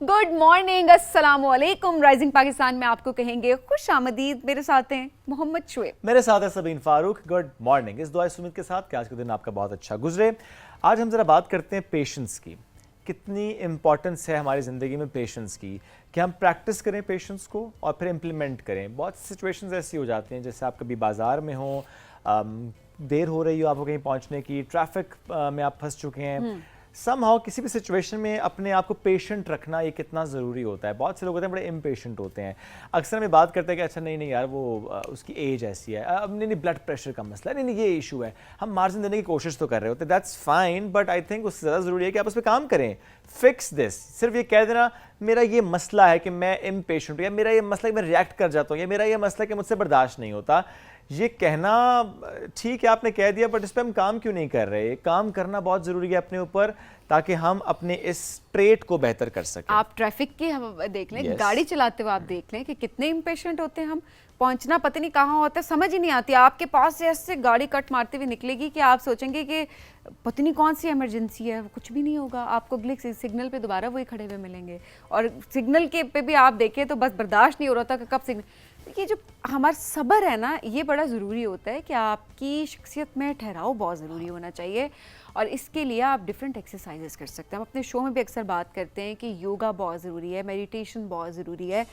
Good morning, अस्सलाम वालेकुम। Rising Pakistan में आपको कहेंगे खुश आमदीद। मेरे साथ हैं मोहम्मद शुएब, मेरे साथ है सबीन फारूक। Good morning. इस दुआ उम्मीद के साथ कि आज का दिन आपका बहुत अच्छा गुजरे। आज हम जरा बात करते हैं पेशेंस की। कितनी इंपॉर्टेंस है हमारी ज़िंदगी में पेशेंस की, कि हम प्रैक्टिस करें पेशेंस को और फिर इम्प्लीमेंट करें। बहुत सिचुएशंस ऐसी हो जाती हैं, जैसे आप कभी बाज़ार में हो, देर हो रही हो आपको कहीं पहुंचने की, ट्रैफिक में आप फंस चुके हैं, समहाउ किसी भी सिचुएशन में अपने आप को पेशेंट रखना ये कितना ज़रूरी होता है। बहुत से लोग होते हैं बड़े इम्पेशेंट होते हैं। अक्सर हमें बात करते हैं कि अच्छा नहीं यार वो उसकी एज ऐसी है, अब नहीं ब्लड प्रेशर का मसला है, नहीं ये इशू है। हम मार्जिन देने की कोशिश तो कर रहे होते हैं, that's fine, but I think उससे ज़्यादा ज़रूरी है कि आप उस पर काम करें। Fix this. सिर्फ ये कह देना मेरा ये मसला है कि मैं इम्पेशेंट हूँ, या मेरा ये मसला है कि मैं रिएक्ट कर जाता हूँ, या मेरा ये मसला है कि मुझसे बर्दाश्त नहीं होता, ये कहना ठीक है आपने कह दिया, बट इस पर हम काम क्यों नहीं कर रहे? काम करना बहुत ज़रूरी है अपने ऊपर, ताकि हम अपने इस ट्रेट को बेहतर कर सकें। आप ट्रैफिक की हम देख लें, गाड़ी चलाते हुए आप देख लें कि कितने इम्पेशेंट होते हैं हम। पहुंचना पता नहीं कहाँ होता है, समझ ही नहीं आती। आपके पास से ऐसे गाड़ी कट मारते हुए निकलेगी कि आप सोचेंगे कि पता नहीं कौन सी इमरजेंसी है। कुछ भी नहीं होगा, आपको अगले सिग्नल पे दोबारा वही खड़े हुए मिलेंगे। और सिग्नल के पे भी आप देखें तो बस बर्दाश्त नहीं हो रहा था कि कब सिग्नल। ये जो हमारा सब्र है ना, ये बड़ा ज़रूरी होता है कि आपकी शख्सियत में ठहराव बहुत ज़रूरी होना चाहिए। और इसके लिए आप डिफरेंट एक्सरसाइजेस कर सकते हैं। हम अपने शो में भी अक्सर बात करते हैं कि योगा बहुत ज़रूरी है, मेडिटेशन बहुत ज़रूरी है।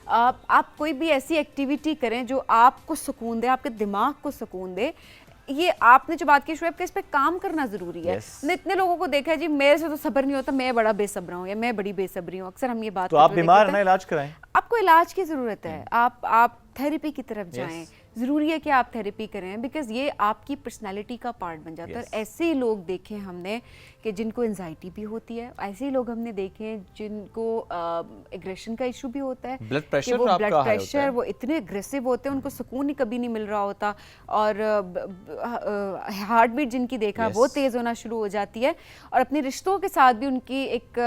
आप कोई भी ऐसी एक्टिविटी करें जो आपको सुकून दे, आपके दिमाग को सुकून दे। ये आपने जो बात की शुएब कि इस पे काम करना ज़रूरी है। मैंने इतने लोगों को देखा है जी, मेरे से तो सब्र नहीं होता, मैं बड़ा बेसब्र हूँ या मैं बड़ी बेसब्री हूँ। अक्सर हम ये बात तो आप बीमार ना इलाज कराएं। आपको इलाज की ज़रूरत है, आप थेरेपी की तरफ जाएं। ज़रूरी है कि आप थेरेपी करें, बिकॉज ये आपकी पर्सनैलिटी का पार्ट बन जाता है। और ऐसे ही लोग देखे हमने कि जिनको एंजाइटी भी होती है, ऐसे ही लोग हमने देखे हैं जिनको एग्रेशन का इशू भी होता है, ब्लड प्रेशर वो इतने एग्रेसिव होते हैं, उनको सुकून ही कभी नहीं मिल रहा होता। और हार्ट बीट जिनकी देखा वो तेज़ होना शुरू हो जाती है। और अपने रिश्तों के साथ भी उनकी एक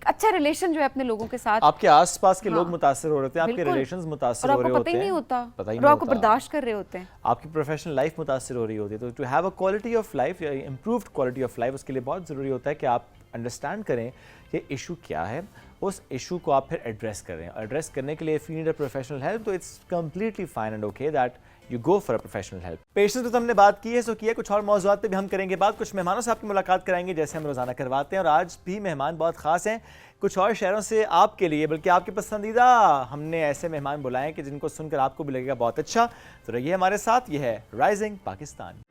अच्छा रिलेशन जो है अपने लोगों के साथ, आपके आसपास के लोग मुतासिर हो रहे हैं, आपके रिलेशंस मुतासिर हो रहे होते हैं, पता ही नहीं होता, आपको बर्दाश्त कर रहे होते हैं, आपकी प्रोफेशनल लाइफ मुतासिर हो रही होती है। तो to have a quality of life, improved quality of life, उसके लिए बहुत ज़रूरी होता है कि आप अंडरस्टैंड करें कि इशू क्या है, उस इशू को आप फिर एड्रेस करें। एड्रेस करने के लिए if you need a professional help, तो it's completely fine and okay that you go for a professional help. Patience पे तो हमने बात की है, सो किया कुछ और मौज़ूआत पे भी हम करेंगे बात। कुछ मेहमानों से आपकी मुलाकात कराएंगे जैसे हम रोज़ाना करवाते हैं, और आज भी मेहमान बहुत ख़ास हैं, कुछ और शहरों से आपके लिए, बल्कि आपके पसंदीदा हमने ऐसे मेहमान बुलाए हैं कि जिनको सुनकर आपको भी लगेगा बहुत अच्छा। तो रहिए हमारे साथ, ये है rising Pakistan.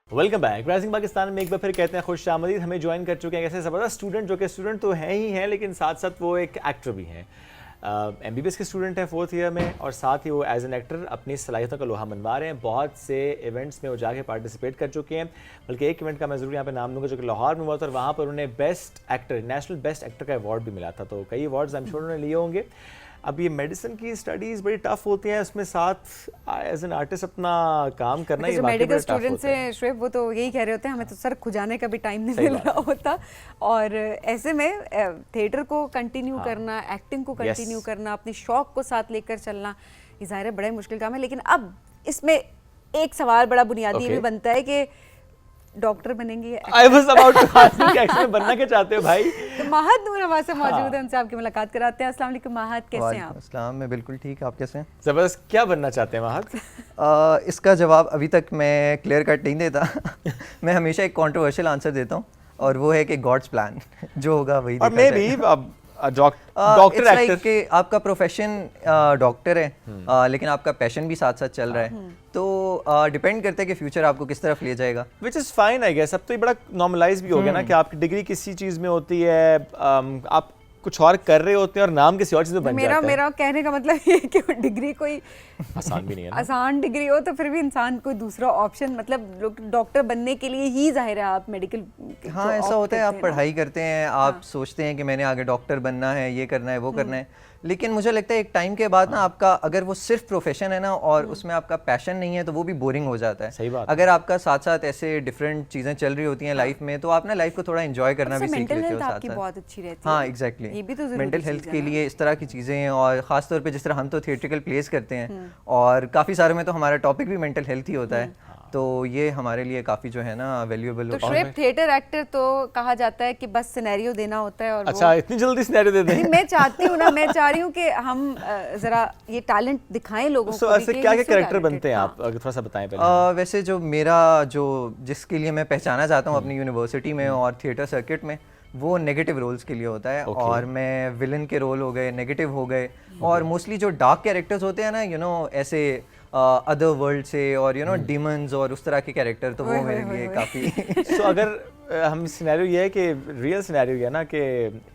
Welcome back. Rising Pakistan में एक बार फिर कहते हैं खुश आमदीद। हमें ज्वाइन कर चुके हैं ऐसे ज़बरदस्त स्टूडेंट, जो कि स्टूडेंट तो हैं ही हैं, लेकिन साथ साथ वो एक एक्टर भी हैं। MBBS के स्टूडेंट हैं 4th ईयर में, और साथ ही वो एज एन एक्टर अपनी सलाहियतों का लोहा मनवा रहे हैं। बहुत से इवेंट्स में वो जाके पार्टिसिपेट कर चुके हैं, बल्कि एक इवेंट का मैं ज़रूर यहाँ पे नाम लूँगा जो कि लाहौर में हुआ था, और वहाँ पर उन्हें best actor, national best actor का अवार्ड भी मिला था। तो कई अवार्ड्स आई एम श्योर उन्होंने लिए होंगे। अब ये मेडिसिन की स्टडीज़ बड़ी टफ होती हैं, उसमें साथ एज एन आर्टिस्ट अपना काम करना, ये मेडिकल स्टूडेंट से शुएब वो तो यही कह रहे होते हैं, हमें तो सर खुजाने का भी टाइम नहीं मिल रहा होता। और ऐसे में थिएटर को कंटिन्यू करना, एक्टिंग को कंटिन्यू करना, अपने शौक को साथ लेकर चलना, ये ज़ाहिर है बड़ा मुश्किल काम है। लेकिन अब इसमें एक सवाल बड़ा बुनियादी ये भी बनता है कि डॉक्टर बनेंगे। I was about to ask you कि एक्चुअली बनना क्या चाहते हो भाई? तो महद नूर हमारे से मौजूद है, उनसे आपकी मुलाकात कराते हैं। अस्सलाम वालेकुम महद, कैसे हैं आप? अस्सलाम, मैं बिल्कुल ठीक, आप कैसे हैं? ज़बरदस्त। क्या बनना चाहते हैं महद? इसका जवाब अभी तक मैं क्लियर कट नहीं देता। मैं हमेशा एक कंट्रोवर्शियल आंसर देता हूँ, और वो है कि गॉड्स प्लान जो होगा वही। और मे बी डॉक्टर एक्टर के आपका प्रोफेशन डॉक्टर है, लेकिन आपका पैशन भी साथ साथ चल रहा है, तो डिपेंड करता है कि फ्यूचर आपको किस तरफ ले जाएगा। Which is fine I guess. अब तो ये बड़ा नॉर्मलाइज भी हो गया ना कि आपकी डिग्री किसी चीज़ में होती है, आप कुछ और कर रहे होते हैं और नाम किसी और चीज़ में बन जाता है। मेरा कहने का मतलब ये कि डिग्री कोई आसान भी नहीं है ना। आसान डिग्री हो तो फिर भी इंसान कोई दूसरा ऑप्शन, मतलब डॉक्टर बनने के लिए ही ज़ाहिर है आप मेडिकल, हाँ ऐसा होता है, आप पढ़ाई करते हैं, आप सोचते हैं कि मैंने आगे डॉक्टर बनना है, ये करना है, वो करना है, लेकिन मुझे लगता है एक टाइम के बाद ना आपका अगर वो सिर्फ प्रोफेशन है ना और उसमें आपका पैशन नहीं है तो वो भी बोरिंग हो जाता है। सही बात। अगर आपका साथ साथ ऐसे डिफरेंट चीज़ें चल रही होती हैं लाइफ में तो आप ना लाइफ को थोड़ा एंजॉय करना भी सीख मेंटल लेते हो हेल्थ साथ आपकी साथ। बहुत अच्छी रहती है। हाँ एग्जैक्टली, ये भी तो जरूरी मेंटल चीज़ हेल्थ है के ना। लिए इस तरह की चीज़ें हैं और ख़ास तौर पे जिस तरह हम तो थिएट्रिकल प्लेस करते हैं और काफ़ी सारे में तो हमारा टॉपिक भी मेंटल हेल्थ ही होता है, तो ये हमारे लिए काफ़ी जो है ना वैल्यूएबल तो श्रेप थिएटर एक्टर तो कहा जाता है कि बस सिनेरियो देना होता है और अच्छा, इतनी जल्दी सिनेरियो दे दें? नहीं, मैं चाहती हूँ ना, मैं चाह रही हूँ कि हम जरा ये टैलेंट दिखाएं लोगों को। ऐसे क्या क्या कैरेक्टर बनते हैं आप, अगर थोड़ा सा बताएं पहले। वैसे जो मेरा जो जिसके लिए मैं पहचाना चाहता हूँ अपनी यूनिवर्सिटी में और थिएटर सर्किट में वो नेगेटिव रोल्स के लिए होता है। और मैं विलन के रोल हो गए, नेगेटिव हो गए और मोस्टली जो डार्क कैरेक्टर्स होते हैं ना ऐसे अदर वर्ल्ड से और डीमंस और उस तरह के कैरेक्टर, तो वो मेरे लिए काफ़ी सो अगर हम सिनेरियो ये है कि रियल सिनेरियो ये ना कि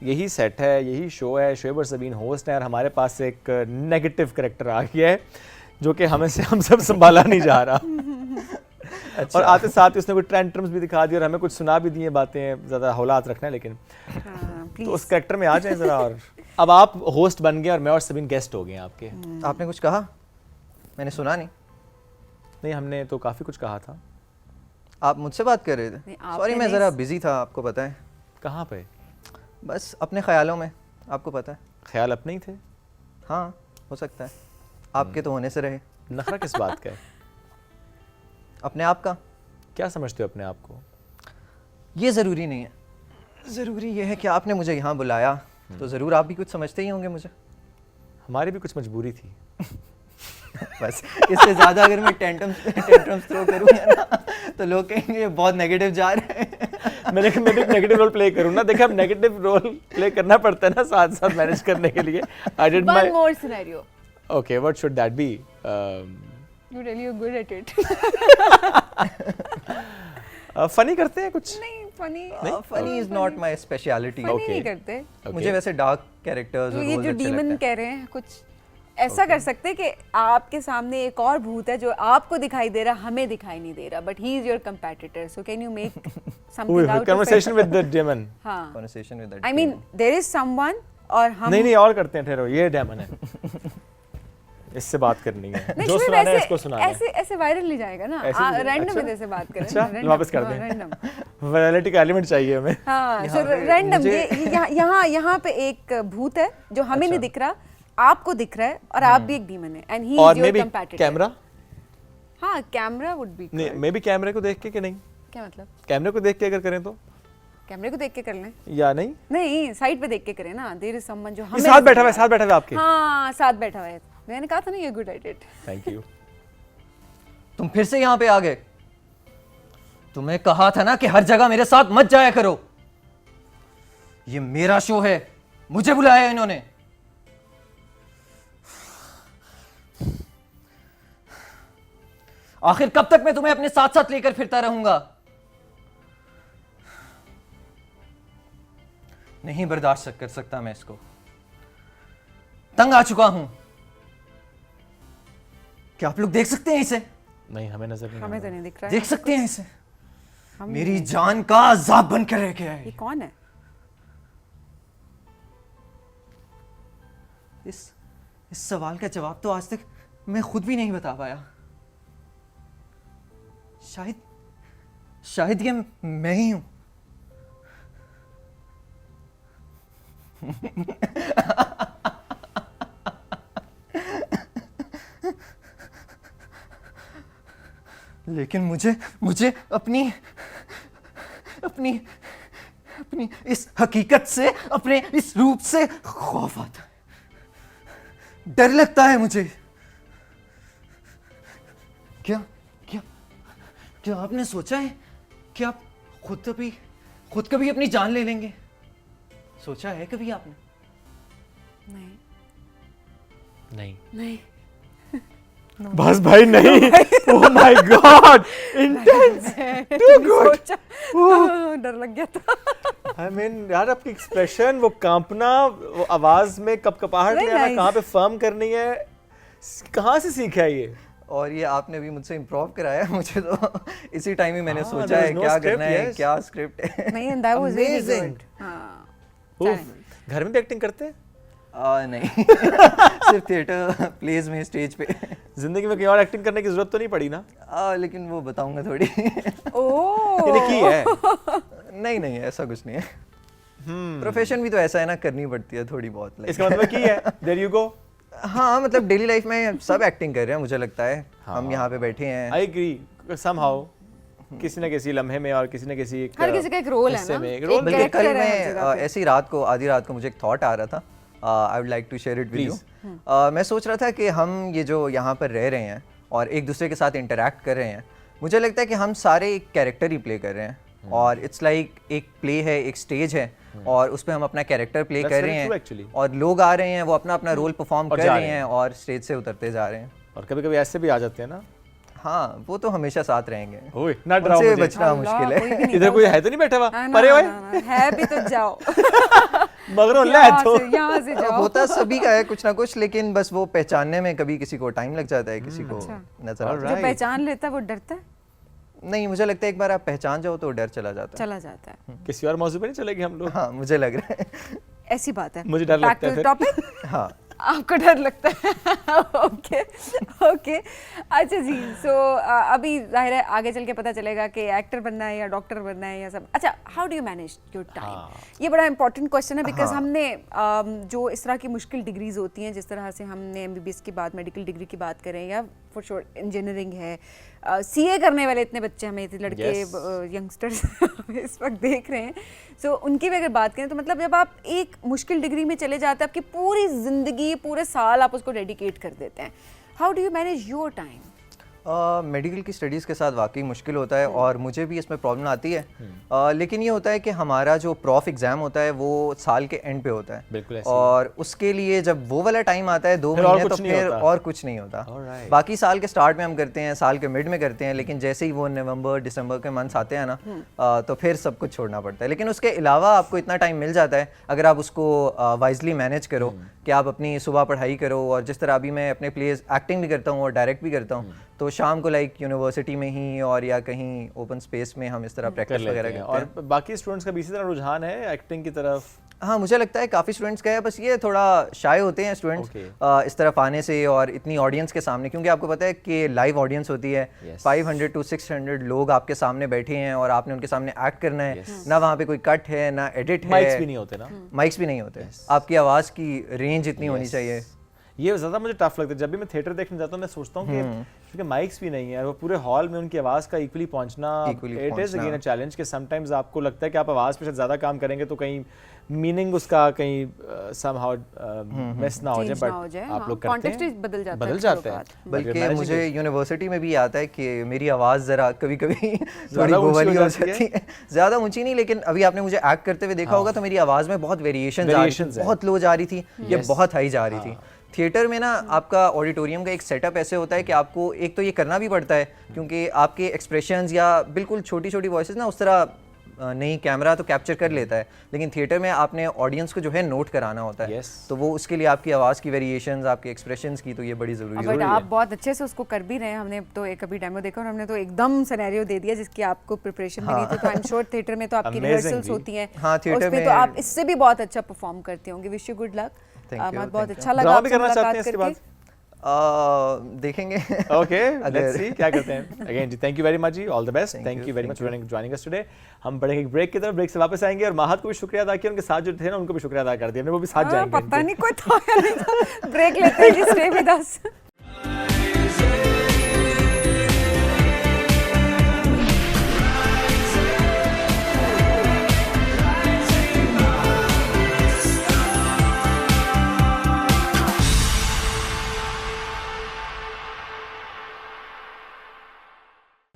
यही सेट है, यही शो है, शोएब और सबीन होस्ट है और हमारे पास एक नेगेटिव कैरेक्टर आ गया है जो कि हमें से हम सब संभाला नहीं जा रहा। अच्छा। और आते साथ उसने कुछ ट्रेंड्रम्स भी दिखा दिए और हमें कुछ सुना भी दिए बातें, ज़्यादा हौलात रखना है लेकिन तो उस कैरेक्टर में आ जाए ज़रा। और अब आप होस्ट बन गए और मैं और सबीन गेस्ट हो गए आपके। आपने कुछ कहा? मैंने सुना नहीं, हमने तो काफ़ी कुछ कहा था। आप मुझसे बात कर रहे थे? सॉरी, मैं ज़रा बिजी था, आपको पता है। कहाँ पे? बस अपने ख्यालों में, आपको पता है। ख्याल अपने ही थे? हाँ हो सकता है, आपके तो होने से रहे। नखरा किस बात का है? अपने आप का। क्या समझते हो अपने आप को? ये ज़रूरी नहीं है, ज़रूरी ये है कि आपने मुझे यहाँ बुलाया तो ज़रूर आप भी कुछ समझते ही होंगे मुझे। हमारी भी कुछ मजबूरी थी। बस इससे ज़्यादा अगर मैं टेंट्रम्स थ्रो करूँगा ना तो लोग कहेंगे ये बहुत नेगेटिव जा रहे हैं। मैं नेगेटिव रोल प्ले करूँ ना, देखिए अब नेगेटिव रोल प्ले करना पड़ता है ना साथ साथ मैनेज करने के लिए। I did my One more scenario. Okay, what should that be? You really are good at it. Funny करते हैं कुछ? नहीं, funny funny is not my speciality. Funny नहीं करते। मुझे वैसे डार्क कैरेक्टर्स तो और ये रोल्स जो अच्छे डीमन लगते हैं। कह रहे हैं कुछ ऐसा कर सकते हैं कि आपके सामने एक और भूत है जो आपको दिखाई दे रहा, हमें दिखाई नहीं दे रहा, but he is your competitor, so can you make something out of conversation with the demon. हां, conversation with that. I mean there is someone और हम नहीं और करते हैं, ठहरो, ये डेमन है, इससे बात करनी है, नहीं, जो शुभ, सुनाना है ऐसे- इसको सुनाना है। ऐसे वायरल नहीं जाएगा ना, ऐसे नहीं जाएगा? रैंडम अच्छा। में जैसे बात करें। अच्छा, random, वापस कर हाँ, दें। random। वैलिडिटी का एलिमेंट चाहिए हमें। हाँ, यहाँ so पे रैंडम मुझे- यहाँ पे एक भूत है जो हमें नहीं दिख रहा, आपको दिख रहा है और आप भी एक डीमन है एंड ही और is may your be competitor. Camera? हाँ, कैमरा वुड बी। नहीं, मे बी कैमरे को देख के कि नहीं? क्या मतलब? कैमरे को देख के अगर करें तो? कैमरे को देख के कर लें? या नहीं? नहीं, साइड पे देख के करें ना। देयर इज समवन जो ये हमें साथ बैठा हुआ है, साथ बैठा हुआ है आपके। हाँ, साथ बैठा हुआ है। मैंने कहा था ना, ये good at it. Thank you. तुम फिर से यहाँ पे आ गए। तुम्हें कहा था ना कि हर जगह मेरे साथ मत जाया करो। ये मेरा शो है, मुझे बुलाया इन्होंने। आखिर कब तक मैं तुम्हें अपने साथ साथ लेकर फिरता रहूंगा? नहीं बर्दाश्त कर सकता मैं इसको, तंग आ चुका हूं। क्या आप लोग देख सकते हैं इसे? नहीं, हमें नजर नहीं हमें आ तो रहा। नहीं दिख रहा है। देख सकते हैं इसे? हम मेरी जान का अजाब बनकर रह गया है। ये कौन है? इस सवाल का जवाब तो आज तक मैं खुद भी नहीं बता पाया। शायद ये मैं ही हूं। लेकिन मुझे अपनी इस हकीकत से, अपने इस रूप से खौफ आता है, डर लगता है मुझे। क्या आपने सोचा है कि आप खुद कभी अपनी जान ले लेंगे? सोचा है कभी आपने? नहीं नहीं। नहीं। बस भाई नहीं। Oh my god, intense, too good. डर लग गया था। आई मीन यार, आपकी एक्सप्रेशन, वो कांपना, वो आवाज में कपकपाहट Very लेना, nice. कहाँ पे फर्म करनी है, कहाँ से सीखा है ये? और ये आपने भी मुझसे इम्प्रोव कराया। मुझे तो इसी टाइम ही मैंने हाँ, सोचा there है is no क्या script, करना है, yes. क्या स्क्रिप्ट है। नहीं, that was very Amazing. good। हाँ, उफ, घर में भी एक्टिंग करते हैं? नहीं सिर्फ थिएटर प्लेज में, स्टेज पे। जिंदगी में कहीं और एक्टिंग करने की जरूरत तो नहीं पड़ी ना? लेकिन वो बताऊंगा थोड़ी। ओह इन्हें की है? नहीं ऐसा कुछ नहीं है। प्रोफेशन भी तो ऐसा है ना, करनी पड़ती है थोड़ी बहुत। इसका मतलब की है देयर यू गो। हाँ मतलब डेली लाइफ में सब एक्टिंग कर रहे हैं मुझे लगता है। हम यहाँ पे बैठे हैं। आई एग्री समहाउ, किसी न किसी लम्हे में और किसी न किसी हर किसी का एक रोल है ना, एक रोल। बल्कि कल मैं ऐसी आधी रात को मुझे एक थॉट आ रहा था, I would like to share it with you. मैं सोच रहा था कि हम ये जो यहाँ पर रह रहे हैं और एक दूसरे के साथ इंटरेक्ट कर रहे हैं, मुझे लगता है कि हम सारे एक कैरेक्टर ही प्ले कर रहे हैं। और इट्स लाइक एक प्ले है, एक स्टेज है और उस पर हम अपना कैरेक्टर प्ले कर रहे हैं और लोग आ रहे हैं, वो अपना अपना रोल परफॉर्म कर रहे हैं और स्टेज से उतरते जा रहे हैं। और कभी कभी ऐसे भी आ जाते हैं ना। हाँ वो तो हमेशा साथ रहेंगे। ओए ना डराओ मुझे, बचना मुश्किल है। इधर कोई है तो नहीं बैठा हुआ? परे ओए है भी तो जाओ। मगर ले तो यहाँ से जाओ। होता सभी का है कुछ ना कुछ, लेकिन बस वो पहचानने में कभी किसी को टाइम लग जाता है, किसी को नजर आता है। जो पहचान लेता है वो डरता है? नहीं मुझे लगता है एक बार आप पहचान जाओ तो डर चला जाता है। किसी और मौजू पे नहीं चलेंगे हम लोग? हाँ मुझे लग रहा है ऐसी बात है। मुझे डर लगता है टॉपिक। हाँ आपको डर लगता है? ओके अच्छा जी। सो अभी जाहिर है आगे चल के पता चलेगा कि एक्टर बनना है या डॉक्टर बनना है या सब। अच्छा, how do you manage your time? ये बड़ा इंपॉर्टेंट क्वेश्चन है बिकॉज हमने जो इस तरह की मुश्किल डिग्रीज होती हैं, जिस तरह से हमने MBBS की बात, मेडिकल डिग्री की बात करें या फॉर श्योर इंजीनियरिंग है, CA करने वाले इतने बच्चे हमें लड़के यंगस्टर्स इस वक्त देख रहे हैं। सो उनकी भी अगर बात करें तो मतलब जब आप एक मुश्किल डिग्री में चले जाते हैं, आपकी पूरी जिंदगी, पूरे साल आप उसको डेडिकेट कर देते हैं, how do you manage your time? Medical की स्टडीज़ के साथ वाकई मुश्किल होता है और मुझे भी इसमें प्रॉब्लम आती है। लेकिन ये होता है कि हमारा जो प्रॉफ एग्ज़ाम होता है वो साल के एंड पे होता है। बिल्कुल ऐसे और उसके लिए जब वो वाला टाइम आता है 2 महीने, तो फिर और कुछ नहीं होता। बाकी साल के स्टार्ट में हम करते हैं, साल के मिड में करते हैं, लेकिन जैसे ही वो नवंबर दिसंबर के मंथ्स आते हैं ना, तो फिर सब कुछ छोड़ना पड़ता है। लेकिन उसके अलावा आपको इतना टाइम मिल जाता है अगर आप उसको वाइजली मैनेज करो कि आप अपनी सुबह पढ़ाई करो, और जिस तरह अभी मैं अपने प्लेस एक्टिंग भी करता हूँ और डायरेक्ट भी करता हूँ, तो शाम को लाइक यूनिवर्सिटी में ही और या कहीं ओपन स्पेस में हम इस तरह प्रैक्टिस वगैरह करते हैं। और बाकी स्टूडेंट्स का भी इसी तरह रुझान है एक्टिंग की तरफ? हाँ मुझे लगता है काफ़ी स्टूडेंट्स का है, बस ये थोड़ा शाय होते हैं स्टूडेंट्स इस तरफ आने से और इतनी ऑडियंस के सामने, क्योंकि आपको पता है कि लाइव ऑडियंस होती है। 500 to 600 लोग आपके सामने बैठे हैं और आपने उनके सामने एक्ट करना है। ना वहाँ पे कोई कट है, ना एडिट है, माइक्स भी नहीं होते ना। माइक्स भी नहीं होते। आपकी आवाज़ की रेंज इतनी होनी चाहिए। ये ज़्यादा मुझे टफ लगता है। जब भी मैं थिएटर देखने जाता हूँ मैं सोचता हूँ कि क्योंकि माइक्स भी नहीं है, वो पूरे हॉल में उनकी आवाज़ का इक्वली पहुँचना, it is again a challenge कि समटाइम्स आपको लगता है कि आप आवाज़ पे ज़्यादा काम करेंगे तो कहीं मीनिंग उसका कहीं समहाउ मिस ना हो जाए, बट आप लोग करते हैं, बदल जाते हैं। बल्कि मुझे यूनिवर्सिटी में भी आता है कि मेरी आवाज़ ज़रा कभी कभी थोड़ी गोवली हो जाती है। ज़्यादा ऊंची नहीं, लेकिन अभी आपने मुझे एक्ट करते हुए देखा होगा तो मेरी आवाज़ में बहुत वेरिएशन, बहुत लो जा रही थी या बहुत हाई जा रही थी। थिएटर में ना आपका ऑडिटोरियम का एक सेटअप ऐसे होता है कि आपको एक तो ये करना भी पड़ता है, क्योंकि आपके एक्सप्रेशंस या बिल्कुल छोटी छोटी वॉइसेस ना उस तरह नहीं कैमरा तो कैप्चर कर लेता है, लेकिन थिएटर में आपने ऑडियंस को जो है नोट कराना होता है। तो वो उसके लिए आपकी आवाज़ की वेरिएशंस, आपके एक्सप्रेशंस की, तो ये बड़ी ज़रूरी है। बट आप बहुत अच्छे से उसको कर भी रहे हैं। हमने तो एक अभी डेमो देखा और हमने तो एकदम सिनेरियो दे दिया जिसकी आपको प्रिपरेशन भी नहीं थी। तो आई एम श्योर थिएटर में तो आपकी रिहर्सल्स होती हैं, हाँ थिएटर में तो आप इससे भी बहुत अच्छा परफॉर्म करते होंगे। Wish you good luck. बहुत अच्छा लगा आपसे मुलाकात करके। देखेंगे। ओके लेट्स सी क्या करते हैं। Again ji thank you very much ji, all the best, thank you very much for joining us today. हम बढ़ेंगे एक ब्रेक की तरफ, ब्रेक से वापस आएंगे और माहत को भी शुक्रिया अदा किया, उनके साथ जो थे ना उनको भी शुक्रिया अदा कर दिया, वो भी साथ जाएंगे। पता नहीं कोई था या नहीं था। ब्रेक लेते हैं जी, stay with us.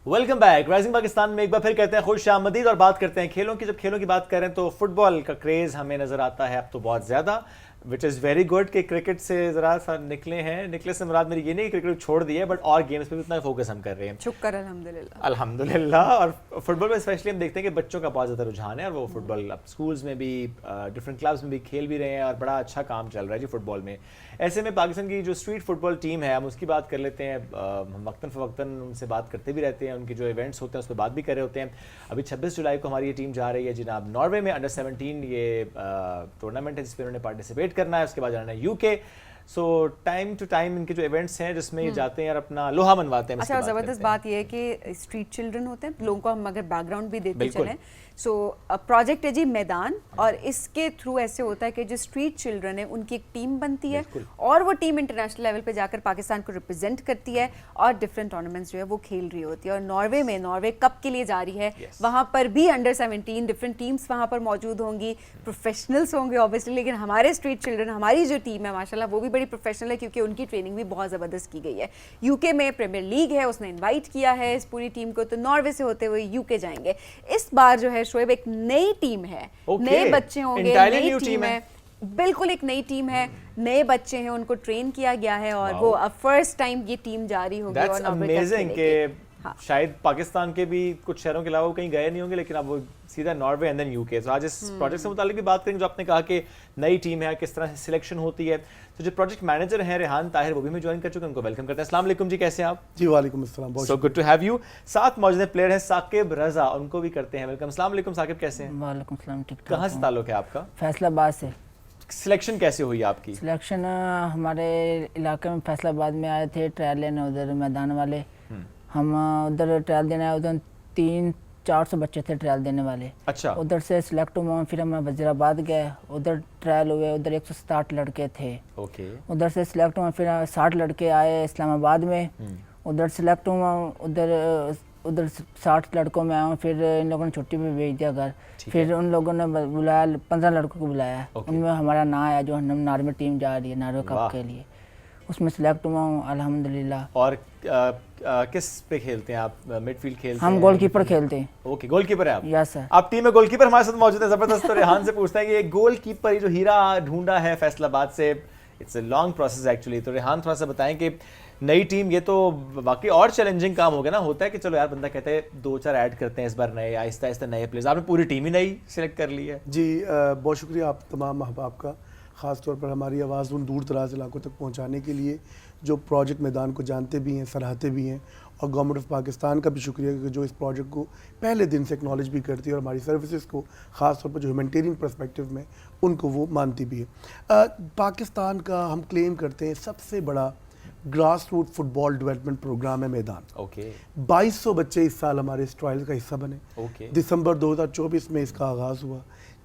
Welcome back. Rising Pakistan में एक बार फिर कहते हैं खुश आमदीद और बात करते हैं खेलों की। जब खेलों की बात करें तो फुटबॉल का क्रेज हमें नजर आता है अब तो बहुत ज्यादा, विच इज़ वेरी गुड कि क्रिकेट से ज़रा सा निकले हैं। निकले से मुराद मेरी ये नहीं कि क्रिकेट छोड़ दिया है, बट और गेम्स पे भी उतना फोकस हम कर रहे हैं। शुक्र अल्हम्दुलिल्लाह। अल्हम्दुलिल्लाह। और फुटबॉल में स्पेशली हम देखते हैं कि बच्चों का बहुत ज़्यादा रुझान है और वो फुटबॉल अब स्कूल्स में भी डिफरेंट क्लब्स में भी खेल भी रहे हैं और बड़ा अच्छा काम चल रहा है जी फुटबॉल में। ऐसे में पाकिस्तान की जो स्ट्रीट फुटबॉल टीम है हम उसकी बात कर लेते हैं। हम वक्तन फ़वक्तन उनसे बात करते भी रहते हैं, उनके जो इवेंट्स होते हैं उस पर बात भी कर रहे होते हैं। अभी 26 जुलाई को हमारी ये टीम जा रही है जनाब नॉर्वे में, अंडर 17 ये टूर्नामेंट है जिसमें उन्होंने पार्टिसिपेट करना है। उसके बाद जाना है UK. So time to time इनके जो इवेंट्स हैं जिसमें ये जाते हैं और अपना लोहा मनवाते हैं। अच्छा, ज़बरदस्त बात यह है कि स्ट्रीट चिल्ड्रन होते हैं, लोगों को हम अगर बैकग्राउंड भी देते चलें। सो प्रोजेक्ट है जी मैदान, और इसके थ्रू ऐसे होता है कि जो स्ट्रीट चिल्ड्रन है उनकी एक टीम बनती है और वो टीम इंटरनेशनल लेवल पे जाकर पाकिस्तान को रिप्रेजेंट करती है और डिफरेंट टूर्नामेंट्स जो है वो खेल रही होती है। और नॉर्वे में नॉर्वे कप के लिए जा रही है, वहाँ पर भी अंडर 17 डिफरेंट टीम्स वहाँ पर मौजूद होंगी, प्रोफेशनल्स होंगे ऑब्वियसली, लेकिन हमारे स्ट्रीट चिल्ड्रन, हमारी जो टीम है माशाल्लाह वो भी बड़ी प्रोफेशनल है क्योंकि उनकी ट्रेनिंग भी बहुत ज़बरदस्त की गई है। यूके में प्रीमियर लीग है, उसने इन्वाइट किया है इस पूरी टीम को, तो नॉर्वे से होते हुए यूके जाएंगे। इस बार जो है शोएब एक नई टीम है, नए बच्चे होंगे, नई टीम है, बिल्कुल एक नई टीम है, नए बच्चे हैं, उनको ट्रेन किया गया है और वो फर्स्ट टाइम ये टीम जारी होगी। That's amazing कि शायद पाकिस्तान के भी कुछ शहरों के अलावा कहीं गए नहीं होंगे, लेकिन अब वो सीधा नॉर्वे एंड देन यूके। तो आज इस प्रोजेक्ट से मुतालिक भी बात करेंगे, जो आपने कहा कि नई टीम है, किस तरह से सिलेक्शन होती है। तो जो प्रोजेक्ट मैनेजर हैं रेहान ताहिर, वो भी हमें ज्वाइन कर चुके हैं, उनको वेलकम करते हैं। अस्सलाम वालेकुम जी, कैसे हैं आप? जी वालेकुम अस्सलाम, बहुत so good to have you. साथ मौजूद प्लेयर हैं साकिब रजा, उनको भी करते हैं वेलकम। अस्सलाम वालेकुम साकिब, कैसे हैं? वालेकुम सलाम, ठीक ठाक। कहाँ से ताल्लुक है आपका? फैसलाबाद से। सिलेक्शन कैसे हुई आपकी? सिलेक्शन हमारे इलाके में फैसलाबाद में आए थे ट्रायल लेने, उधर मैदान वाले। हम उधर ट्रायल देने आए, उधर 300-400 बच्चे थे ट्रायल देने वाले। अच्छा। उधर से सिलेक्ट हुआ, फिर हम वजीराबाद गए, उधर ट्रायल हुए, उधर 160 लड़के थे। ओके। उधर से सिलेक्ट हुआ, फिर 60 लड़के आए इस्लामाबाद में, उधर सिलेक्ट हुआ, उधर 60 लड़कों में आया, फिर इन लोगों ने छुट्टी पे भेज दिया घर। फिर उन लोगों ने बुलाया, 15 लड़कों को बुलाया, उनमें हमारा नाम आया जो हम नॉर्वे टीम जा रही है नॉर्वे कप के लिए, उसमें सिलेक्ट हुआ हूँ अल्हम्दुलिल्लाह। और किस पे खेलते हैं आप? मिडफील्ड खेलते हैं? हम गोलकीपर खेलते हैं। ओके, गोलकीपर है आप? Yes sir. आप टीम में गोलकीपर हमारे साथ मौजूद है, जबरदस्त। तो रेहान से पूछते हैं कि ये गोलकीपर, ये जो हीरा ढूंढा है फैसलाबाद से, it's a long process actually. तो रेहान थोड़ा सा बताएं कि नई टीम, ये तो वाकई और चैलेंजिंग काम हो गया ना। होता है कि चलो यार बंदा कहते हैं 2-4 ऐड करते हैं इस बार, नए आहिस्ता आहिस्ता नए प्लेयर्स, आपने पूरी टीम ही नई सिलेक्ट कर ली है। जी बहुत शुक्रिया आप तमाम अहबाब का, ख़ास तौर पर हमारी आवाज़ उन दूर दराज इलाकों तक पहुंचाने के लिए जो प्रोजेक्ट मैदान को जानते भी हैं, सराहते भी हैं, और गवर्नमेंट ऑफ पाकिस्तान का भी शुक्रिया कि जो इस प्रोजेक्ट को पहले दिन से एक्नॉलेज भी करती है और हमारी सर्विसेज को ख़ास तौर पर जो ह्यूमैनिटेरियन पर्सपेक्टिव में उनको वो मानती भी है। पाकिस्तान का हम क्लेम करते हैं सबसे बड़ा grass root football development programme है मैदान। ओके। 2200 बच्चे इस साल हमारे इस ट्रायल का हिस्सा बने। ओके। दिसंबर 2024 में इसका आगाज़ हुआ,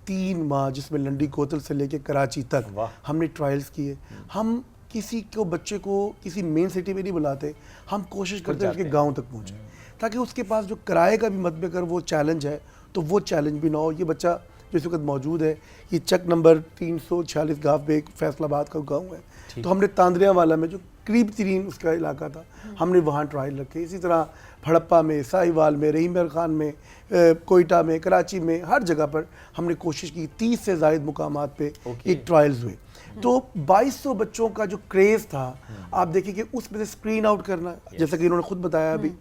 3 माह जिसमें लंडी कोतल से लेकर कराची तक हमने ट्रायल्स किए। हम किसी को बच्चे को किसी मेन सिटी में नहीं बुलाते, हम कोशिश करते हैं उसके गांव तक पहुंचे, ताकि उसके पास जो किराए का भी मत में कर वो चैलेंज है तो वो चैलेंज भी ना हो। ये बच्चा जो इस वक्त मौजूद है, ये चक नंबर 346 गाफ बेग फैसलाबाद का गाँव है, तो हमने तांदरिया वाला में जो करीब तरीन उसका इलाका था, हमने वहाँ ट्रायल रखे। इसी तरह हड़प्पा में, साहिवाल में, रहीम खान में, कोयटा में, कराची में, हर जगह पर हमने कोशिश की। 30 से ज़ायद मुकामात पे ये ट्रायल्स हुए। तो 2200 बच्चों का जो क्रेज़ था, आप देखिए कि उसमें से स्क्रीन आउट करना, जैसा कि इन्होंने खुद बताया अभी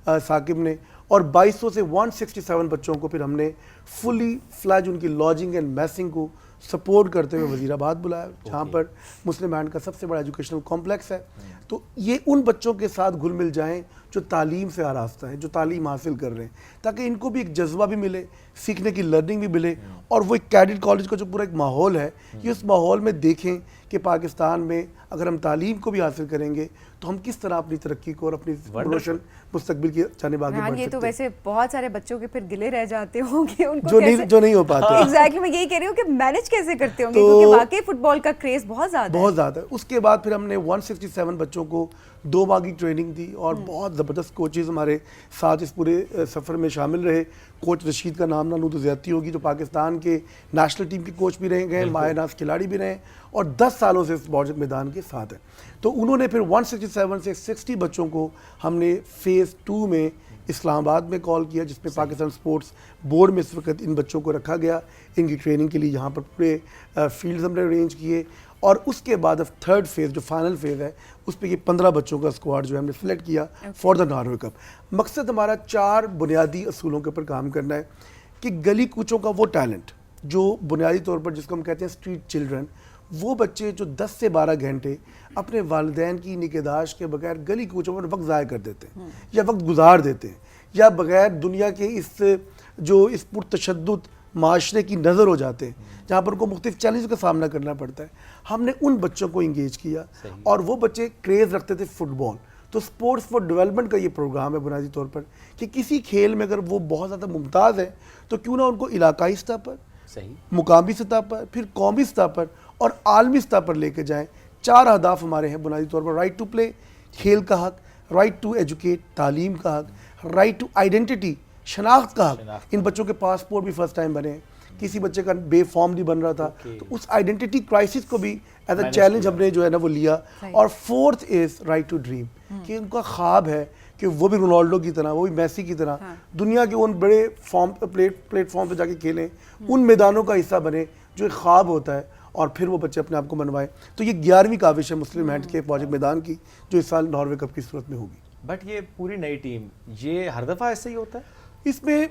साकिब ने, और 2200 से 167 बच्चों को फिर हमने फुली फ्लैज उनकी लॉजिंग एंड मैसिंग को सपोर्ट करते हुए वजीराबाद बुलाया, जहाँ पर मुस्लिम बैंड का सबसे बड़ा एजुकेशनल कॉम्प्लेक्स है। तो ये उन बच्चों के साथ घुल मिल जाएं जो तालीम से आरास्ता है, जो तालीम हासिल कर रहे हैं, ताकि इनको भी एक जज्बा भी मिले, सीखने की लर्निंग भी मिले, और वो एक कैडेट कॉलेज का जो पूरा एक माहौल है, ये उस माहौल में देखें कि पाकिस्तान में अगर हम तालीम को भी हासिल करेंगे तो हम किस तरह अपनी तरक्की को और अपनी रोशन मुस्तकबिल की जानिब आगे बढ़ सकते हैं। ये तो वैसे बहुत सारे बच्चों के फिर गिले रह जाते होंगे उनको, जो नहीं हो पाते। एग्जैक्टली, मैं यही कह रही हूँ कि मैनेज कैसे करते होंगे, क्योंकि वाकई फुटबॉल का क्रेज बहुत ज़्यादा है। उसके बाद फिर हमने 167 बच्चों को 2 माह की ट्रेनिंग दी, और बहुत ज़बरदस्त कोचेज़ हमारे साथ इस पूरे सफ़र में शामिल रहे। कोच रशीद का नाम ना लूँ तो ज़्यादती होगी, जो पाकिस्तान के नेशनल टीम के कोच भी रहे गए, मायनाज खिलाड़ी भी रहे, और 10 सालों से इस प्रोजेक्ट मैदान के साथ हैं। तो उन्होंने फिर 167 से 60 बच्चों को हमने फ़ेज़ 2 में इस्लामाबाद में कॉल किया, जिसमें पाकिस्तान स्पोर्ट्स बोर्ड में इस वक्त इन बच्चों को रखा गया इनकी ट्रेनिंग के लिए, यहाँ पर पूरे फील्ड्स हमने अरेंज किए, और उसके बाद अब थर्ड फेज़ जो फाइनल फेज़ है उस पर ये 15 बच्चों का स्क्वाड जो है हमने सेलेक्ट किया फॉर द नॉर्वे कप। मकसद हमारा 4 बुनियादी असूलों के ऊपर काम करना है कि गली कूचों का वो टैलेंट जो बुनियादी तौर पर जिसको हम कहते हैं स्ट्रीट चिल्ड्रन, वो बच्चे जो 10 से 12 घंटे अपने वालिदैन की निगहदाश्त के बगैर गली कूचों पर वक्त ज़ाया कर देते हैं या वक्त गुजार देते हैं, या बगैर दुनिया के इस पुरतशद्दुद माशरे की नज़र हो जाते हैं जहाँ पर उनको मुख्तलिफ चैलेंज का सामना करना पड़ता है। हमने उन बच्चों को इंगेज किया और वो बच्चे क्रेज़ रखते थे फुटबॉल, तो स्पोर्ट्स फॉर डेवलपमेंट का ये प्रोग्राम है बुनियादी तौर पर कि किसी खेल में अगर वो बहुत ज़्यादा मुमताज़ है तो क्यों ना उनको इलाकाई सतह पर, मुकामी सतह पर, फिर कौमी सतह पर और आलमी सतह पर लेके जाएं। 4 अहदाफ हमारे हैं बुनियादी तौर पर: राइट टू प्ले, खेल का हक; राइट टू एजुकेट, तालीम का हक; राइट टू आइडेंटिटी, शनाख्त का हक। इन बच्चों के पासपोर्ट भी फर्स्ट टाइम बने हैं, किसी बच्चे का बेफॉर्म नहीं बन रहा था, तो उस आइडेंटिटी क्राइसिस को भी एज अ चैलेंज हमने जो है ना वो लिया। और fourth is right to dream, कि उनका ख्वाब है कि वो भी रोनाल्डो की तरह, वो भी मेसी की तरह दुनिया के उन बड़े प्लेटफॉर्म पे जाके खेलें, उन मैदानों का हिस्सा बने जो एक ख्वाब होता है, और फिर वो बच्चे अपने आप को मनवाएं। तो ये 11वीं काविश है मुस्लिम हैंड के प्रोजेक्ट मैदान की, जो इस साल नॉर्वे कप की सूरत में होगी। बट ये पूरी नई टीम, ये हर दफ़ा ऐसे ही होता है? इसमें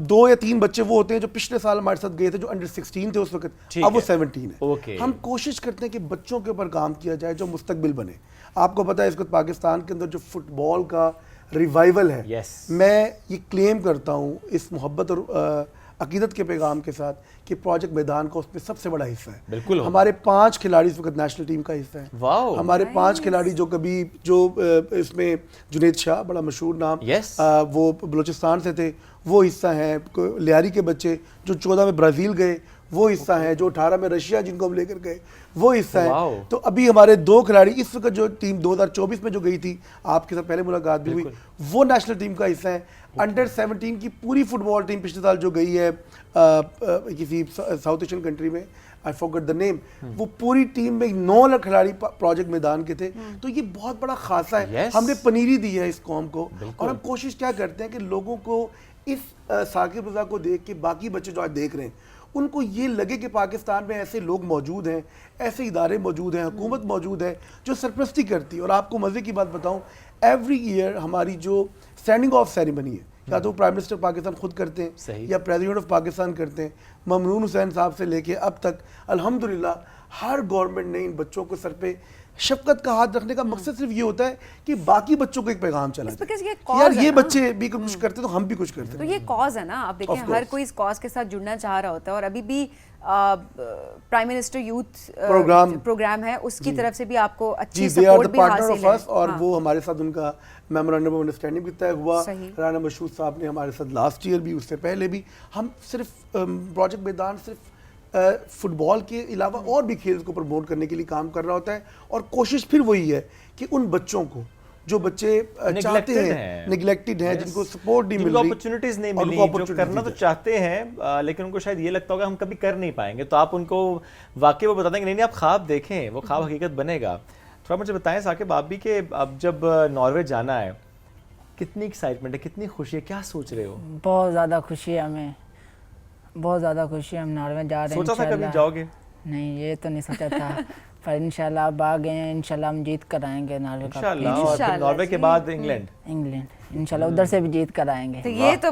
2 या 3 बच्चे वो होते हैं जो पिछले साल हमारे साथ गए थे, जो अंडर 16 थे उस वक्त, अब वो 17 है। ओके। हम कोशिश करते हैं कि बच्चों के ऊपर काम किया जाए जो मुस्तकबिल बने। आपको पता है इस वक्त पाकिस्तान के अंदर जो फुटबॉल का रिवाइवल है, मैं ये क्लेम करता हूँ इस मोहब्बत और अकीदत के पैगाम के साथ कि प्रोजेक्ट मैदान का उसमें सबसे बड़ा हिस्सा है। बिल्कुल हमारे 5 खिलाड़ी इस वक्त नेशनल टीम का हिस्सा है। हमारे 5 खिलाड़ी जो इसमें जुनेद शाह, बड़ा मशहूर नाम, वो बलूचिस्तान से थे, वो हिस्सा हैं। लियारी के बच्चे जो 14 में ब्राज़ील गए वो हिस्सा हैं, जो 18 में रशिया जिनको हम लेकर गए वो हिस्सा है। तो अभी हमारे 2 खिलाड़ी इस वक्त जो टीम 2024 में जो गई थी, आपके साथ पहले मुलाकात भी हुई, वो नेशनल टीम का हिस्सा है। अंडर 17 की पूरी फुटबॉल टीम पिछले साल जो गई है किसी साउथ एशियन कंट्री में, आई फॉरगॉट द नेम, वो पूरी टीम में 9 खिलाड़ी प्रोजेक्ट मैदान के थे। तो ये बहुत बड़ा खासा है। हमने पनीरी दी है इस कौम को, और हम कोशिश क्या करते हैं कि लोगों को इस साकिब रज़ा को देख के बाकी बच्चे जो आज देख रहे हैं उनको ये लगे कि पाकिस्तान में ऐसे लोग मौजूद हैं, ऐसे इदारे मौजूद हैं, हुकूमत मौजूद है जो सरपरस्ती करती है। और आपको मज़े की बात बताऊं, एवरी ईयर हमारी जो स्टैंडिंग ऑफ सेरेमनी है, या तो प्राइम मिनिस्टर पाकिस्तान खुद करते हैं या प्रेसिडेंट ऑफ पाकिस्तान करते हैं। ममनून हुसैन साहब से लेके अब तक अल्हम्दुलिल्लाह हर गवर्नमेंट ने इन बच्चों को सर पे शफकत का हाथ रखने का मकसद सिर्फ ये होता है कि बाकी बच्चों को एक पैगाम चला जाए, यार ये बच्चे भी कुछ करते तो हम भी कुछ करते। तो ये कॉज है ना, आप देखें हर कोई इस कॉज के साथ जुड़ना चाह रहा होता है, और अभी भी प्राइम मिनिस्टर यूथ प्रोग्राम है, उसकी तरफ से भी आपको अच्छी सपोर्ट भी हासिल है। और वो हमारे साथ उनका मेमोरेंडम ऑफ अंडरस्टैंडिंग भी तय हुआ। राना मशहूद साहब ने हमारे साथ लास्ट ईयर भी, उससे पहले भी। हम सिर्फ प्रोजेक्ट मैदान सिर्फ फुटबॉल के अलावा और भी खेल को प्रमोट करने के लिए काम कर रहा होता है, और कोशिश फिर वही है कि उन बच्चों को जो बच्चे चाहते हैं, निगलेक्टेड हैं, जिनको सपोर्ट नहीं मिल रही, अपॉर्चुनिटीज नहीं मिली, जो करना तो चाहते हैं लेकिन उनको शायद ये लगता होगा हम कभी कर नहीं पाएंगे, तो आप उनको वाकई वो बता देंगे नहीं नहीं आप ख्वाब देखें, वो ख्वाब हकीकत बनेगा। थोड़ा मुझे बताएं साकिब आप भी कि अब जब नॉर्वे जाना है, कितनी एक्साइटमेंट है, कितनी खुशी है, क्या सोच रहे हो? बहुत ज़्यादा खुशी है हमें, बहुत ज़्यादा खुशी है। हम नॉर्वे जा रहे हैं। सोचा था कभी जाओगे? नहीं, ये तो नहीं सोचा था, पर इंशाल्लाह अब आ गए हैं, इंशाल्लाह हम जीत कर आएंगे नॉर्वे कप। इंशाल्लाह। और फिर नॉर्वे के बाद इंग्लैंड इंशाल्लाह उधर से भी जीत कर आएंगे। तो ये तो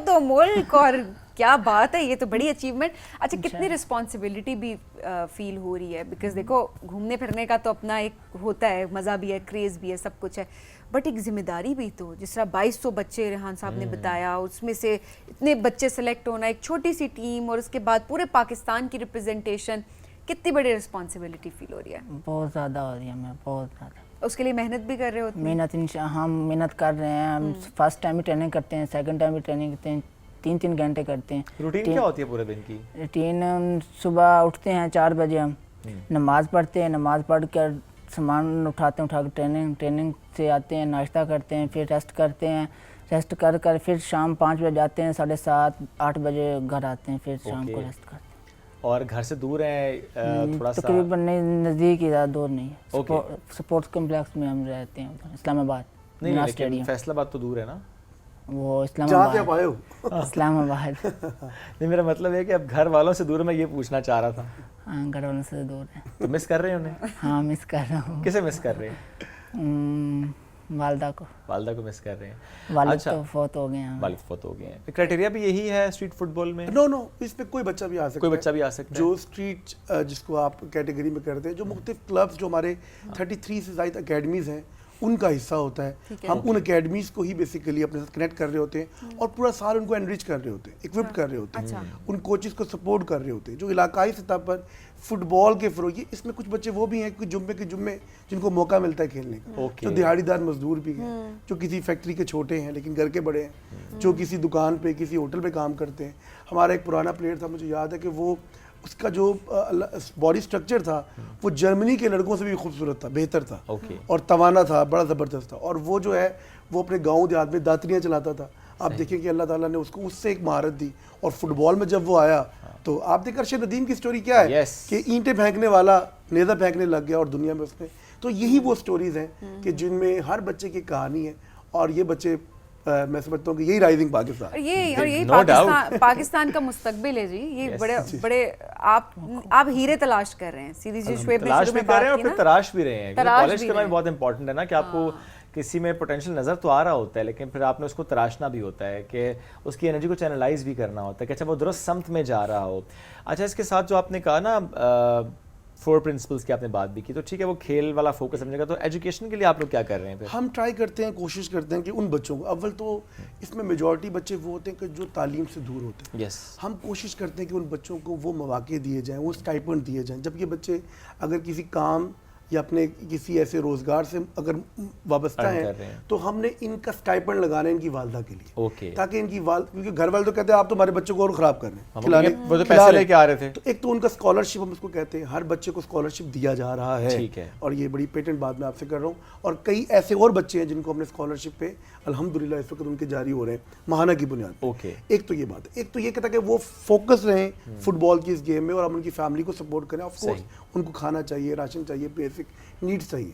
दो मुल्क, और क्या बात है, ये तो बड़ी अचीवमेंट। अच्छा, कितनी रिस्पॉन्सिबिलिटी भी फील हो रही है, बिकॉज देखो घूमने फिरने का तो अपना एक होता है, मज़ा भी है, क्रेज़ भी है, सब कुछ है, बट एक जिम्मेदारी भी तो, जिस तरह 2200 बच्चे रेहान साहब ने बताया, उसमें से इतने बच्चे सेलेक्ट होना, एक छोटी सी टीम, और उसके बाद पूरे पाकिस्तान की रिप्रेजेंटेशन, कितनी बड़ी रिस्पॉन्सिबिलिटी फील हो रही है? बहुत ज़्यादा हो रही है हमें, बहुत ज़्यादा। उसके लिए मेहनत भी कर रहे हो? हम मेहनत कर रहे हैं। हम फर्स्ट टाइम भी ट्रेनिंग करते हैं, सेकंड टाइम भी ट्रेनिंग करते हैं, 3-3 घंटे करते हैं। रूटीन क्या होती है पूरे दिन की? रूटीन सुबह उठते हैं 4 बजे, हम नमाज़ पढ़ते हैं, नमाज़ पढ़ कर सामान उठा के ट्रेनिंग से आते हैं, नाश्ता करते हैं, फिर रेस्ट करते हैं, रेस्ट कर फिर शाम 5 बजे जाते हैं, 7:30-8 बजे घर आते हैं, फिर शाम को रेस्ट करते हैं। और घर से दूर है थोड़ा सा? तकरीबन नज़दीक ही, ज़्यादा दूर नहीं है। स्पोर्ट्स कॉम्प्लेक्स में हम रहते हैं, इस्लामाबाद। नहीं, लेकिन फैसलाबाद तो दूर है ना? वो जहाँ से आप आए हो। इस्लामाबाद। नहीं, मेरा मतलब है कि अब घर वालों से दूर, मैं ये पूछना चाह रहा था। हाँ, घर वालों से दूर है। तो मिस कर रहे हैं उन्हें? हाँ, मिस कर रहा हूँ। किसे मिस कर रहे हैं? वालदा को। वालदा को मिस कर रहे हैं। वालिद अच्छा, तो फौत हो गए हैं। वालिद फौत हो गए हैं। क्राइटेरिया भी यही है स्ट्रीट फुटबॉल में? नो नो, इस पे कोई बच्चा भी आ सकता कोई है। बच्चा भी आ सकता है। जो स्ट्रीट जिसको आप कैटेगरी में करते हैं, जो मुख्तलिफ क्लब्स जो हमारे 33 से ज़ायद अकेडमीज़ हैं उनका हिस्सा होता है। हम उन अकेडमीज़ को ही बेसिकली अपने साथ कनेक्ट कर रहे होते हैं और पूरा साल उनको एनरिच कर रहे होते हैं, इक्विप कर रहे होते हैं, उन कोचेज़ को सपोर्ट कर रहे होते हैं जो इलाकाई सतह पर फुटबॉल के फ़रोग। इसमें कुछ बच्चे वो भी हैं कि जुम्मे के जुम्मे जिनको मौका मिलता है खेलने का, जो दिहाड़ीदार मजदूर भी हैं, जो किसी फैक्ट्री के छोटे हैं लेकिन घर के बड़े हैं, जो किसी दुकान पे किसी होटल पे काम करते हैं। हमारा एक पुराना प्लेयर था, मुझे याद है कि वो उसका जो बॉडी स्ट्रक्चर था वो जर्मनी के लड़कों से भी खूबसूरत था, बेहतर था और तवाना था, बड़ा ज़बरदस्त था। और वो जो है वो अपने गांव देहात में दातरियाँ चलाता था। आप देखिए कि अल्लाह ताला ने उसको उससे एक महारत दी और फुटबॉल में जब वो आया तो आप देखिए अरशद नदीम की स्टोरी क्या है कि ईंटें फेंकने वाला नेज़ा फेंकने लग गया और दुनिया में उसने। तो यही वो स्टोरीज़ हैं कि जिनमें हर बच्चे की कहानी है और ये बच्चे मैं समझता हूँ कि यही राइजिंग पाकिस्तान और यही पाकिस्तान का मुस्तकबिल है जी। ये बड़े आप हीरे तलाश कर रहे हैं। सीधी जी शुएब ने शुरू में बात की ना, तलाश भी रहे हैं। कॉलेज करना भी बहुत इंपॉर्टेंट है ना कि आपको किसी में पोटेंशियल नज़र तो आ रहा होता है लेकिन फिर आपने उसको तराशना भी होता है कि उसकी एनर्जी को चैनलाइज भी करना होता है कि अच्छा वो दुरुस्त समत में जा रहा हो। अच्छा, इसके साथ जो आपने कहा ना 4 प्रिंसिपल्स की आपने बात भी की, तो ठीक है वो खेल वाला फोकस समझेगा। तो एजुकेशन के लिए आप लोग क्या कर रहे हैं फिर? हम ट्राई करते हैं, कोशिश करते हैं कि उन बच्चों को, अव्वल तो इसमें मेजॉरिटी बच्चे वो होते हैं कि जो तालीम से दूर होते हैं। हम कोशिश करते हैं कि उन बच्चों को वो मौके दिए जाएँ, वो स्टाइपेंड दिए जाएँ। जब ये बच्चे अगर किसी काम या अपने किसी ऐसे रोजगार से अगर वाबस्ता हैं तो हमने इनका स्टाइपेंड लगाना है इनकी वालदा के लिए, ताकि इनकी क्योंकि घर वाले तो कहते हैं आप तो हमारे बच्चों को और ख़राब कर रहे हैं, खिलाने वो तो पैसे लेके आ रहे थे। तो एक तो उनका स्कॉलरशिप, हम उसको कहते हैं, हर बच्चे को स्कॉलरशिप दिया जा रहा है। ठीक है। और ये बड़ी पेटेंट बात मैं आपसे कर रहा हूँ। और कई ऐसे और बच्चे हैं जिनको हमने स्कॉलरशिप पे अल्हम्दुलिल्लाह इस वक्त उनके जारी हो रहे हैं माहाना की बुनियाद पर। एक तो ये बात है, एक तो ये कहता है कि वो फोकस रहें फुटबॉल की इस गेम में और हम उनकी फैमिली को सपोर्ट करें। ऑफ कोर्स उनको खाना चाहिए, राशन चाहिए, बेसिक नीड्स चाहिए।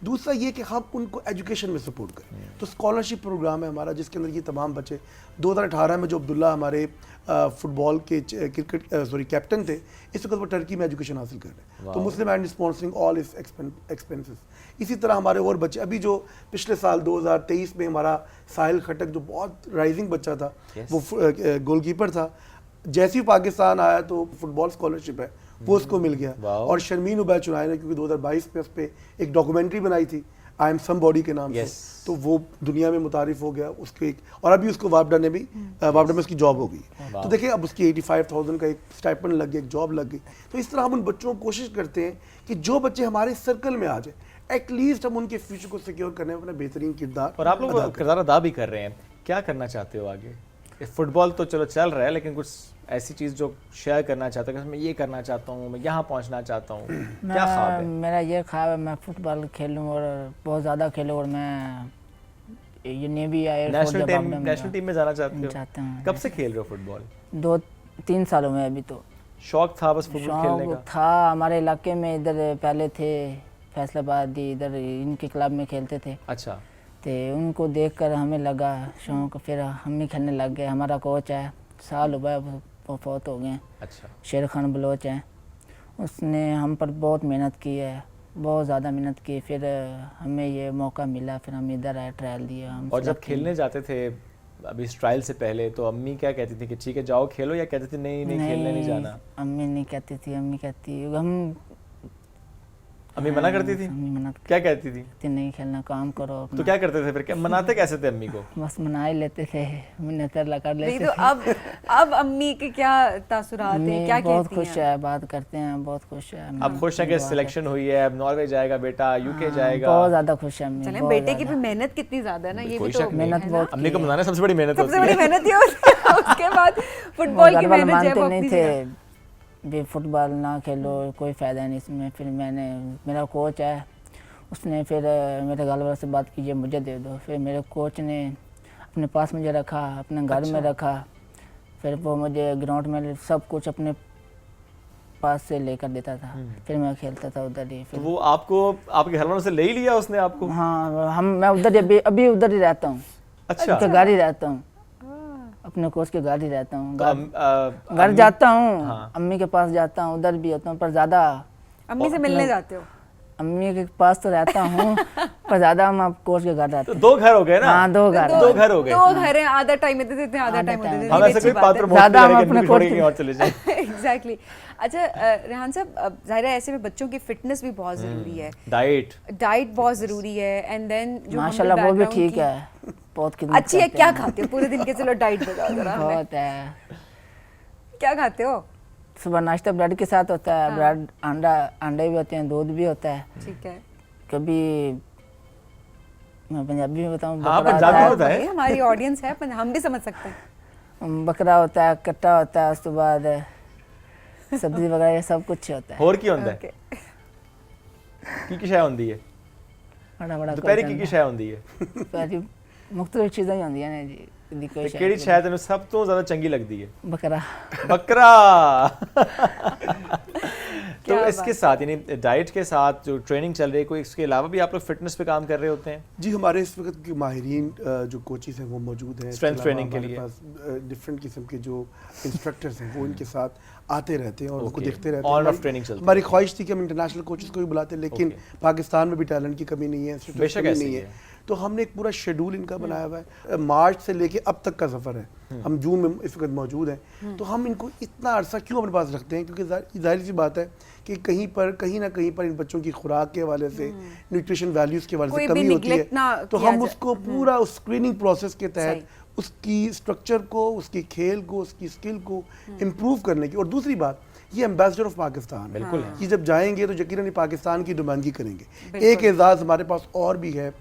दूसरा ये कि हम उनको एजुकेशन में सपोर्ट करें। तो स्कॉलरशिप प्रोग्राम है हमारा जिसके अंदर ये तमाम बच्चे 2018 में जो अब्दुल्ला हमारे फुटबॉल के कैप्टन थे, इस वक्त वो टर्की में एजुकेशन हासिल कर रहे हैं। तो मुस्लिम एंड स्पॉन्सरिंग ऑल इस एक्सपेंसेस। इसी तरह हमारे और बच्चे, अभी जो पिछले साल 2023 में हमारा साहिल खटक जो बहुत राइजिंग बच्चा था, वो गोलकीपर था, जैसे ही पाकिस्तान आया तो फुटबॉल स्कॉलरशिप है वो उसको मिल गया। और शर्मीन उबैद चुनाई ने, क्योंकि 2022 में उस पर एक डॉक्यूमेंट्री बनाई थी आई एम समबॉडी के नाम से, तो वो दुनिया में मुतारिफ हो गया उसके एक, और अभी उसको वापडा में उसकी जॉब हो गई। तो देखिए अब उसकी 85,000 का एक स्टाइपेंड लग गया, एक जॉब लग गई। तो इस तरह हम उन बच्चों को कोशिश करते हैं कि जो बच्चे हमारे सर्कल में आ जाए, एटलीस्ट हम उनके फ्यूचर को सिक्योर करने में अपना बेहतरीन किरदार, और आप लोग किरदार अदा भी कर रहे हैं। क्या करना चाहते हो आगे? फुटबॉल तो चलो चल रहा है लेकिन कुछ ऐसी चीज़ जो शेयर करना चाहता हूँ कि मैं ये करना चाहता हूँ, मैं यहाँ पहुँचना चाहता हूँ, क्या ख्वाब है? मेरा ये ख्वाब है मैं फुटबॉल खेलूँ और बहुत ज़्यादा खेलूँ और मैं ये नेवी या नेशनल टीम में जाना चाहते हो? कब से खेल रहे हो फुटबॉल? 2-3 सालों में। अभी तो शौक था बस फुटबॉल खेलने का? था, हमारे इलाके में इधर पहले थे फैसलाबाद, इधर इनके क्लब में खेलते थे। अच्छा। तो उनको देखकर हमें लगा शौक, फिर हम भी खेलने लग गए। हमारा कोच है, साल हुआ वो फौत हो गए। अच्छा। शेर खान बलोच हैं, उसने हम पर बहुत मेहनत की है, बहुत ज़्यादा मेहनत की। फिर हमें ये मौका मिला, फिर हम इधर आए, ट्रायल दिया हम। और जब खेलने जाते थे अभी इस ट्रायल से पहले, तो अम्मी क्या कहती थी कि ठीक है जाओ खेलो, या कहती थी नहीं खेलने नहीं जाना? अम्मी नहीं कहती थी, अम्मी कहती हम अम्मी मना करती थी? अम्मी मना क्या कहती थी? नहीं खेलना, काम करो। तो क्या करते थे फिर? क्या मनाते कैसे थे अम्मी को? बस मना ही लेते थे, मिन्नतें लगा लेते थे। तो अब अम्मी के क्या तासुरात हैं, क्या कहती हैं? बहुत खुश है, बात करते हैं, बहुत खुश है। अब खुश है कि सिलेक्शन हुई है, अब नॉर्वे जाएगा बेटा, यूके जाएगा? बहुत ज्यादा खुश है अम्मी। चलें, बेटे की भी मेहनत कितनी ज्यादा है ना, ये भी तो मेहनत बहुत। अम्मी को मनाना सबसे बड़ी मेहनत होती है। सबसे बड़ी मेहनत ये होती है। उसके बाद फुटबॉल की मेहनत है वो नहीं थे भी फुटबॉल ना खेलो, कोई फ़ायदा नहीं इसमें। फिर मेरा कोच है, उसने फिर मेरे घर वालों से बात की, ये मुझे दे दो। फिर मेरे कोच ने अपने पास मुझे रखा, अपने घर में रखा। फिर वो मुझे ग्राउंड में सब कुछ अपने पास से लेकर देता था, फिर मैं खेलता था उधर ही। फिर तो वो आपको आपके घर वालों से ले ही लिया उसने आपको? हाँ, मैं उधर अभी उधर ही रहता हूँ। अच्छा तो घर ही रहता हूँ, अपने कोच के घर ही रहता हूँ। तो घर जाता हूँ, हाँ। अम्मी के पास जाता हूँ, उधर भी होता हूँ, पर ज़्यादा अम्मी से मिलने जाते हो? अम्मी के पास तो रहता हूँ पर ज़्यादा हम अब कोच के घर रहते तो हैं। 2 घर हो गए ना। हाँ, 2 घर हैं। दो घर हो गए। 2 घर हैं, आधा टाइम इधर देते हैं, आधा आधा टाइम उधर time देते हैं। हम ये ऐसे अच्छी कोई बात पात्र है। मोस्ट ज़्यादा हम करेंगे, अपने इनको छोड़ के कोच कहीं और चले जाएं। एग्जैक्टली। अच्छा रेहान साहब, अब जाहिर है ऐसे में बच्चों की फिटनेस भी बहुत जरूरी है, डाइट बहुत जरूरी है, एंड देन जो माशाल्लाह वो भी ठीक है, बहुत खिदमत अच्छी है। करते क्या हैं। खाते हो पूरे दिन के? चलो डाइट बताओ जरा हमें। बहुत है। क्या खाते हो? सुबह नाश्ता ब्रेड के साथ होता है, ब्रेड अंडे भी होते हैं, दूध भी होता है। ठीक है। कभी मैं पंजाबी में बताऊं, हाँ, बकरा पंजाबी होता होता है। भाई, हमारी ऑडियंस है, हम भी समझ सकते हैं। है, बकरा होता है, कट्टा होता है, उसके बाद सब्जी वगैरह सब कुछ होता है। ਹੋਰ ਕੀ ਹੁੰਦਾ Okay. ਹੈ ਕੀ ਸ਼ੈ ਹੁੰਦੀ ਹੈ बड़ा बड़ा ਦੁਪਹਿਰੇ ਕੀ ਸ਼ੈ ਹੁੰਦੀ ਹੈ सारी मुख्तलिफ चीज़ें होंदियां ने जी, कदी कोई ਤੇ शै ਕਿਹੜੀ ਸ਼ੈ ਤੈਨੂੰ ਸਭ ਤੋਂ ਜ਼ਿਆਦਾ ਚੰਗੀ ਲੱਗਦੀ ਹੈ बकरा। बकरा तो क्या इसके साथ यानी डाइट के साथ जो ट्रेनिंग चल रही है, कोई इसके अलावा भी आप लोग फिटनेस पे काम कर रहे होते हैं? जी, हमारे इस वक्त के माहिरीन जो कोचेस हैं वो मौजूद हैं। Strength training के लिए। डिफरेंट किस्म के जो इंस्ट्रक्टर्स हैं वो इनके साथ आते रहते हैं और उनको Okay. देखते रहते On हैं। and off हमारी- training चलती है। हमारी ख्वाहिश थी कि हम इंटरनेशनल कोचेस को भी बुलाते, लेकिन पाकिस्तान में भी टैलेंट की कमी नहीं है, instructors की बेशक कमी ऐसे नहीं ही है। है। तो हमने एक पूरा शेड्यूल इनका बनाया हुआ है, मार्च से लेके अब तक का सफ़र है। हम जून में इस वक्त मौजूद हैं, तो हम इनको इतना अरसा क्यों अपने पास रखते हैं? क्योंकि जाहिर सी बात है कि कहीं ना कहीं पर इन बच्चों की खुराक के हवाले से, न्यूट्रिशन वैल्यूज़ के हवाले कोई से भी कमी होती neglect ना है। तो किया हम जाए। उसको पूरा उस स्क्रीनिंग प्रोसेस के तहत उसकी स्ट्रक्चर को, उसकी खेल को, उसकी स्किल को इम्प्रूव करने की। और दूसरी बात, ये एम्बेसडर ऑफ पाकिस्तान बिल्कुल है। कि जब जाएंगे तो यकीनन पाकिस्तान की नुमाइंदगी करेंगे। एक एजाज़ हमारे पास और भी है,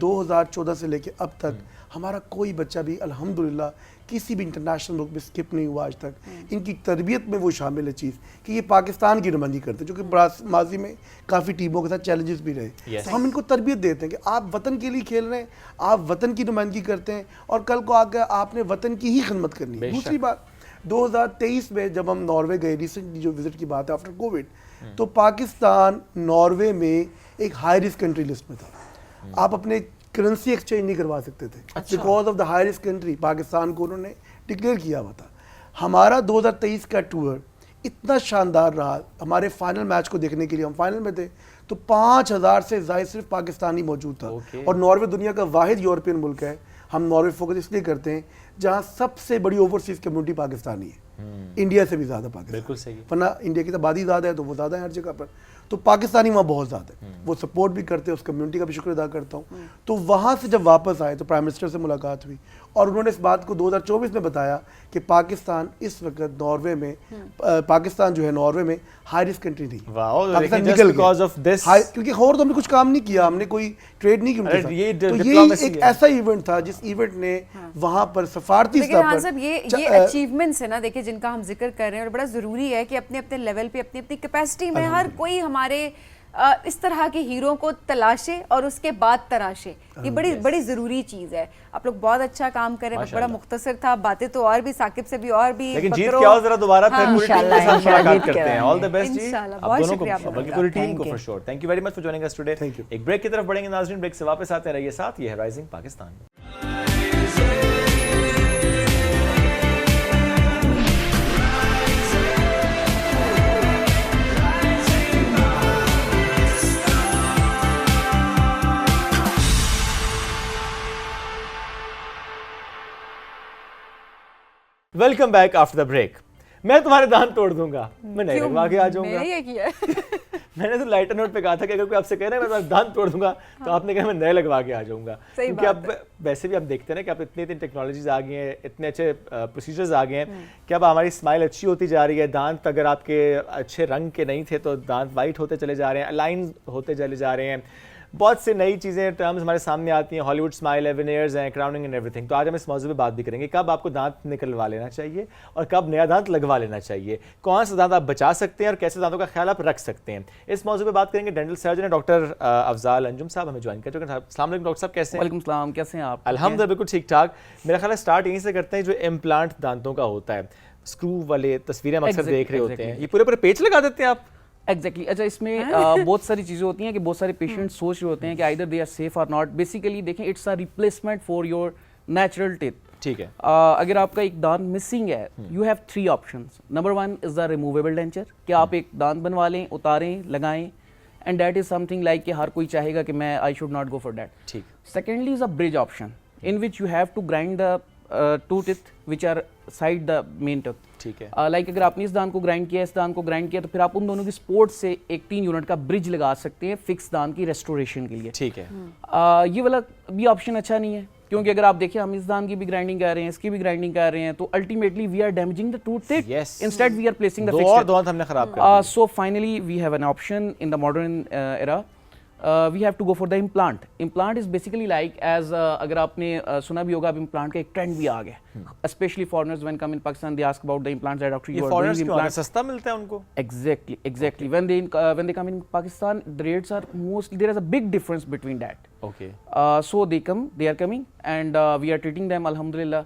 2014 से लेके अब तक हमारा कोई बच्चा भी अल्हम्दुलिल्लाह किसी भी इंटरनेशनल मुल्क में स्किप नहीं हुआ आज तक। इनकी तरबियत में वो शामिल है चीज़ कि ये पाकिस्तान की नुमाइंदगी करते हैं, जो कि माजी में काफ़ी टीमों के साथ चैलेंजेस भी रहे। Yes. तो हम इनको तरबियत देते हैं कि आप वतन के लिए खेल रहे हैं, आप वतन की नुमाइंदगी करते हैं और कल को आकर आपने वतन की ही खिदमत करनी है। बेशक। दूसरी बात, 2023 में जब हम नॉर्वे गए, रिसेंटली जो विजिट की बात है आफ्टर कोविड, तो पाकिस्तान नॉर्वे में एक हाई रिस्क कंट्री लिस्ट में था। आप अपने करेंसी एक्सचेंज नहीं करवा सकते थे because of the high risk country. Pakistan को उन्होंने डिक्लेयर किया हुआ था। हमारा 2023 का टूर इतना शानदार रहा, हमारे फाइनल मैच को देखने के लिए हम फाइनल में थे, तो 5000 से ज़ायद सिर्फ पाकिस्तानी मौजूद था। Okay. और नॉर्वे दुनिया का वाहिद यूरोपियन मुल्क है, हम नॉर्वे फोकस इसलिए करते हैं जहाँ सबसे बड़ी ओवरसीज कम्युनिटी पाकिस्तानी है, इंडिया से भी ज़्यादा पाकिस्तान। बिल्कुल सही है। वरना इंडिया की आबादी ज़्यादा है तो वो ज़्यादा है हर जगह पर, तो पाकिस्तानी वहाँ बहुत ज़्यादा है। वो सपोर्ट भी करते हैं, उस कम्युनिटी का भी शुक्र अदा करता हूँ। तो वहाँ से जब वापस आए तो प्राइम मिनिस्टर से मुलाकात हुई और उन्होंने इस बात को 2024 में बताया कि पाकिस्तान इस वक्त नॉर्वे में पाकिस्तान जो है नॉर्वे में हाई रिस्क कंट्री नहीं। Wow, पाकिस्तान लेकिन just निकल because गया। of this- क्योंकि और तो हमने कुछ काम नहीं किया, हमने कोई ट्रेड नहीं की उनके अरे साथ। ये तो ये diplomacy एक है। ऐसा इवेंट था जिस इवेंट ने वहाँ पर सफारती लेकिन स्तर हाँ पर साहब, ये अचीवमेंट्स है ना, देखिए जिनका हम जिक्र कर रहे हैं, और बड़ा ज़रूरी है कि अपने अपने लेवल पे, अपनी अपनी कैपेसिटी में हर कोई हमारे इस तरह के हीरो को तलाशे और उसके बाद तराशे। ये बड़ी ज़रूरी चीज़ है। आप लोग बहुत अच्छा काम कर रहे हैं, बड़ा मुख्तसर था, बातें तो और भी, साकिब से भी और भी, लेकिन जीत बकरों- के आओ जरा दोबारा फिर हाँ, पूरी टीम के इंशाल्लाह, साथ इंशाल्लाह मुलाकात जीत करते के हैं। ऑल द बेस्ट जी इंशाल्लाह, आप बहुत दोनों को, शुक्रिया आपका। बल्कि पूरी टीम Thank को you. For sure. Thank you very much for joining us today. Thank you. एक ब्रेक की तरफ बढ़ेंगे नाज़रीन, ब्रेक से वापस आते रहिए साथ। ये है rising Pakistan. Welcome back after the break. मैं तुम्हारे दांत तोड़ दूंगा, मैं नए क्यों? लगवा के आ जाऊंगा। मैंने ये किया है। मैंने तो लाइटर नोट पे कहा था कि अगर कोई आपसे कह रहा है मैं तुम्हारे दांत तोड़ दूंगा, तो आपने कहा मैं नए लगवा के आ जाऊंगा। सही क्योंकि बात अब वैसे भी आप देखते हैं ना कि आप इतनी टेक्नोलॉजीज आ गई हैं, इतने अच्छे प्रोसीजर्स आ गए हैं कि अब हमारी स्माइल अच्छी होती जा रही है। दांत अगर आपके अच्छे रंग के नहीं थे तो दांत वाइट होते चले जा रहे हैं, अलाइन होते चले जा रहे हैं। बहुत से नई चीज़ें, टर्म्स हमारे सामने आती हैं। हॉलीवुड स्माइल है, विनियर्स हैं, क्राउनिंग एंड एवरीथिंग। तो आज हम इस मौजूद पे बात भी करेंगे कब आपको दांत निकलवा लेना चाहिए और कब नया दांत लगवा लेना चाहिए, कौन सा दांत आप बचा सकते हैं और कैसे दांतों का ख्याल आप रख सकते हैं। इस मौजूद पे बात करेंगे dental surgeon doctor Afzal Anjum साहब हमें ज्वाइन कर चुके हैं। अस्सलाम वालेकुम डॉक्टर साहब, कैसे हैं? वालेकुम सलाम, कैसे हैं आप? अल्हम्दुलिल्लाह बिल्कुल ठीक ठाक। मेरा ख्याल है स्टार्ट यहीं से करते हैं, जो इम्प्लांट दांतों का होता है, स्क्रू वाले तस्वीरें हम अक्सर देख रहे होते हैं, ये पूरे पूरे पेच लगा देते हैं आप? एग्जैक्टली अच्छा, इसमें बहुत सारी चीज़ें होती हैं कि बहुत सारे पेशेंट सोच रहे होते हैं कि आइदर दे आर सेफ और नॉट। बेसिकली देखें, it's a replacement for your natural teeth. ठीक है। अगर आपका एक दांत मिसिंग है, you have 3 options. Number 1 is the removable denture, कि आप एक दांत बनवा लें, उतारें, लगाएं, and that is something like कि हर कोई चाहेगा कि मैं I should not go for that. ठीक। Secondly is a bridge option in which you have to grind the 2 teeth which are side the main teeth. ठीक है। लाइक अगर आपने इस दांत को ग्राइंड किया, इस दांत को ग्राइंड किया, तो फिर आप उन दोनों की सपोर्ट से एक 3 यूनिट का ब्रिज लगा सकते हैं फिक्स दांत की रेस्टोरेशन के लिए। ठीक है। ये वाला भी ऑप्शन अच्छा नहीं है, क्योंकि अगर आप देखिए हम इस दांत की भी ग्राइंडिंग कर रहे हैं, इसकी भी ग्राइंडिंग कर रहे हैं, तो ultimately we are damaging the tooth tip, Yes. Instead we are placing the दो और फिक्स्ड। दांत हमने खराब कर दिए। So finally we have an option in the modern era. We have to go for the implant. Implant is basically like as अगर आपने सुना भी होगा, अब implant का एक ट्रेंड भी आ गया, especially foreigners when come in Pakistan they ask about the implants that doctor you ये are doing फॉरेनर्स the क्यों आते हैं? implants. सस्ता मिलता है उनको? Exactly. When they come in Pakistan, the rates are mostly, there is a big difference between that. Okay. So they are coming and we are treating them, alhamdulillah.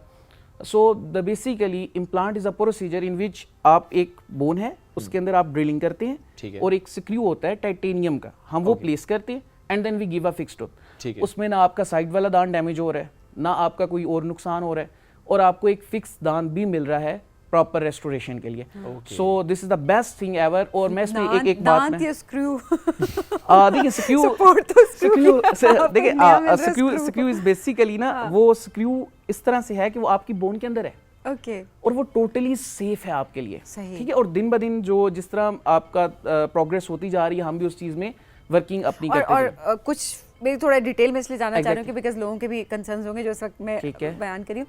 So the basically implant is a procedure in which आप एक bone है, उसके अंदर आप drilling करते हैं, ठीक है। और एक स्क्रू होता है टाइटेनियम का, हम वो प्लेस करते हैं and then we give a fixed tooth. ठीक है। उसमें ना आपका साइड वाला दांत डैमेज हो रहा है, ना आपका कोई और नुकसान हो रहा है, और आपको एक फिक्स दांत भी मिल रहा है प्रॉपर रेस्टोरेशन के लिए। So this is the best thing ever. और मैं इसमें एक बात दांत या स्क्रू देखिए स्क्रू Support तो screw स्क्रू देखिए नया मिल रहा है screw screw। Screw is basically ना वो स्क्रू इस तरह से है कि वो आपकी बोन के अंदर है ओके और वो टोटली सेफ है आपके लिए। सही। ठीक है। और दिन ब दिन जो जिस तरह आपका प्रोग्रेस होती जा रही है, हम भी उस चीज में वर्किंग अपनी करते और हैं। कुछ मैं थोड़ा डिटेल में इसलिए जानना चाह रही हूँ कि Exactly. बिकॉज लोगों के भी कंसर्न्स होंगे जो इस वक्त मैं ठीक है। बयान करी हूँ।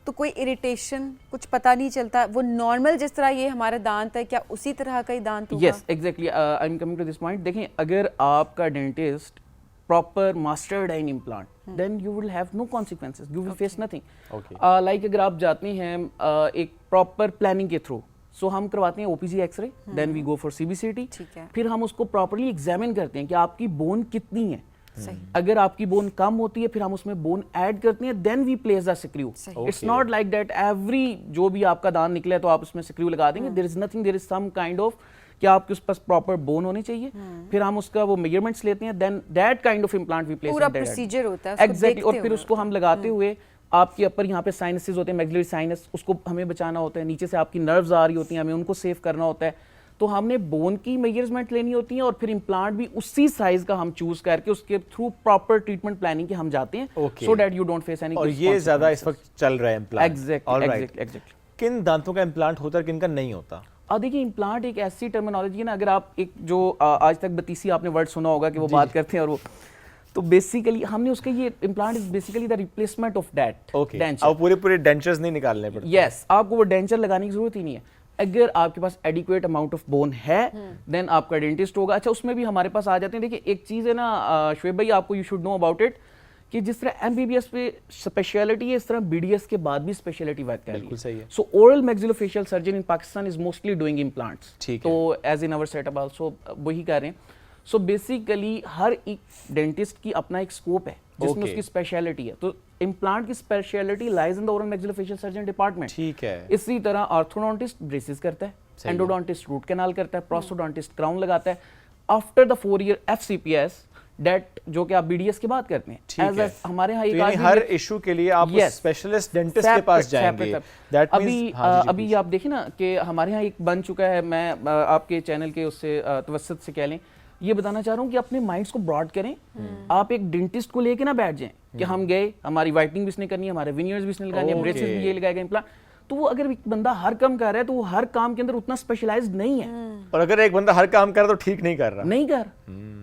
तो कोई इरिटेशन कुछ पता नहीं चलता, वो नॉर्मल जिस तरह ये हमारा दांत है, क्या उसी तरह का ही दांत होगा? Yes exactly, I am coming to this point. देखें, अगर आपका डेंटिस्ट प्रॉपर मास्टर्ड है in implant, then you will have no consequences, you will face nothing. Okay. Like अगर आप जाते हैं एक प्रॉपर प्लानिंग के थ्रू, सो हम करवाते हैं OPG x-ray, then we go for CBCT, ठीक है। फिर हम उसको प्रॉपरली एग्जामिन करते हैं कि आपकी बोन कितनी है। सही। अगर आपकी बोन कम होती है, फिर हम उसमें बोन ऐड करते हैं, then we place the screw. सही। It's not like that every जो भी आपका दांत निकले तो आप उसमें स्क्रू लगा देंगे। There is nothing, there is some kind of कि आपके उस पास प्रॉपर बोन होनी चाहिए, फिर हम उसका वो मेजरमेंट्स लेते हैं, then that kind of implant we place. पूरा procedure होता है, उसको एग्जैक्टली। और देखते फिर हुए। उसको हम लगाते हुए आपके ऊपर यहाँ पे साइनसेस होते हैं, मैक्सिलरी साइनस, उसको हमें बचाना होता है, नीचे से आपकी नर्व्स आ रही होती हैं, हमें उनको सेव करना होता है, तो हमने बोन की मेजरमेंट लेनी होती है, और फिर इम्प्लांट भी उसी साइज का हम चूज करके उसके थ्रू प्रॉपर ट्रीटमेंट प्लानिंग के हम जाते हैं, Okay. So that you don't face any. और ये ज्यादा इस वक्त चल रहा है इम्प्लांट। एग्जैक्टली। किन दांतों का इम्प्लांट होता है, किन का नहीं होता? देखिए, इम्प्लांट एक ऐसी टर्मिनोलॉजी है ना, अगर आप एक जो आज तक बतीसी आपने वर्ड सुना होगा कि वो बात करते हैं, और वो तो बेसिकली हमने उसका ये implant is basically the replacement of that okay. Denture. अब पूरे डेंचर्स नहीं निकालने पड़ते। यस, आपको वो डेंचर लगाने की जरूरत ही नहीं है। अगर आपके पास एडिक्वेट अमाउंट ऑफ बोन है, देन आपका डेंटिस्ट होगा। अच्छा, उसमें भी हमारे पास आ जाते हैं। देखिए, एक चीज़ है ना शुएब भाई, आपको you should know about it, कि जिस तरह एमबीबीएस पे स्पेशलिटी है, इस तरह बीडीएस के बाद भी स्पेशलिटी वर्क कर रही है। बिल्कुल सही है। So oral maxillofacial surgeon in Pakistan is mostly doing implants. ठीक है। तो as in our setup also वही कर रहे हैं। सो बेसिकली हर एक डेंटिस्ट की अपना एक स्कोप है जिसमें Okay. उसकी स्पेशलिटी है। तो इम्प्लांट की speciality lies in the oral maxillofacial surgeon department. ठीक है। इसी तरह ऑर्थोडोंटिस्ट ब्रेसेस करता है, सही है। एंडोडोंटिस्ट रूट कैनाल करता है, प्रोस्टोडोंटिस्ट क्राउन लगाता है। After the 4 year FCPS, that जो कि आप बीडीएस की बात करते हैं, ठीक As है। a- हमारे यहाँ तो एक यानी आदमी हर में- इशू के लिए आप Yes. स्पेशलिस्ट डेंटिस्ट के पास Separate, जाएंगे। separate. That अभी means- हाँ जी, अभी please. आप देखिए ना कि हमारे यहाँ एक बन चुका है, मैं आपके चैनल के उससे तवस्सुत से कह लें, ये बताना चाह रहा हूँ कि अपने माइंड्स को ब्रॉड करें। आप एक डेंटिस्ट को लेके ना बैठ जाएं कि हम गए, हमारी वाइटनिंग भी इसने करनी है, हमारे विनियर्स भी इसने लगानी है, Okay. ब्रेसेस भी ये लगाएगा, इम्प्लांट। तो वो अगर एक बंदा हर काम कर रहा है, तो वो हर काम के अंदर उतना स्पेशलाइज्ड नहीं है। और अगर एक बंदा हर काम कर रहा है तो ठीक नहीं कर रहा। नहीं कर,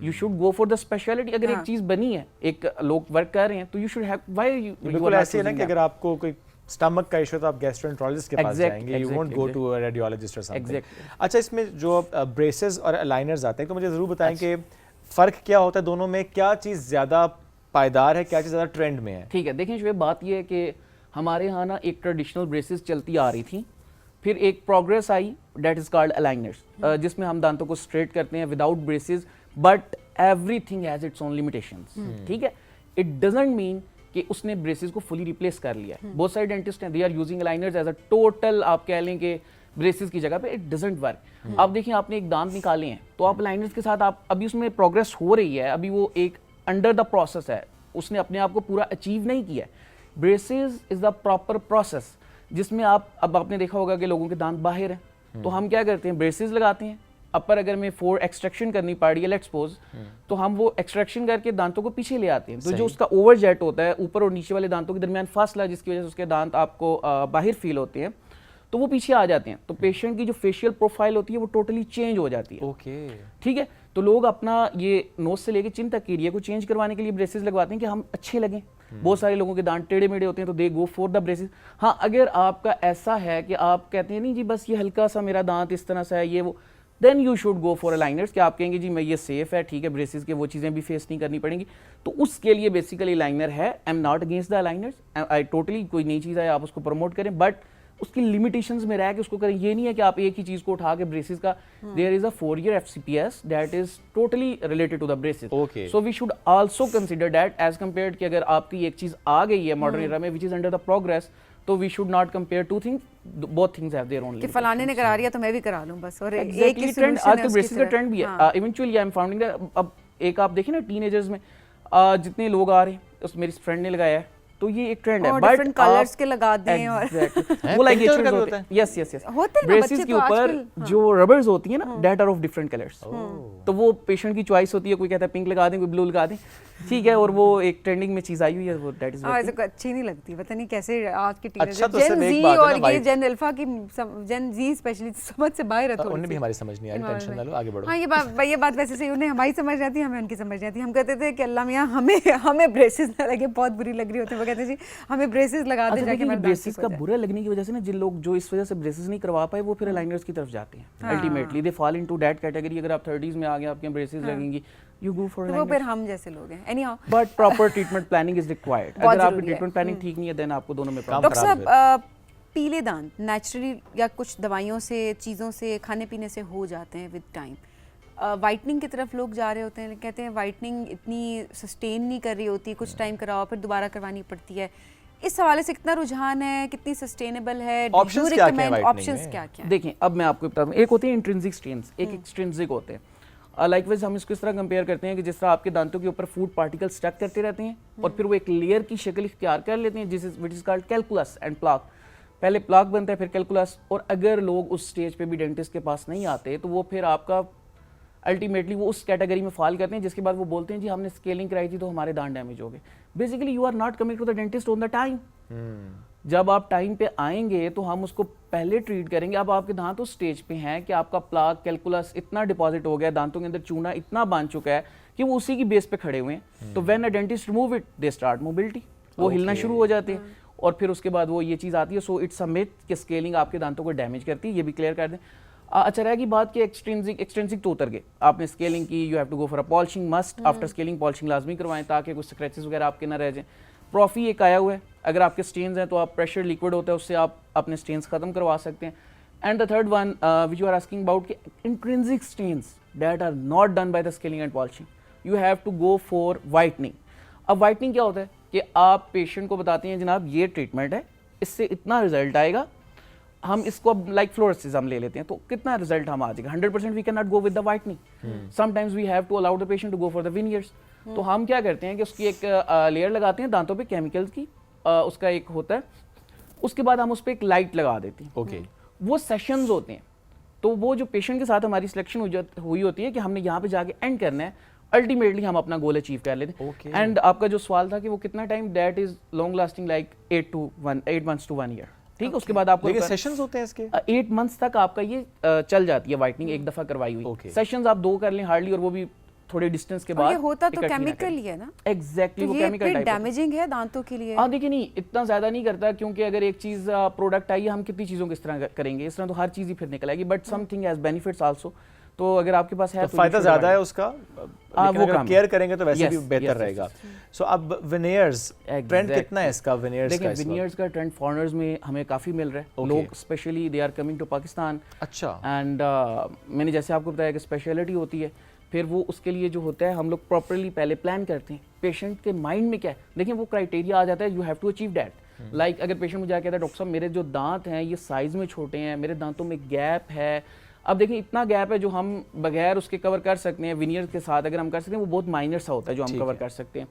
you should go for the speciality. अगर एक चीज बनी है, एक लोग वर्क कर रहे हैं, तो you should have why you बिल्कुल ऐसे है ना कि अगर आपको कोई स्टमक का इशू है तो आप गैस्ट्रोएंटरोलॉजिस्ट के पास Exactly, जाएंगे, you won't go exactly, to a radiologist और समथिंग। Exactly. अच्छा, इसमें जो ब्रेसेस और अलाइनर्स आते हैं, तो मुझे ज़रूर बताएं कि फ़र्क क्या होता है दोनों में, क्या चीज़ ज़्यादा पायदार है, क्या चीज़ ज़्यादा ट्रेंड में है? ठीक है। देखें शुएब, बात यह है कि हमारे यहाँ ना एक ट्रेडिशनल ब्रेसेस चलती आ रही थी, फिर एक progress I that is called aligners, जिसमें हम दांतों को स्ट्रेट करते हैं without braces, but everything has its own limitations. ठीक है। इट डजंट मीन कि उसने ब्रेसेस को फुली रिप्लेस कर लिया है। बहुत सारे डेंटिस्ट हैं, they are using aligners as a total, आप कह लें कि ब्रेसेस की जगह पे। It doesn't work. आप देखिए, आपने एक दांत निकाले हैं, तो आप अलाइनर्स के साथ आप अभी उसमें प्रोग्रेस हो रही है, अभी वो एक अंडर द प्रोसेस है, उसने अपने आप को पूरा अचीव नहीं किया है। Braces is the proper process जिसमें अब आपने देखा होगा कि लोगों के दांत बाहर हैं, तो हम क्या करते हैं, ब्रेसेस लगाते हैं। अपर अगर मैं 4 एक्सट्रैक्शन करनी पड़ रही है लेट्स सपोज, तो हम वो एक्सट्रैक्शन करके दांतों को पीछे ले आते हैं। तो जो उसका ओवर जेट होता है ऊपर और नीचे वाले दांतों के दरमियान फासला, जिसकी वजह से उसके दांत आपको बाहर फील होते हैं, तो वो पीछे आ जाते हैं। तो पेशेंट की जो फेशियल प्रोफाइल होती है वो टोटली चेंज हो जाती है। ओके, ठीक है, तो लोग अपना ये नोज से लेके चिन तक के एरिया को चेंज करवाने के लिए ब्रेसेस लगवाते हैं कि हम अच्छे लगें। बहुत सारे लोगों के दांत टेढ़े मेढ़े होते हैं, तो दे गो फॉर द ब्रेसेस। हाँ, अगर आपका ऐसा है कि आप कहते हैं नहीं जी बस ये हल्का सा मेरा दांत इस तरह सा है, ये वो, then you should go for aligners, कि आप कहेंगे जी मैं ये सेफ है, ठीक है, ब्रेसेस के वो चीज़ें भी फेस नहीं करनी पड़ेंगी। तो उसके लिए बेसिकली अलाइनर है। I am not against the aligners, I totally, कोई नई चीज़ है आप उसको प्रमोट करें, बट उसकी लिमिटेशंस में रह के उसको करें। ये नहीं है कि आप एक ही चीज़ को उठा के ब्रेसेस का, there is a 4 year FCPS that is totally related to the braces. Okay. So we should also consider that as compared कि अगर आपकी एक चीज़ आ गई है मॉडर्न एरा में which is under the progress, तो we should not compare two things, both things have their own कि फलाने ने करा दिया तो मैं भी करा लूं बस, और एक एग्जैक्टली ही ट्रेंड, solution है आजकल उसकी ब्रेसेस का तरफ। ट्रेंड भी है। हाँ। Eventually I am founding that. अब एक आप देखें ना टीनेजर्स में जितने लोग आ रहे हैं, उस मेरी फ्रेंड ने लगाया है, तो ये एक ट्रेंड है। और बट different colours के लगा दें और वो लाइक Pink color का भी होता है? यस यस यस होते हैं ना ब्रेसेस बच्चे के तो ऊपर आजकल, हाँ। जो रबर्स होती है ना, that are of different colours. तो वो पेशेंट की चॉइस होती है, कोई कहता है पिंक लगा दें, कोई ब्लू लगा दें, ठीक है, और वो एक ट्रेंडिंग में चीज आई हुई है, वो दैट इज ऐसे को अच्छी नहीं लगती, पता नहीं कैसे आज के अच्छा, तो टीनेजर, सिर्फ जेन एक जी बात है और ना, ये white- जेन अल्फा की, जेन जी स्पेशली समझ से बाहर है थोड़ी उन्हें भी सी। हमारी समझ नहीं आ रही, टेंशन ना लो, आगे बढ़ो। हाँ, ये बात वैसे सही, उन्हें हमारी समझ आती है, हमें उनकी समझ आती है। हम कहते थे कि अल्लाह मियाँ हमें ब्रेसेस ना लगे, बहुत बुरी लग रही होती है, वो कहते जी हमें ब्रेसेस लगा दे अच्छा जाके देखिए, हमारा दांत ब्रेसेस ठीक का हो जाए। बुरा लगने की वजह से ना, जिन लोग जो इस वजह से ब्रेसेस नहीं करवा पाए, वो फिर अलाइनर्स की तरफ जाते हैं। Ultimately they fall into that category. अगर आप 30s में आ गए, आपके ब्रेसेस लगेंगी, यू गो फॉर तो वो फिर हम जैसे लोग हैं। Anyhow, but proper treatment planning is required. बहुत अगर आपकी जरूरी है। ट्रीटमेंट प्लानिंग ठीक नहीं है, देन आपको दोनों में काम प्रॉब्लम। डॉक्टर खराब साहब, पीले दांत नेचुरली या कुछ दवाइयों से, चीज़ों से, खाने पीने से हो जाते हैं विद टाइम। वाइटनिंग की तरफ लोग जा रहे होते हैं, कहते हैं वाइटनिंग इतनी सस्टेन नहीं कर रही होती, कुछ टाइम कराओ फिर दोबारा करवानी पड़ती है। इस हवाले से कितना रुझान है, कितनी सस्टेनेबल है, Options क्या क्या हैं whitening ऑप्शंस में? क्या क्या है? देखिए, अब मैं आपको बताता हूँ। एक होते हैं इंट्रिंसिक स्टेन्स, एक एक्सट्रिंसिक होते हैं। लाइकवाइज हम इसको इस तरह कंपेयर करते हैं कि जिस तरह आपके दांतों के ऊपर फूड पार्टिकल स्टक करते रहते हैं और फिर वो एक लेयर की शक्ल इख्तियार कर लेते हैं, which is called calculus and plaque. पहले प्लाक बनता है, फिर कैलकुलस। और अगर लोग उस स्टेज पे भी डेंटिस्ट के पास नहीं आते, तो वो फिर आपका अल्टीमेटली वो उस कैटेगरी में फॉल करते हैं, जिसके बाद वो बोलते हैं जी हमने स्केलिंग कराई थी तो हमारे दांत डैमेज हो गए। Basically you are not coming to the dentist on the time. जब आप टाइम पे आएंगे तो हम उसको पहले ट्रीट करेंगे। अब आपके दांत उस स्टेज पे हैं कि आपका प्लाक, कैलकुलस इतना डिपॉजिट हो गया, दांतों के अंदर चूना इतना बांध चुका है कि वो उसी की बेस पे खड़े हुए हैं। तो when a dentist remove it, they start mobility, वो हिलना शुरू हो जाते हैं। और फिर उसके बाद वो ये चीज़ आती है। सो इट्स अ मिथ कि स्केलिंग आपके दांतों को डैमेज करती है, ये भी क्लियर कर दें। अच्छा रहेगी बात कि एक्सट्रिंसिक तो उतर गए, आपने स्केलिंग की, you have to go for a polishing, must after scaling polishing लाजमी करवाएं ताकि कुछ स्क्रैचेस वगैरह आपके ना रह जाएं। प्रॉफी एक आया हुआ है, अगर आपके स्टेन्स हैं तो आप प्रेशर लिक्विड होता है उससे आप अपने स्टेन्स खत्म करवा सकते हैं। And the third one which you are asking about कि intrinsic stains that are not done by the scaling and polishing, you have to go for whitening. अब वाइटनिंग क्या होता है कि आप पेशेंट को बताते हैं जनाब ये ट्रीटमेंट है, इससे इतना रिजल्ट आएगा, हम इसको अब लाइक फ्लोरोसिस हम ले लेते हैं तो कितना रिजल्ट हम आ जाएगा। 100% we can not go with the whitening. Sometimes we have to allow the patient to go for the veneers. तो हम क्या करते हैं कि उसकी एक लेयर लगाते हैं दांतों पे केमिकल्स की, उसका एक होता है, उसके बाद हम उस पर एक लाइट लगा देते हैं। ओके, वो सेशंस होते हैं, तो वो जो पेशेंट के साथ हमारी सिलेक्शन हुई होती है कि हमने यहाँ पे जाके एंड करना है, अल्टीमेटली हम अपना गोल अचीव कर लेते हैं। Okay. एंड आपका जो सवाल था कि वो कितना time, that is long lasting like 8 months to 1 year। ठीक, उसके बाद आपको लेकिन सेशंस होते हैं इसके? 8 months तक आपका ये चल जाती है वाइटनिंग, एक दफा करवाई हुई। Okay. सेशंस आप 2 कर लें हार्डली, और वो भी थोड़े डिस्टेंस के और बाद। ये होता तो इकट्ठी ना केमिकल करें। ही है ना, एग्जैक्टली, तो वो ये केमिकल फिर टाइप होता है। डैमेजिंग है दांतों के लिए। हाँ देखिए, नहीं इतना ज्यादा नहीं करता, क्योंकि अगर एक चीज प्रोडक्ट आई है, हम कितनी चीजों को इस तरह करेंगे, इस तरह तो हर चीज ही फिर निकल आएगी, but something has benefits also. तो अगर आपके पास है तो फायदा ज्यादा है उसका, लेकिन वो अगर काम केयर करेंगे तो वैसे Yes, भी बेहतर yes, रहेगा। yes, सो अब विनियर्स ट्रेंड Exactly. कितना है इसका, विनियर्स का देखिए, इस वक्त? विनियर्स का ट्रेंड फॉरेनर्स में हमें काफी मिल रहा है। Okay. लोग specially they are coming to Pakistan. अच्छा, एंड मैंने जैसे आपको बताया कि स्पेशलिटी होती है, फिर वो उसके लिए जो होता है हम लोग प्रॉपरली पहले प्लान करते हैं। पेशेंट के माइंड में क्या है, देखिए वो क्राइटेरिया आ जाता है, you have to achieve that. Like अगर पेशेंट मुझे कहता है डॉक्टर साहब मेरे जो दांत हैं ये साइज में छोटे हैं, मेरे दांतों में गैप है। अब देखिए इतना गैप है जो हम बगैर उसके कवर कर सकते हैं विनियर के साथ, अगर हम कर सकते हैं वो बहुत माइनर सा होता है जो हम ठीक कवर है। कर सकते हैं।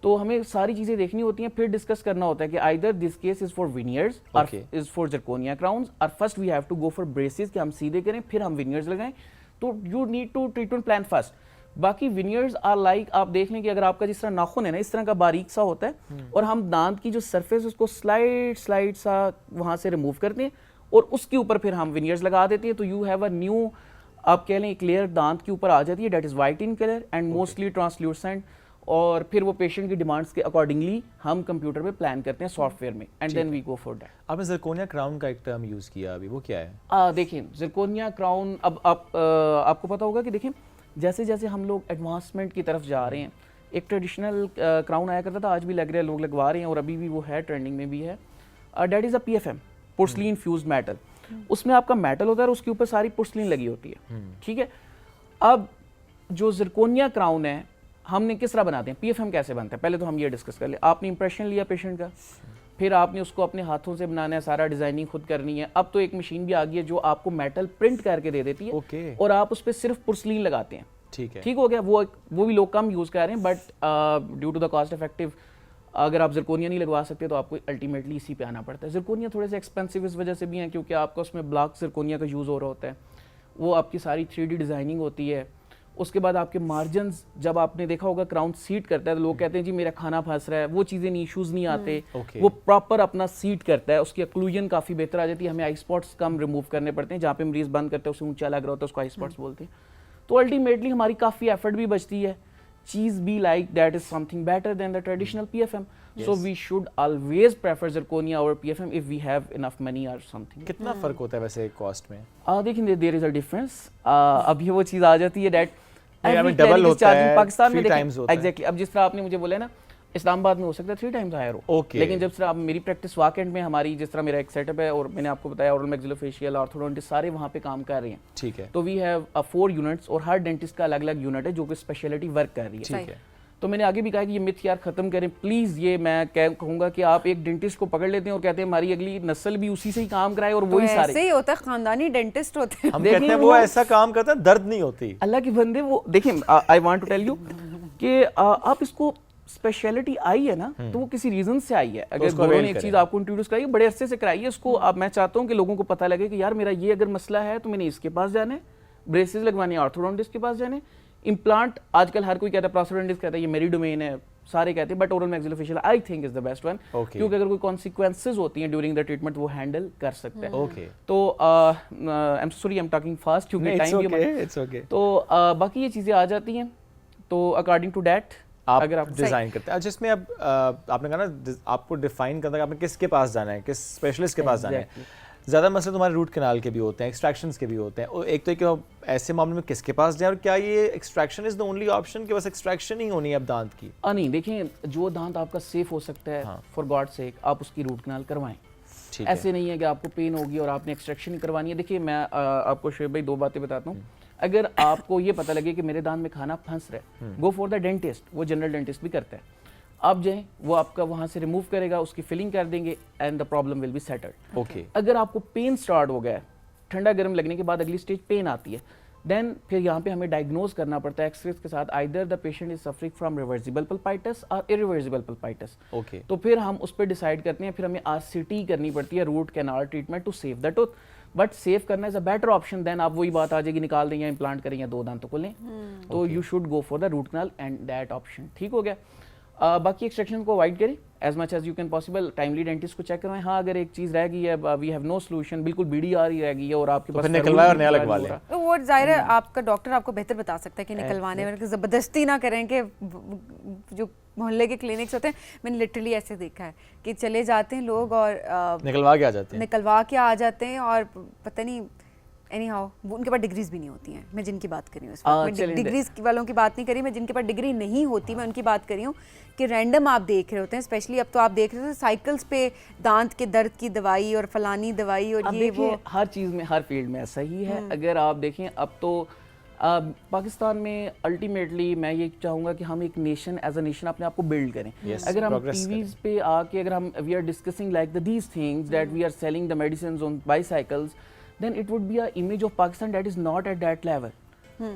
तो हमें सारी चीज़ें देखनी होती हैं, फिर डिस्कस करना होता है कि either this case is for veneers or Okay. Is for zirconia crowns, और first we have to go for braces कि हम सीधे करें फिर हम विनियर्स लगाएं। तो you need to treatment plan first. बाकी विनियर्स आर लाइक, आप देख लें कि अगर आपका जिस तरह नाखून है ना, इस तरह का बारीक सा होता है और हम दांत की जो सरफेस उसको स्लाइड सा वहाँ से रिमूव करते हैं और उसके ऊपर फिर हम विनियर्स लगा देते हैं, तो यू हैव अ न्यू, आप कह लें एक लेयर दांत के ऊपर आ जाती है, that is white in colour and mostly translucent. और फिर वो पेशेंट की डिमांड्स के अकॉर्डिंगली हम कंप्यूटर पे प्लान करते हैं सॉफ्टवेयर में, and then we go for that. आपने ज़िरकोनिया क्राउन का एक टर्म यूज़ किया अभी, वो क्या है? देखिए ज़िरकोनिया क्राउन, अब आपको पता होगा कि देखें जैसे जैसे हम लोग एडवांसमेंट की तरफ जा रहे हैं, एक ट्रेडिशनल क्राउन आया करता था, आज भी लग रहा है, लोग लगवा रहे हैं और अभी भी वो है, ट्रेंडिंग में भी है, that is a PFM, porcelain fuse metal. उसमें आपका मेटल होता है और उसके ऊपर सारी पोर्सलिन लगी होती है, ठीक है। अब जो ज़िरकोनिया क्राउन है हमने किस तरह बनाते हैं, PFM कैसे बनता है, पहले तो हम ये डिस्कस कर ले। आपने इंप्रेशन लिया पेशेंट का, फिर आपने उसको अपने हाथों से बनाना है, सारा डिजाइनिंग खुद करनी है। अब तो एक मशीन भी आ गई है जो आपको मेटल प्रिंट करके दे देती है, Okay. और आप उस पर सिर्फ पुर्सलीन लगाते हैं, ठीक है। ठीक हो गया। वो भी लोग कम यूज़ कर रहे हैं, but due to the cost effective अगर आप ज़िरकोनिया नहीं लगवा सकते तो आपको अल्टीमेटली इसी पे आना पड़ता है। ज़िरकोनिया थोड़े से एक्सपेंसिव इस वजह से भी हैं क्योंकि आपका उसमें ब्लॉक ज़िरकोनिया का यूज़ हो रहा होता है, वो आपकी सारी 3D डिज़ाइनिंग होती है। उसके बाद आपके मार्जिन्स, जब आपने देखा होगा क्राउन सीट करता है तो लोग कहते हैं जी मेरा खाना फंस रहा है, वो चीज़ें नहीं, इशूज़ नहीं आते। Okay. वो प्रॉपर अपना सीट करता है, उसकी अक्लूजन काफ़ी बेहतर आ जाती है। हमें आई स्पॉट्स कम रिमूव करने पड़ते हैं, जहाँ पे मरीज बंद करते हैं उसे ऊंचा लग रहा होता है, उसको आई स्पॉट्स बोलते हैं। तो अल्टीमेटली हमारी काफ़ी एफर्ट भी बचती है। चीज़ भी like that is something better than the traditional PFM, so we should always prefer zirconia over PFM if we have enough money or something. कितना फ़र्क होता है वैसे कॉस्ट में? देखिए देयर इज अ डिफरेंस। अब ये वो चीज़ आ जाती है डेट डबल होता है, पाकिस्तान में 3 times होता है। एग्जैक्टली। अब जिस तरह आपने मुझे बोला ना, इस्लामाबाद में हो सकता है 3 times हायर हो, Okay. लेकिन जब तरह मेरी प्रैक्टिस वाकएंड में हमारी, जिस तरह मेरा एक सेटअप है और मैंने आपको बताया ओरल मैक्सिलोफेशियल, ऑर्थोडोंटिस्ट सारे वहाँ पे काम कर रहे हैं, ठीक है। तो वी हैव 4 यूनिट्स और हर डेंटिस्ट का अलग अलग यूनिट है जो कि स्पेशलिटी वर्क कर रही है, ठीक है। तो मैंने आगे भी कहा कि ये मिथ यार खत्म करें प्लीज। ये मैं कहूंगा कि आप एक डेंटिस्ट को पकड़ लेते हैं और कहते हैं हमारी अगली नस्ल भी उसी से ही काम कराए और तो वही ऐसे सारे ही होता है, खानदानी डेंटिस्ट होते हैं। हम देखिए कहते हैं वो- वो ऐसा काम करता है दर्द नहीं होती। अल्लाह के बंदे। वो देखिए I want to tell you कि आप इसको स्पेशलिटी आई है ना तो वो किसी रीजन से आई है। अगर उसको गोरों avail ने एक करें। चीज आपको इंट्रोड्यूस कराई, बड़े अरसे से कराई है उसको। अब मैं चाहता हूँ कि लोगों को पता लगे कि यार मेरा ये अगर मसला है तो मैंने इसके पास जाना है, ब्रेसेस लगवाने ऑर्थोडोंटिस्ट के पास जाना है, इम्प्लांट आजकल हर कोई कहता है, प्रोस्थोडोंटिस्ट कहता है ये मेरी डोमेन है, सारे कहते हैं, but oral maxillofacial I think is the best one, Okay. क्योंकि अगर कोई कॉन्सिक्वेंसेज होती हैं ड्यूरिंग द ट्रीटमेंट वो हैंडल कर सकता है। Okay. तो I am sorry, I am talking fast क्योंकि It's टाइम भी okay, हमारा- it's okay. तो बाकी ये चीज़ें आ जाती हैं, तो अकॉर्डिंग टू डैट आप अगर आप डिजाइन करते हैं जिसमें अब आपने कहा ना आपको डिफाइन करना है कि आपने किसके पास जाना है, किस स्पेशलिस्ट के पास जाना है। ज़्यादा मसले तुम्हारे रूट कैनाल के भी होते हैं, एक्सट्रैक्शंस के भी होते हैं। और एक तो कि ऐसे मामले में किसके पास जाए, और क्या ये extraction is the only option कि बस एक्सट्रैक्शन ही होनी है अब दांत की? नहीं, देखिए जो दांत आपका सेफ हो सकता है, फॉर गॉड सेक आप उसकी रूट कनाल करवाएं। ठीक ऐसे नहीं है कि आपको पेन होगी और आपने एक्सट्रैक्शन ही करवानी है। देखिए मैं आपको शोएब भाई 2 बातें बताता हूँ। अगर आपको ये पता लगे कि मेरे दांत में खाना फंस रहा है, गो फॉर द डेंटिस्ट, वो जनरल डेंटिस्ट भी करता है। आप जाएं, वो आपका वहाँ से रिमूव करेगा, उसकी फिलिंग कर देंगे and the problem will be settled. Okay. अगर आपको पेन स्टार्ट हो गया है, ठंडा गर्म लगने के बाद अगली स्टेज पेन आती है, देन फिर यहाँ पे हमें डायग्नोज करना पड़ता है एक्सरेज के साथ, either the patient is suffering from reversible pulpitis और इरिवर्सिबल पल्पाइटिस। ओके। तो फिर हम उस पर डिसाइड करते हैं, फिर हमें RCT करनी पड़ती है, root canal treatment to save the tooth. But save करना is a better option than आप वही बात आ जाएगी निकाल दें या इम्प्लांट करें या 2 दांतों को लें। तो you should go for the root canal and that option. ठीक हो गया। बाकी एक्सट्रैक्शन को अवॉइड करें as much as you can possible. Timely dentist को चेक करवाएं। हाँ, अगर एक चीज़ रह गई है, वी हैव नो सोल्यूशन, बिल्कुल बीड़ी आ रही रह गई है और आपके पास निकलवाए और नया लगवा लें। तो वो जाहिर है आपका डॉक्टर आपको बेहतर बता सकता है कि निकलवाने में ज़बरदस्ती ना करें कि जो मोहल्ले के क्लिनिक्स होते हैं, मैंने लिटरली ऐसे देखा है कि चले जाते हैं लोग और निकलवा के आ जाते हैं। निकलवा के आ जाते हैं और पता नहीं एनी हाउ उनके पास डिग्रीज भी नहीं होती हैं। मैं जिनकी बात कर रही हूँ इस वक्त, मैं डिग्रीज वालों की बात नहीं करी, मैं जिनके पास डिग्री नहीं होती मैं उनकी बात कर रही हूँ कि रैंडम आप देख रहे होते हैं। स्पेशली अब तो आप देख रहे हो साइकिल्स पे दांत के दर्द की दवाई और फलानी दवाई और अब ये वो। हर चीज़ में, हर फील्ड में ऐसा ही है। अगर आप देखें अब तो पाकिस्तान में अल्टीमेटली मैं ये चाहूँगा कि हम एक नेशन एज अ नेशन अपने आप को बिल्ड करें। Yes, अगर हम progress टीवीज पे आके अगर हम we are discussing like these things that we are selling the medicine on bicycles, then it would be a image of Pakistan that is not at that level.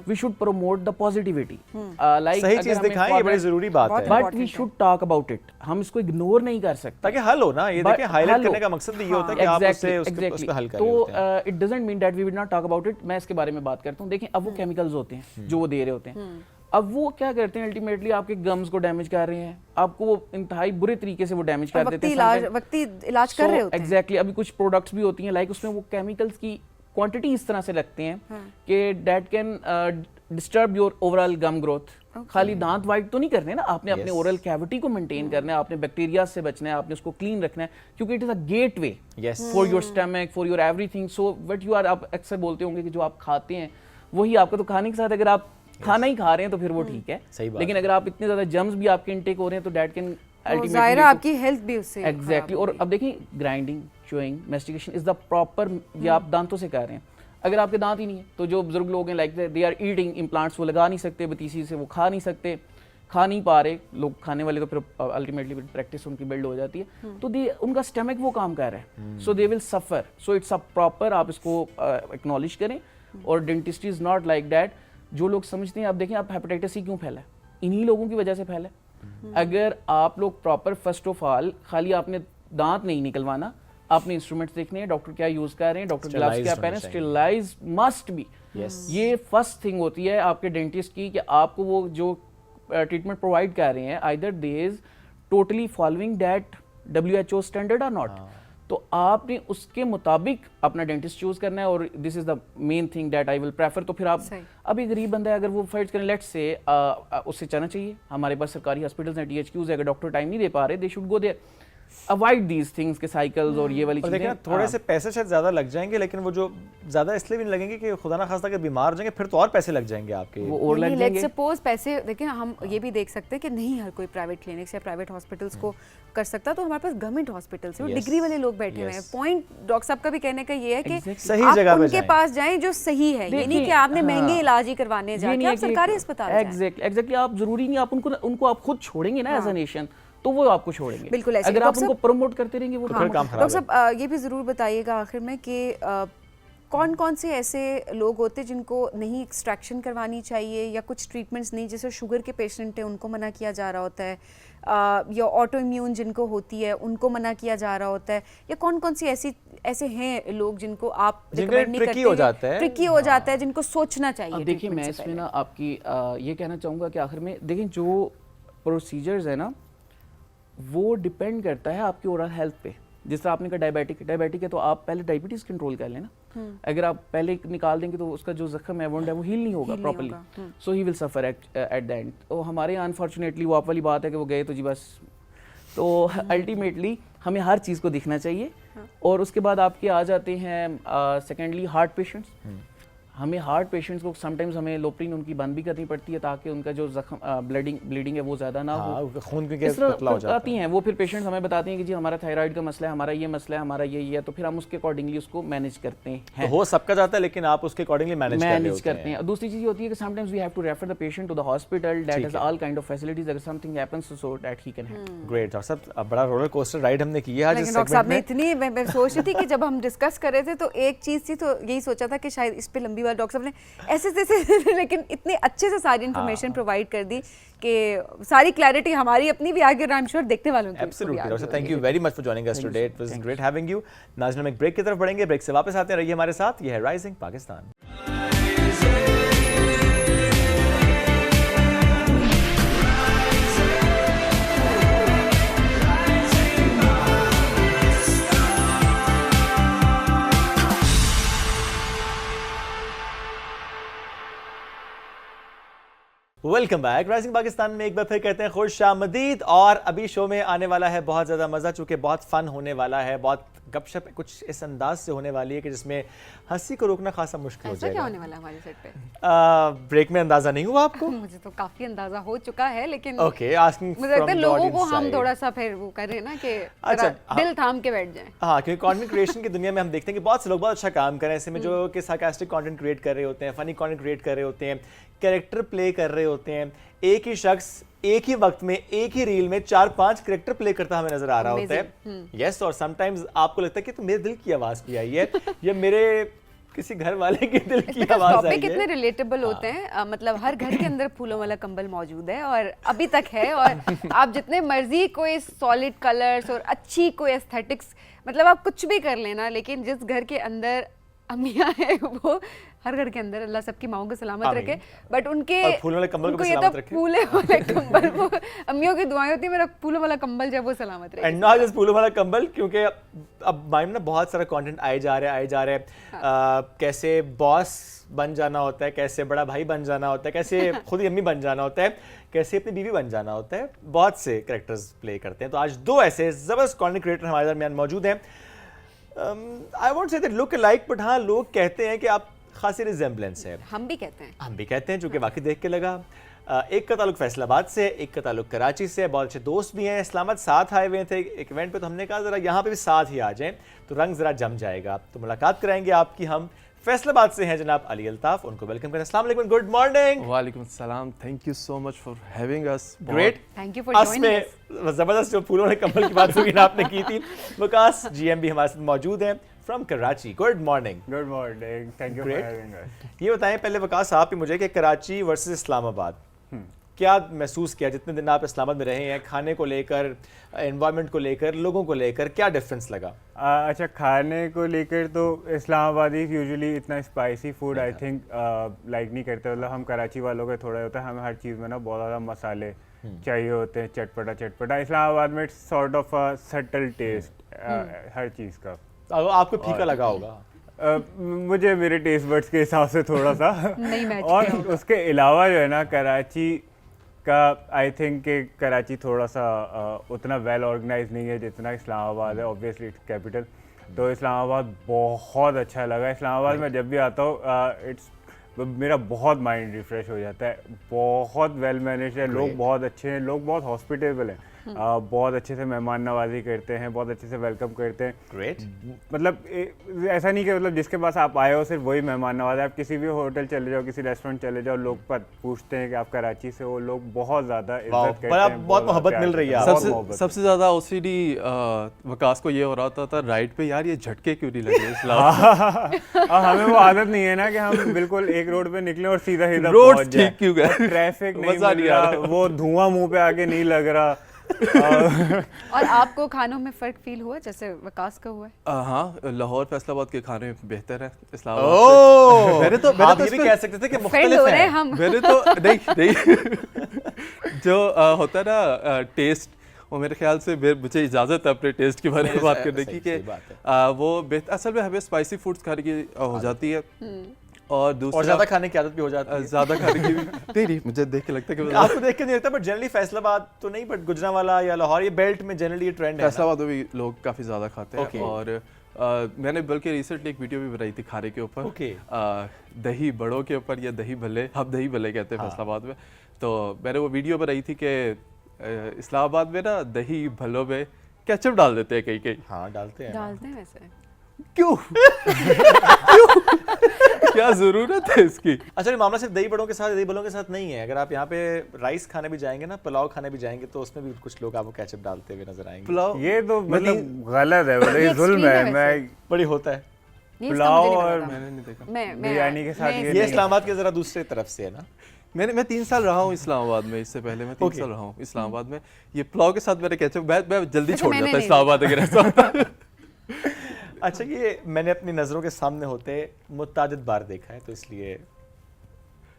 We should promote the positivity like सही चीज दिखाएं, ये बड़ी जरूरी बात है। But we should talk about it, हम इसको इग्नोर नहीं कर सकते ताकि हल हो ना, ये But देखिए हाईलाइट हल हो। करने का मकसद भी ये होता है कि आप उससे उसको हल कर रहे तो होते हैं। It doesn't mean that we will not talk about it. मैं इसके बारे में बात करता हूँ। देखिए अब वो केमिकल्स होते हैं जो वो दे रहे होते हैं, अब वो क्या करते हैं अल्टीमेटली आपके गम्स को डैमेज कर रहे हैं, आपको वो इंतहाई बुरे तरीके से वो डैमेज कर देते हैं। वक्ती इलाज कर रहे होते हैं। एग्जैक्टली अभी कुछ प्रोडक्ट्स भी होती हैं लाइक उसमें वो केमिकल्स की क्वांटिटी इस तरह से लगते हैं कि that can disturb your overall gum growth. खाली दांत वाइट तो नहीं करने ना, आपने अपने ओरल कैविटी को मेंटेन करना है, आपने बैक्टीरिया से बचना है, आपने उसको क्लीन रखना है, क्योंकि it is a gateway for your stomach, for your everything. So what you are, आप अक्सर बोलते होंगे कि जो आप खाते हैं वही आपका, तो खाने के साथ अगर आप खाना ही खा रहे हैं तो फिर वो ठीक है, सही बात लेकिन अगर आप इतने ज्यादा जर्म्स भी आपके इनटेक हो रहे हैं तो दैट कैन जाहिर है आपकी हेल्थ भी उससे एग्जैक्टली। और अब देखिए grinding, chewing, mastication is the proper, ये आप दांतों से कर रहे हैं। अगर आपके दांत ही नहीं है तो जो बुजुर्ग लोग हैं like they are eating implants, वो लगा नहीं सकते, बतीसी से वो खा नहीं सकते, खा नहीं पा रहे लोग, खाने वाले तो फिर अल्टीमेटली प्रैक्टिस उनकी बिल्ड हो जाती है, तो उनका स्टमक वो काम कर रहा है, so they will suffer. So it's a proper, आप इसको एक्नॉलेज करें। और dentistry is not like that. जो लोग समझते हैं, आप देखें आप हेपेटाइटिस सी क्यों फैला है, इन्हीं लोगों की वजह से फैला है। अगर आप लोग प्रॉपर, फर्स्ट ऑफ ऑल खाली आपने दांत नहीं निकलवाना, आपने इंस्ट्रूमेंट्स देखने हैं, डॉक्टर क्या यूज कर रहे हैं, डॉक्टर ग्लव्स क्या पहने, स्टेरिलाइज मस्ट बी। ये फर्स्ट थिंग होती है आपके डेंटिस्ट की कि आपको वो जो ट्रीटमेंट प्रोवाइड कर रहे हैं either they is totally following that WHO standard और नॉट। तो आपने उसके मुताबिक अपना डेंटिस्ट चूज करना है, और this is the main thing that I will prefer. तो फिर आप अभी गरीब बंदा है, अगर वो फाइट करें, लेट्स से उससे चलना चाहिए। हमारे पास सरकारी हॉस्पिटल्स हैं, THQs है, अगर डॉक्टर टाइम नहीं दे पा रहे, they should go there, avoid these things के साइकिल्स और ये वाली और देखिए ना, चीजें। थोड़े से पैसे शायद ज्यादा लग जाएंगे, लेकिन वो जो ज्यादा इसलिए भी नहीं लगेंगे कि खुदा ना खास्ता अगर बीमार हो जाएंगे फिर तो और पैसे लग जाएंगे आपके। वो और लग जाएंगे। सपोज पैसे देखिए, हम ये भी देख सकते हैं कि नहीं हर कोई प्राइवेट क्लिनिक्स या प्राइवेट हॉस्पिटल्स को कर सकता, तो हमारे पास गवर्नमेंट हॉस्पिटल्स हैं, डिग्री वाले लोग बैठे हुए हैं। पॉइंट डॉक्टर साहब का भी कहने का ये है कि सही आप जगह पे उनके जाएं। पास जाएं जो सही है, ये नहीं कि आपने महंगे इलाज ही करवाने जाके आप सरकारी अस्पताल जाएं। एग्जैक्टली आप जरूरी नहीं, आप उनको आप खुद छोड़ेंगे ना एज अ नेशन, तो वो आपको छोड़ेंगे। बिल्कुल ऐसे। अगर आप उनको प्रमोट करते रहेंगे वो फिर काम खराब डॉक्टर साहब ये भी ज़रूर बताइएगा आखिर में कि कौन कौन से ऐसे लोग होते हैं जिनको नहीं एक्सट्रैक्शन करवानी चाहिए, या कुछ ट्रीटमेंट्स नहीं, जैसे शुगर के पेशेंट हैं उनको मना किया जा रहा होता है, या ऑटो इम्यून जिनको होती है उनको मना किया जा रहा होता है, या कौन कौन सी ऐसे हैं लोग जिनको आप रिकमेंड नहीं करते, ट्रिकी हो जाता है, जिनको सोचना चाहिए। अब देखिए मैं इसमें ना आपकी ये कहना चाहूँगा कि आखिर में देखिए जो प्रोसीजर्स है ना वो डिपेंड करता है आपकी ओवरऑल हेल्थ पे। जिस तरह आपने कहा डायबिटिक है तो आप पहले डायबिटीज कंट्रोल कर लेना। अगर आप पहले निकाल देंगे तो उसका जो जख्म है, वुंड है, वो हील नहीं होगा properly, so he will suffer at the end. तो हमारे यहाँ अनफॉर्चुनेटली वो आप वाली बात है कि वो गए तो जी बस। तो अल्टीमेटली हमें हर चीज़ को दिखना चाहिए। और उसके बाद आपके आ जाते हैं सेकेंडली हार्ट पेशेंट्स। हमें हार्ट पेशेंट्स को समटाइम्स हमें लोप्रिन उनकी बंद भी करनी पड़ती है ताकि उनका जो जख्म ब्लीडिंग है वो ज़्यादा ना हो, खून की पतला हो जाता आती हैं वो। फिर पेशेंट्स हमें बताते हैं कि जी हमारा थायराइड का मसला है, हमारा ये मसला है, हमारा ये है, तो फिर हम उसके अकॉर्डिंगली उसको मैनेज करते हैं। तो हो सबका जाता है, लेकिन आप उसके अकॉर्डिंगली मैनेज करते हैं। दूसरी चीज़ ये होती है कि sometimes we have to refer the patient to the hospital that has all kind of facilities, अगर something happens so that he can handle. Great doctor साहब, बड़ा रोलर कोस्टर राइड हमने की है आज इस डॉक्टर साहब सेगमेंट ने में। इतनी, मैं सोच रही थी कि जब हम डिस्कस कर रहे थे तो एक चीज़ थी, तो यही सोचा था कि शायद इस पे लंबी बात डॉक्टर साहब ने ऐसे लेकिन इतने अच्छे से सारी इन्फॉर्मेशन प्रोवाइड कर दी कि सारी क्लैरिटी हमारी अपनी भी आ गई और आई एम श्योर देखने वालों की। एब्सोल्युटली डॉक्टर साहब, thank you very much for joining us today, it was great having you. नाज़रीन, हम एक ब्रेक की तरफ बढ़ेंगे, ब्रेक से वापस आते हैं, रहिए हमारे साथ। ये है rising Pakistan. Welcome back. Rising Pakistan में एक बार फिर कहते हैं खुश आमदीद। और अभी शो में आने वाला है बहुत ज़्यादा मज़ा, चूँकि बहुत फ़न होने वाला है, बहुत गपशप कुछ इस अंदाज से होने वाली है कि जिसमें हंसी को रोकना खासा मुश्किल हो जाएगा। क्या होने वाला है हमारे सेट पे? ब्रेक में अंदाज़ा नहीं हुआ आपको? मुझे तो काफ़ी अंदाज़ा हो चुका है, लेकिन ओके, आस्किंग मुझे लगता है लोगों को हम थोड़ा सा फिर वो करें ना कि दिल थाम के बैठ जाएं। हाँ, क्योंकि कंटेंट क्रिएशन की दुनिया में हम देखते हैं कि बहुत से लोग बहुत अच्छा काम कर रहे हैं, ऐसे में जो कि सार्कास्टिक कंटेंट क्रिएट कर रहे होते हैं, फनी कंटेंट क्रिएट कर रहे होते हैं, कैरेक्टर प्ले कर रहे होते हैं। एक ही शख्स एक ही वक्त में एक ही रील में 4-5 कैरेक्टर प्ले करता हमें नजर आ रहा होता है। यस, और समटाइम्स आपको लगता है कि तो मेरे दिल की आवाज भी आई है या मेरे किसी घर वाले के दिल की Because आवाज आई टॉपिक है। कितने रिलेटेबल होते हैं मतलब हर घर के अंदर फूलों वाला कंबल मौजूद है और अभी तक है और आप जितने मर्जी कोई सॉलिड कलर्स और अच्छी कोई एस्थेटिक्स मतलब आप कुछ भी कर लेना लेकिन जिस घर के अंदर अम्मियाँ हैं वो हर घर के अंदर अल्लाह सबकी माओं को सलामत आमीन। रखे बट उनके और फूलों वाले कंबल को उनको भी ये तो सलामत रखे। फूले वाले कंबल वो अम्मियों की दुआएं होती है मेरा फूलों वाला कंबल जब वो सलामत रहे एंड नॉट जस्ट फूलों वाला कंबल क्योंकि अब माइंड में बहुत सारा कंटेंट आए जा रहे हैं कैसे बॉस बन जाना होता है, कैसे बड़ा भाई बन जाना होता है, कैसे खुद ही अम्मी बन जाना होता है, कैसे अपनी बीवी बन जाना होता है, बहुत से कैरेक्टर्स प्ले करते हैं। तो आज दो ऐसे जबरदस्त कंटेंट क्रिएटर हमारे दरमियान मौजूद हैं। I won't say that look like but हाँ लोग कहते हैं कि आप खासी रिजेम्बलेंस है। हम भी कहते हैं हम भी कहते हैं, चूंकि वाकई देख के लगा। एक का ताल्लुक फैसलाबाद से, एक का ताल्लुक कराची से, बहुत अच्छे दोस्त भी हैं। इस्लामाबाद साथ आए हुए थे एक इवेंट पे, तो हमने कहा ज़रा यहाँ पे भी साथ ही आ जाएं तो रंग ज़रा जम जाएगा। तो मुलाकात कराएंगे आपकी हम फैसलाबाद से हैं जनाब अली अल्ताफ, उनको वेलकम करें। अस्सलाम वालेकुम, गुड मॉर्निंग। वालेकुम सलाम, thank you so much for having us. Great. Thank you for us joining में जबरदस्त जो फूलों वाले कंबल की बात हुई ना आपने की थी। वकास जीएम भी हमारे साथ मौजूद हैं from Karachi. Good morning. Good morning, thank you for Great. Having us. ये बताएं पहले वकास आप ही मुझे कि कराची वर्सेस इस्लामाबाद क्या महसूस किया जितने दिन आप इस्लामाबाद में रहे हैं, खाने को लेकर, एनवायरनमेंट को लेकर, लोगों को लेकर क्या डिफरेंस लगा? अच्छा, खाने को लेकर तो इस्लामाबादी यूजुअली इतना spicy food I think like नहीं करते। मतलब हम कराची वालों का थोड़ा होता है, हमें हर चीज़ में ना बहुत ज़्यादा मसाले चाहिए होते हैं, चटपटा चटपटा। इस्लामाबाद में it's sort of a subtle taste हर चीज़ का। आपको फीका लगा होगा? मुझे मेरे टेस्ट बड्स के हिसाब से थोड़ा सा नहीं मैच और किया होगा। उसके अलावा जो है ना कराची का आई थिंक कि कराची थोड़ा सा उतना वेल ऑर्गेनाइज नहीं है जितना इस्लामाबाद है। ऑब्वियसली इट्स कैपिटल, तो इस्लामाबाद बहुत अच्छा लगा। इस्लामाबाद में जब भी आता हूँ इट्स मेरा बहुत माइंड रिफ्रेश हो जाता है। बहुत वेल मैनेज्ड है, लोग बहुत अच्छे हैं, लोग बहुत हॉस्पिटेबल हैं, बहुत अच्छे से मेहमान नवाजी करते हैं, बहुत अच्छे से वेलकम करते हैं। ग्रेट। मतलब ऐसा नहीं कि मतलब जिसके पास आप आए हो सिर्फ वही मेहमान नवाज है। आप किसी भी होटल चले जाओ, किसी रेस्टोरेंट चले जाओ, लोग पूछते हैं कि आप कराची से हो, लोग बहुत ज़्यादा इज्जत करते हैं, बहुत मोहब्बत मिल रही है आपको। सबसे ज़्यादा ओसीडी वकास को ये हो रहा होता था राइड पे, यार ये झटके क्यों नहीं लगे इस्लाम। हमें वो आदत नहीं है ना कि हम बिल्कुल एक रोड पे निकले और सीधा सीधा रोड पहुंच जाए। ठीक क्यों गए? ट्रैफिक नहीं मजा मिल नहीं आ रहा, रहा। वो धुआं मुंह पे आके नहीं लग रहा। और आपको खानों में फर्क फील हुआ जैसे वकास का हुआ है? हाँ, लाहौर फैसलाबाद के खाने बेहतर है इस्लामाबाद से। ओह, मेरे तो आप ये इस भी पे- कह सकते थे कि फ्रेंड मुख्तलिफ हो रहे हैं हैं। हम मेरे तो नहीं जो होता है ना टेस्ट, वो मेरे ख्याल से मुझे इजाज़त है अपने टेस्ट के बारे में बात करने की कि सही बात है। वो असल में हमें स्पाइसी फूड्स खाने की हो जाती है और और दूसरा ज्यादा खाने की आदत भी हो जाती है। ज़्यादा खाने की भी नहीं, मुझे देख के लगता है कि आपको देख के नहीं लगता, बट जनरली फैसलाबाद तो नहीं, बट गुजरांवाला या लाहौर ये बेल्ट में जनरली ये ट्रेंड है ना? फैसलाबाद में भी लोग काफ़ी ज़्यादा खाते हैं। Okay. और मैंने बल्कि रिसेंटली एक वीडियो भी बनाई थी खाने के ऊपर। Okay. दही बड़ों के ऊपर या दही भल्ले, हम दही भल्ले कहते हैं फैसलाबाद में। तो मैंने वो वीडियो बनाई थी कि इस्लामाबाद में ना दही भल्लों में केचप डाल देते हैं कहीं कहीं। हाँ डालते हैं। डालते हैं वैसे क्यों? क्यों? क्या जरूरत है इसकी? अच्छा, ये मामला सिर्फ दही बड़ों के साथ, दही बड़ों के साथ नहीं है। अगर आप यहाँ पे राइस खाने भी जाएंगे ना, पुलाव खाने भी जाएंगे, तो उसमें भी कुछ लोग आपको केचप डालते हुए नजर आएंगे। पुलाव ये तो मतलब गलत है, मतलब ये जुल्म extreme है। है मैं बड़ी होता है नहीं, इसका पुलाव मुझे नहीं और पता था। मैंने नहीं देखा। मैं बिरयानी के साथ मैं ये ये नहीं। इस्लामाबाद के जरा दूसरे तरफ से है ना। मैं 3 साल रहा हूँ इस्लामाबाद में, इससे पहले मैं 3 Okay. साल रहा हूँ इस्लामाबाद में। ये पुलाव के साथ मेरे केचप मैं जल्दी अच्छा, छोड़ मैंने जाता नहीं इस्लामाबाद अगर ऐसा होता। अच्छा, ये मैंने अपनी नजरों के सामने होते मुतादिद बार देखा है, तो इसलिए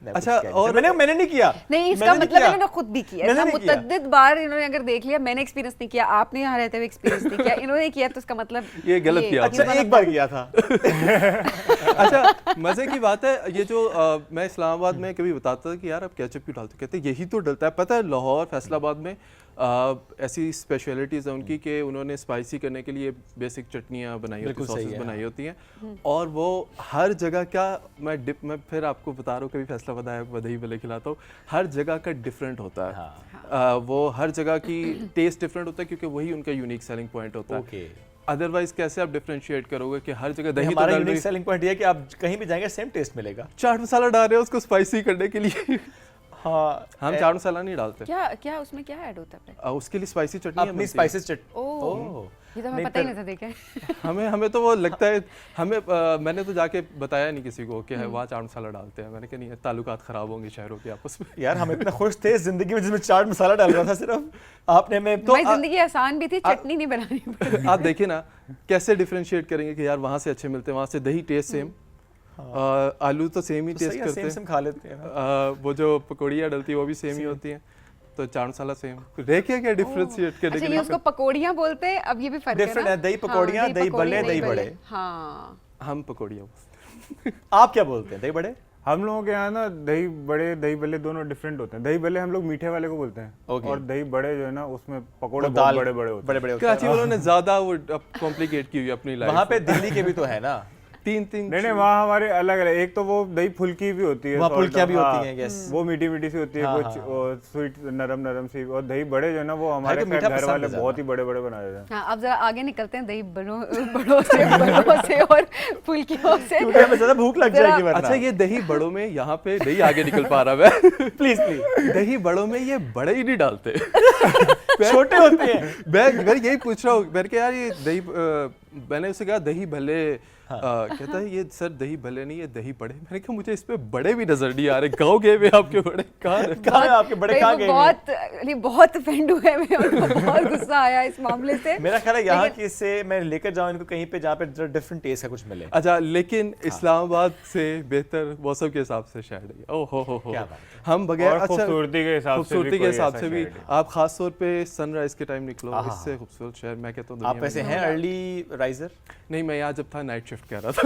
मैं कुछ अच्छा, कह नहीं और- सकता। मैंने नहीं किया। नहीं, इसका मैंने मतलब किया। इन्होंने खुद भी किया। मैंने ऐसा नहीं किया। मुतद्दिद बार इन्होंने अगर देख लिया, मैंने एक्सपीरियंस नहीं किया, आपने यहाँ रहते हुए एक्सपीरियंस नहीं किया, इन्होंने किया, तो इसका मतलब ये गलत किया आपने। अच्छा, एक बार किया था। अच्छा, मजे की बात है ये जो मैं इस्लामाबाद में कभी बताता था कि यार आप केचप क्यों डालते, कहते यही तो डलता है। पता है लाहौर फैसलाबाद में ऐसी स्पेशलिटीज़ है उनकी कि उन्होंने स्पाइसी करने के लिए बेसिक चटनियाँ बनाई होती बिल्कुल हैं, सही सॉसेस है, बनाई होती हैं, और वो हर जगह का मैं फिर आपको बता रहा हूँ, कभी फैसलाबाद आया दही भले खिलाता हूँ, हर जगह का डिफरेंट होता है। वो हर जगह की टेस्ट डिफरेंट होता है क्योंकि वही उनका यूनिक सेलिंग पॉइंट होता है। ओके। अदरवाइज कैसे आप डिफरेंशिएट करोगे कि हर जगह दही तो हमारा डाल यूनिक रही- सेलिंग पॉइंट ये है कि आप कहीं भी जाएंगे सेम टेस्ट मिलेगा। चाट मसाला डाल रहे हो उसको स्पाइसी करने के लिए। हाँ, हम चाट मसाला नहीं डालते। क्या क्या उसमें क्या ऐड होता है? उसके लिए स्पाइसी चटनी अपनी स्पाइसेस चट ओह, ये तो हमें पता ही नहीं था देखे। हमें तो वो लगता है मैंने तो जाके बताया नहीं किसी को कि वहाँ चाट मसाला डालते हैं। मैंने कहा नहीं, ताल्लुकात ख़राब होंगे शहरों के आपस में। यार हम इतना खुश थे इस जिंदगी में जिसमें चाट मसाला डाल रहा था सिर्फ, आपने हमें भाई जिंदगी आसान भी थी, चटनी नहीं बनानी पड़ी। आप देखिए ना कैसे डिफरेंशिएट करेंगे कि यार वहाँ से अच्छे मिलते हैं, वहाँ से दही टेस्ट सेम, आलू तो सेम ही टेस्ट करते हैं, सेम खा लेते हैं। वो जो पकौड़ियाँ डलती है वो भी सेम ही होती हैं, तो चाट मसाला सेम। देखिए क्या डिफरेंशिएट करने अच्छा, के ये लिए उसको पकौड़ियाँ बोलते हैं, अब ये भी फर्क डिफरेंट है, दही पकौड़ियाँ, दही बल्ले, दही बड़े। हाँ, हम पकौड़ियाँ। आप क्या बोलते हैं, दही बड़े? हम लोगों के यहाँ ना दही बड़े दही बल्ले दोनों डिफरेंट होते हैं। दही बल्ले हम लोग मीठे वाले को बोलते हैं, और दही बड़े जो है ना उसमें पकोड़े बहुत बड़े बड़े होते हैं। बड़े कराची वालों ने ज्यादा वो कॉम्प्लिकेट की हुई अपनी लाइफ। वहाँ पे दिल्ली के भी तो है ना, तीन नहीं वहाँ हमारे अलग अलग, एक तो वो दही फुल्की भी होती है, वहाँ फुल्कियाँ भी हाँ, होती हैं, yes। वो मीठी मीठी सी होती है, कुछ स्वीट नरम नरम सी। और दही बड़े जो है ना वो हमारे तो मीठा घर पसंद वाले है बहुत ही बड़े बड़े बना देते हैं। हाँ, अब जरा आगे निकलते हैं दही बड़ों से और फुल्कियों से, क्योंकि हमें ज्यादा भूख लग जाएगी वरना। अच्छा, ये दही बड़ों में यहाँ पे दही आगे निकल पा रहा है। प्लीज प्लीज, दही बड़ों में ये बड़े ही नहीं डालते, छोटे होते हैं। मैं यही पूछ रहा हूँ, मैंने कहा यार ये दही मैंने उसे कहा दही भले, कहता है ये सर दही भले नहीं, ये दही बड़े। मैंने कहा मुझे इस पे बड़े भी नजर नहीं आ रहे, गाँव गए हुए आपके बड़े कहाँ है आपके बड़े, कहाँ गए? बहुत ऑफेंड हुए हैं, उनको बहुत गुस्सा आया इस मामले से। मेरा ख्याल है यहाँ की से मैं लेकर जाऊँ इनको कहीं पे जहाँ पे डिफरेंट टेस्ट का कुछ मिले। अच्छा, लेकिन इस्लामाबाद से बेहतर मौसम के हिसाब से शायद है। ओह हो क्या बात है। हम बगैर और खूबसूरती के हिसाब से खूबसूरती भी के कोई हिसाब ऐसा से भी शहर नहीं। आप खास तौर पे सनराइज के टाइम निकलो, इससे खूबसूरत शहर मैं कहता हूँ आप दुनिया वैसे में हैं अर्ली राइजर? नहीं, मैं यहाँ जब था नाइट शिफ्ट कर रहा था।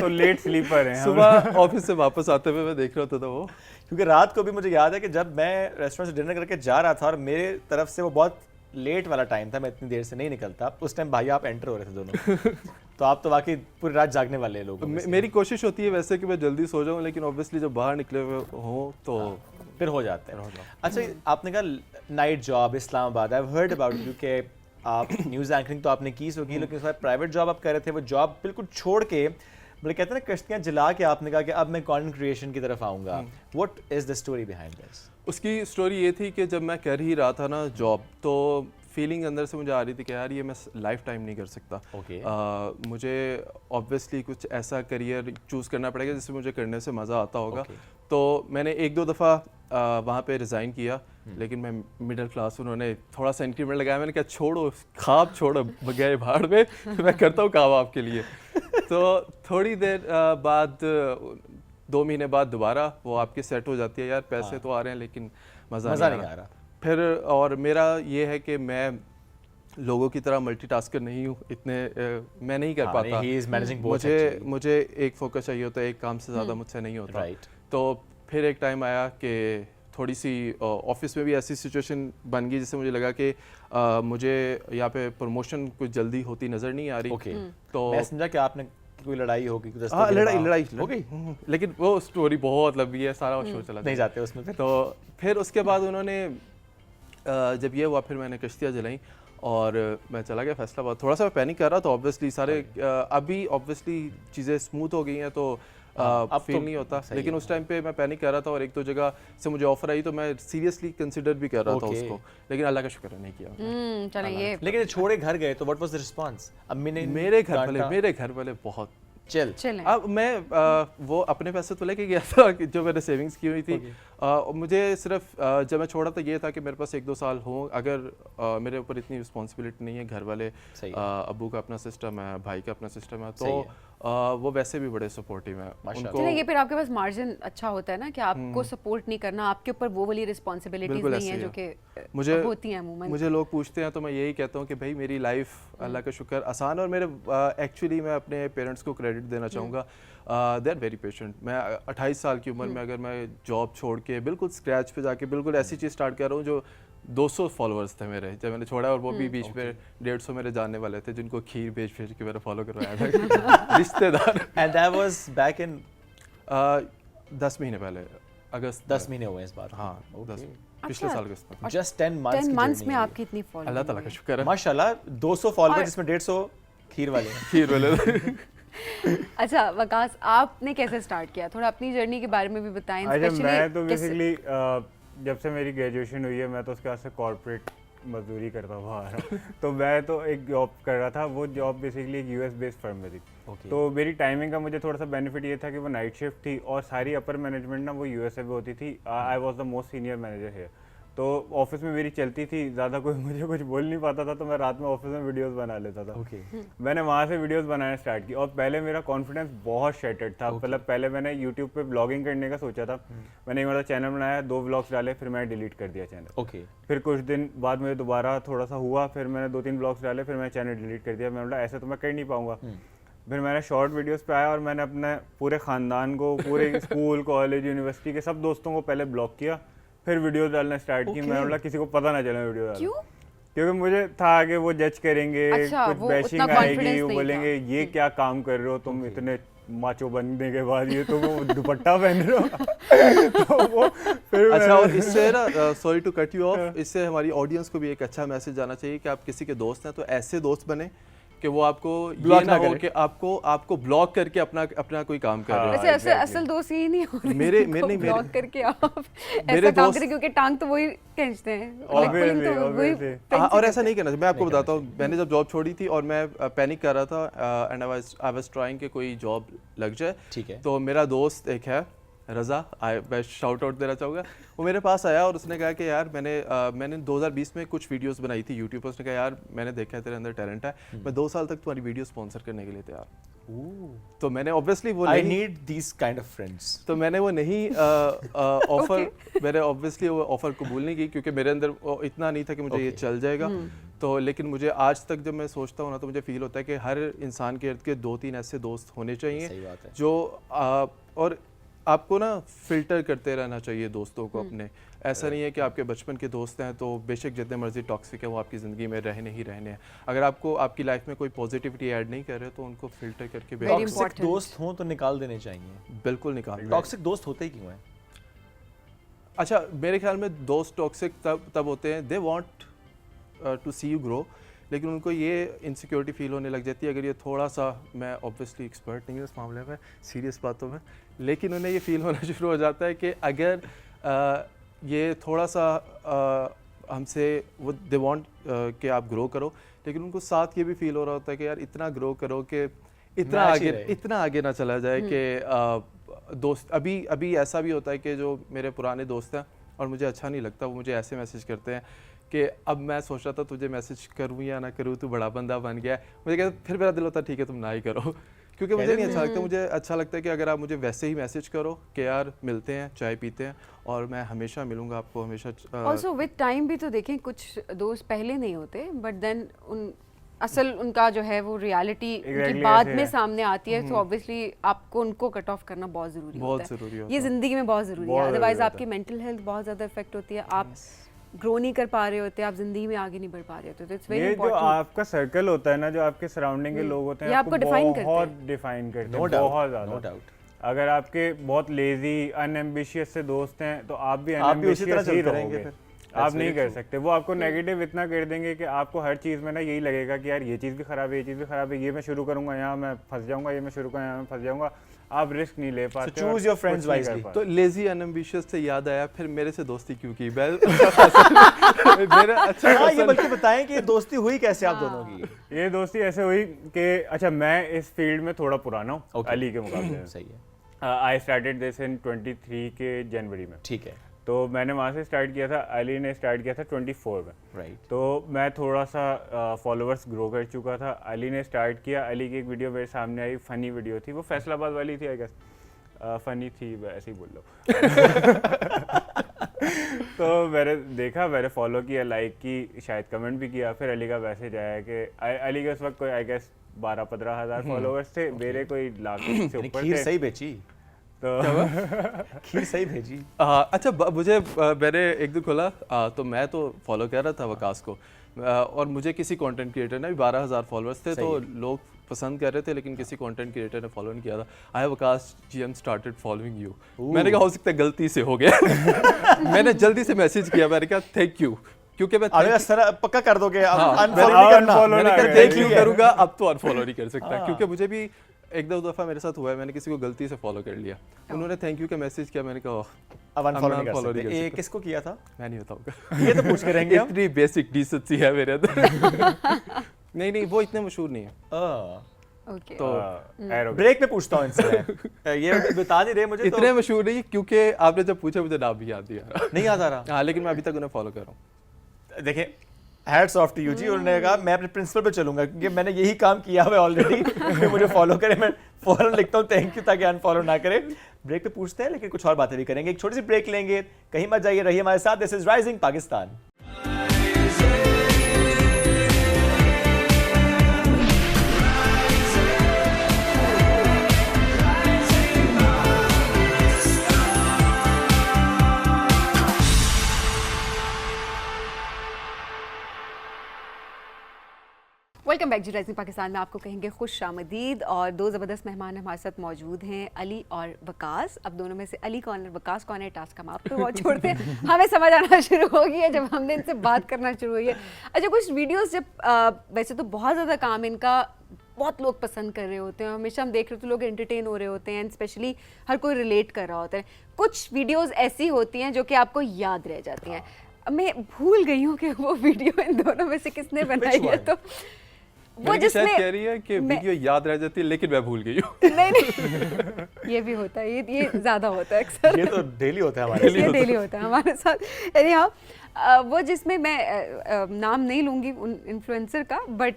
तो लेट स्लीपर हैं हम। सुबह ऑफिस से वापस आते हुए मैं देख रहा था वो, क्योंकि रात को भी मुझे याद है कि जब मैं रेस्टोरेंट से डिनर करके जा रहा था और मेरे तरफ से वो बहुत लेट वाला टाइम था, मैं इतनी देर से नहीं निकलता उस टाइम, भाई आप एंटर हो रहे थे दोनों। तो आप तो वाकई पूरी रात जागने वाले लोग। मेरी कोशिश होती है वैसे कि मैं जल्दी सो जाऊँ, लेकिन ऑब्वियसली जब बाहर निकले हुए हो तो फिर हो जाते हैं। अच्छा, आपने कहा night job Islamabad, I have heard about you कि आप न्यूज़ एंकरिंग तो आपने की सो की, लेकिन उसके बाद प्राइवेट जॉब आप कर रहे थे, वो जॉब बिल्कुल छोड़ के मतलब कहते हैं ना कश्तियाँ जला के आपने कहा कि अब मैं कंटेंट क्रिएशन की तरफ आऊँगा। What is the story behind this? उसकी स्टोरी ये थी कि जब मैं कर ही रहा था ना जॉब, तो फीलिंग अंदर से मुझे आ रही थी कि यार ये मैं लाइफ टाइम नहीं कर सकता। मुझे ऑब्वियसली कुछ ऐसा करियर चूज़ करना पड़ेगा जिससे मुझे करने से मज़ा आता होगा। तो मैंने एक दो दफ़ा वहाँ पे रिज़ाइन किया, लेकिन मैं मिडिल क्लास, उन्होंने थोड़ा सा इंक्रीमेंट लगाया, मैंने कहा छोड़ो ख्वाब छोड़ो, गए भाड़ में, मैं करता हूँ काम आपके लिए। तो थोड़ी देर बाद 2 महीने बाद दोबारा वो आपके सेट हो जाती है, यार पैसे तो आ रहे हैं लेकिन मज़ा नहीं आ रहा। फिर और मेरा ये है कि मैं लोगों की तरह मल्टीटास्कर नहीं हूँ, इतने मैं नहीं कर पाता। मुझे एक फोकस चाहिए होता है, एक काम से ज़्यादा मुझसे नहीं होता। तो फिर एक टाइम आया कि थोड़ी सी ऑफिस में भी ऐसी सिचुएशन बन गई जिससे मुझे लगा कि मुझे यहाँ पे प्रमोशन कुछ जल्दी होती नज़र नहीं आ रही। तो मैं समझा कि आपने कोई लड़ाई होगी, लड़ाई हो गई, लेकिन वो स्टोरी बहुत लंबी है, सारा शो चला नहीं जाते उसमें। तो फिर उसके बाद उन्होंने जब ये हुआ, फिर मैंने कश्तियाँ जलाई और मैं चला गया फैसलाबाद। थोड़ा सा मैं पैनिक कर रहा था, ऑब्वियसली सारे अभी ऑब्वियसली चीज़ें स्मूथ हो गई हैं तो अब फील नहीं होता, लेकिन उस टाइम पे मैं पैनिक कर रहा था और एक दो जगह से मुझे ऑफर आई तो मैं सीरियसली कंसिडर भी कर रहा था उसको, लेकिन अल्लाह का शुक्र है नहीं किया। चलिए, लेकिन छोड़े घर गए तो व्हाट वाज द रिस्पांस? अम्मी ने मेरे घर वाले बहुत चिल। अब मैं वो अपने पैसे तो लेके गया था जो मैंने सेविंग्स की हुई थी। मुझे सिर्फ जब मैं छोड़ा था ये था कि मेरे पास 1-2 साल हो, अगर मेरे ऊपर इतनी रिस्पॉन्सिबिलिटी नहीं है, घर वाले अब्बू का अपना सिस्टम है, भाई का अपना सिस्टम है, तो वो वैसे भी बड़े सपोर्टिव हैं उनको। ये फिर आपके पास मार्जिन अच्छा होता है ना कि आपको सपोर्ट नहीं करना, आपके ऊपर वो वाली रिस्पॉन्सिबिलिटीज नहीं है जो कि मुझे होती हैं अमूमन। मुझे लोग पूछते हैं तो मैं यही कहता हूँ कि भाई मेरी लाइफ अल्लाह का शुक्र आसान, और मेरे एक्चुअली मैं अपने पेरेंट्स को क्रेडिट देना चाहूँगा, दे आर वेरी पेशेंट। मैं 28 साल की उम्र में अगर मैं जॉब छोड़ के बिल्कुल स्क्रैच पे जाके बिल्कुल ऐसी चीज़ स्टार्ट कर रहा हूँ जो 200 फॉलोअर्स थे मेरे जब मैंने छोड़ा, और वो भी बीच में 150 मेरे जानने वाले थे जिनको खीर भेज के मैंने फॉलो करवाया था रिश्तेदार। And that was back in 10 महीने पहले, अगस्त 10 महीने हुए इस बार। हाँ, पिछले साल अगस्त में। जस्ट 10 मंथ्स में आपकी इतनी फॉलोअर्स, अल्लाह ताला का शुक्र है माशाल्लाह। 200 फॉलोअर जिसमें 150 खीर वाले। अच्छा वकास, आपने कैसे स्टार्ट किया? थोड़ा अपनी जर्नी के बारे में भी बताएं। अच्छा, मैं तो बेसिकली जब से मेरी ग्रेजुएशन हुई है मैं तो उसके बाद से कॉर्पोरेट मजदूरी करता हुआ आ रहा हूँ। तो मैं तो एक जॉब कर रहा था, वो जॉब बेसिकली एक यूएस बेस्ड फर्म में थी। तो मेरी टाइमिंग का मुझे थोड़ा सा बेनिफिट ये था कि वो नाइट शिफ्ट थी और सारी अपर मैनेजमेंट ना वो यूएसए में होती थी। I was the most senior manager है, तो ऑफिस में मेरी चलती थी, ज़्यादा कोई मुझे कुछ बोल नहीं पाता था, तो मैं रात में ऑफिस में वीडियोस बना लेता था। मैंने वहाँ से वीडियोस बनाना स्टार्ट की और पहले मेरा कॉन्फिडेंस बहुत शैटर्ड था। मतलब पहले मैंने यूट्यूब पे ब्लॉगिंग करने का सोचा था, मैंने एक मतलब चैनल बनाया, 2 व्लॉग्स डाले, फिर मैंने डिलीट कर दिया चैनल। फिर कुछ दिन बाद मुझे दोबारा थोड़ा सा हुआ, फिर मैंने 2-3 ब्लॉग्स डाले, फिर मैंने चैनल डिलीट कर दिया। मैंने बोला ऐसे तो मैं कर नहीं पाऊंगा। फिर मैंने शॉर्ट वीडियोस पे आया और मैंने अपने पूरे ख़ानदान को, पूरे स्कूल कॉलेज यूनिवर्सिटी के सब दोस्तों को पहले ब्लॉक किया, फिर वीडियो डालना स्टार्ट की। मैं बोला किसी को पता ना चले वीडियो डाल। क्यों? क्योंकि मुझे था कि वो जज करेंगे, अच्छा, कुछ वो बैशिंग उतना आएगी, confidence वो नहीं बोलेंगे था। ये क्या काम कर रहे हो तुम, इतने माचो बनने के बाद ये तो वो दुपट्टा पहन रहे हो। तो वो फिर अच्छा, और इससे ना sorry to cut you off, इससे हमारी ऑडियंस को भी एक अच्छा मैसेज जाना चाहिए कि आप किसी के दोस्त हैं तो ऐसे दोस्त बने कि वो आपको ये ना हो कि आपको ब्लॉक करके अपना कोई काम कर रहे हो। वैसे ऐसे असल दोस्त यही नहीं होते मेरे ब्लॉक करके आप ऐसा काम करें, क्योंकि टांग तो वही खींचते हैं, leg pulling तो वही और ऐसा नहीं करना चाहिए। मैं आपको बताता हूँ, मैंने जब जॉब छोड़ी थी और मैं पैनिक कर रहा था एंड आई वाज ट्राइंग कि कोई जॉब लग जाए। ठीक है। तो मेरा दोस्त एक है रज़ा, मैं शाउट आउट देना चाहूँगा, वो मेरे पास आया और उसने कहा कि यार मैंने 2020 में कुछ वीडियोस बनाई थी यूट्यूब पर। उसने कहा यार मैंने देखा है तेरे अंदर टैलेंट है, मैं 2 साल तक तुम्हारी वीडियो स्पॉन्सर करने के लिए तैयार। तो मैंने ऑब्वियसली वो आई नहीं, need these kind of friends. तो मैंने वो नहीं ऑफर मैंने ऑब्वियसली वो ऑफर कबूल नहीं की, क्योंकि मेरे अंदर इतना नहीं था कि मुझे ये चल जाएगा। तो लेकिन मुझे आज तक जब मैं सोचता हूँ ना, तो मुझे फील होता है कि हर इंसान के इर्द गिर्द 2-3 ऐसे दोस्त होने चाहिए। सही बात है। जो और आपको ना फिल्टर करते रहना चाहिए दोस्तों को अपने। ऐसा नहीं है कि आपके बचपन के दोस्त हैं तो बेशक जितने मर्जी टॉक्सिक है वो आपकी ज़िंदगी में रहने ही रहने हैं। अगर आपको आपकी लाइफ में कोई पॉजिटिविटी ऐड नहीं कर रहे तो उनको फिल्टर करके Very टॉक्सिक important. दोस्त हों तो निकाल देने चाहिए। बिल्कुल निकाल। टॉक्सिक दोस्त होते ही क्यों हैं? अच्छा, मेरे ख्याल में दोस्त टॉक्सिक तब होते हैं, they want to see you grow, लेकिन उनको ये इनसिक्योरिटी फील होने लग जाती है। अगर ये थोड़ा सा, मैं ऑब्वियसली एक्सपर्ट नहीं हूँ इस मामले में, सीरियस बातों में, लेकिन उन्हें ये फील होना शुरू हो जाता है कि अगर ये थोड़ा सा हमसे वो दे वांट कि आप ग्रो करो, लेकिन उनको साथ ये भी फील हो रहा होता है कि यार इतना ग्रो करो कि इतना आगे ना चला जाए कि दोस्त अभी ऐसा भी होता है कि जो मेरे पुराने दोस्त हैं और मुझे अच्छा नहीं लगता, वो मुझे ऐसे मैसेज करते हैं कि अब मैं सोच रहा था तुझे मैसेज करूँ या ना करूँ, तू बड़ा बंदा बन गया है। मुझे कहते, फिर मेरा दिल होता है ठीक है तुम ना ही करो, क्योंकि मुझे नहीं अच्छा लगता। मुझे अच्छा लगता है कि अगर आप मुझे वैसे ही मैसेज करो कि यार मिलते हैं, चाय पीते हैं, और मैं हमेशा मिलूंगा आपको हमेशा। ऑल्सो विद टाइम भी तो देखें, कुछ दोस्त पहले नहीं होते, बट देन उनका जो है वो रियलिटी की बाद में सामने आती है, तो ऑब्वियसली आपको उनको कट ऑफ करना बहुत ज़रूरी होता है। ये ज़िंदगी में बहुत ज़रूरी है, अदरवाइज आपकी मेंटल हेल्थ बहुत ज़्यादा इफेक्ट होती है, आप ग्रो नहीं कर पा रहे होते, आप जिंदगी में आगे नहीं बढ़ पा रहे होते। तो इट्स वेरी इंपॉर्टेंट। जो आपका सर्कल होता है ना, जो आपके सराउंडिंग के लोग होते हैं, आपको डिफाइन करते हैं, बहुत डिफाइन करते हैं, बहुत ज़्यादा। No doubt. अगर आपके बहुत लेजी अनएम्बिशियस से दोस्त हैं तो आप भी उसी तरह अनएम्बिशियस ही चलते रहोगे। रहेंगे। आप नहीं कर सकते, वो आपको नेगेटिव इतना कर देंगे कि आपको हर चीज़ में ना यही लगेगा कि यार ये चीज़ भी खराब है, ये चीज़ भी खराब है, ये मैं शुरू करूंगा यहाँ मैं फंस जाऊंगा, ये मैं शुरू करूंगा यहाँ मैं फंस जाऊंगा। आप रिस्क नहीं ले पाते। So choose your friends wisely. तो लेजी अनएम्बिशियस से याद आया, फिर मेरे से दोस्ती क्यों की? मेरा अच्छा हाँ, ये बल्कि बताएं कि ये दोस्ती हुई कैसे आप दोनों की? ये दोस्ती ऐसे हुई कि अच्छा, मैं इस फील्ड में थोड़ा पुराना हूँ अली के मुकाबले में। सही है। आई स्टार्टेड दिस इन 23 के जनवरी में। ठीक है। तो मैंने वहाँ से स्टार्ट किया था, अली ने स्टार्ट किया था 24 में। राइट। तो मैं थोड़ा सा फॉलोअर्स ग्रो कर चुका था। अली ने स्टार्ट किया, अली की एक वीडियो मेरे सामने आई, फ़नी वीडियो थी, वो फैसलाबाद वाली थी आई गेस, फ़नी थी ऐसे ही बोल लो। तो मैंने देखा, मैंने फॉलो किया, लाइक की, शायद कमेंट भी किया। फिर अली का मैसेज आया कि अली के उस वक्त कोई आई गेस 12-15 हज़ार फॉलोअर्स थे, मेरे कोई लाख से ऊपर खीर थे। सही बेची तो खीर सही भेजी। अच्छा, मुझे मैंने एक दिन खोला तो मैं तो फॉलो कर रहा था वकास को, और मुझे किसी कंटेंट क्रिएटर ने भी 12,000 फॉलोअर्स थे, तो लोग पसंद कर रहे थे, लेकिन किसी कंटेंट क्रिएटर ने फॉलो नहीं किया था। I Waqas ji am started following you. मैंने कहा हो सकता है गलती से हो गया। मैंने जल्दी से मैसेज किया, मैंने कहा थैंक यू, क्योंकि मैं पक्का कर दोगे, हाँ, अनफॉलो नहीं करना। मैंने कहा थैंक यू करूंगा, अब तो अनफॉलो नहीं कर सकता, क्योंकि मुझे भी एक दो दफ़ा मेरे साथ हुआ है, मैंने किसी को गलती से फॉलो कर लिया, उन्होंने थैंक यू का मैसेज किया, मैंने कहा अब अनफॉलो नहीं कर unfollow सकते। नहीं कर ये सकता। किसको किया था? मैं नहीं बताऊंगा। ये तो पूछ के रहेंगे हम। इतनी बेसिक डिसेंसी है मेरे अंदर। नहीं वो इतने मशहूर नहीं है। ओके तो ब्रेक में पूछता हूँ इनसे। ये बता नहीं रहे मुझे इतने तो मशहूर नहीं क्योंकि आपने जब पूछा मुझे नाम भी याद नहीं आ रहा। नहीं याद आ रहा। हाँ लेकिन मैं अभी तक उन्हें फॉलो कर रहा हूँ। देखिए हैट्स ऑफ टू यू जी, उन्होंने कहा मैं अपने प्रिंसिपल पे चलूंगा क्योंकि मैंने यही काम किया हुआ है ऑलरेडी। मुझे फॉलो करे, मैं फौरन लिखता हूँ थैंक यू ताकि अनफॉलो ना करे। ब्रेक पे पूछते हैं लेकिन कुछ और बातें भी करेंगे। एक छोटी सी ब्रेक लेंगे, कहीं मत जाइए, रहिए हमारे साथ। This is rising Pakistan. Welcome back जी राइजिंग पाकिस्तान में आपको कहेंगे खुश आमदीद। और दो ज़बरदस्त मेहमान हमारे साथ मौजूद हैं, अली और वकास। अब दोनों में से अली कौन है वकास कौन है टास्क हम आप पे बहुत छोड़ते हैं, हमें समझ आना शुरू हो गया जब हमने इनसे बात करना शुरू हुई है। अच्छा कुछ वीडियोस जब वैसे तो बहुत ज़्यादा काम इनका बहुत लोग पसंद कर रहे होते हैं, हमेशा हम देख रहे होते हैं लोग एंटरटेन हो रहे होते हैं एंड स्पेशली हर कोई रिलेट कर रहा होता है। कुछ वीडियोज़ ऐसी होती हैं जो कि आपको याद रह जाती हैं। अब मैं भूल गई हूँ कि वो वीडियो इन दोनों में से किसने बनाई है, तो वो शायद कह रही है कि वीडियो याद रह जाती है लेकिन मैं भूल गई हूँ। नहीं ये भी होता है, ये ज़्यादा होता है अक्सर। ये तो डेली होता है हमारे ये डेली होता है हमारे साथ। यानी हाँ वो जिसमें मैं नाम नहीं लूँगी उन इन्फ्लुएंसर का, बट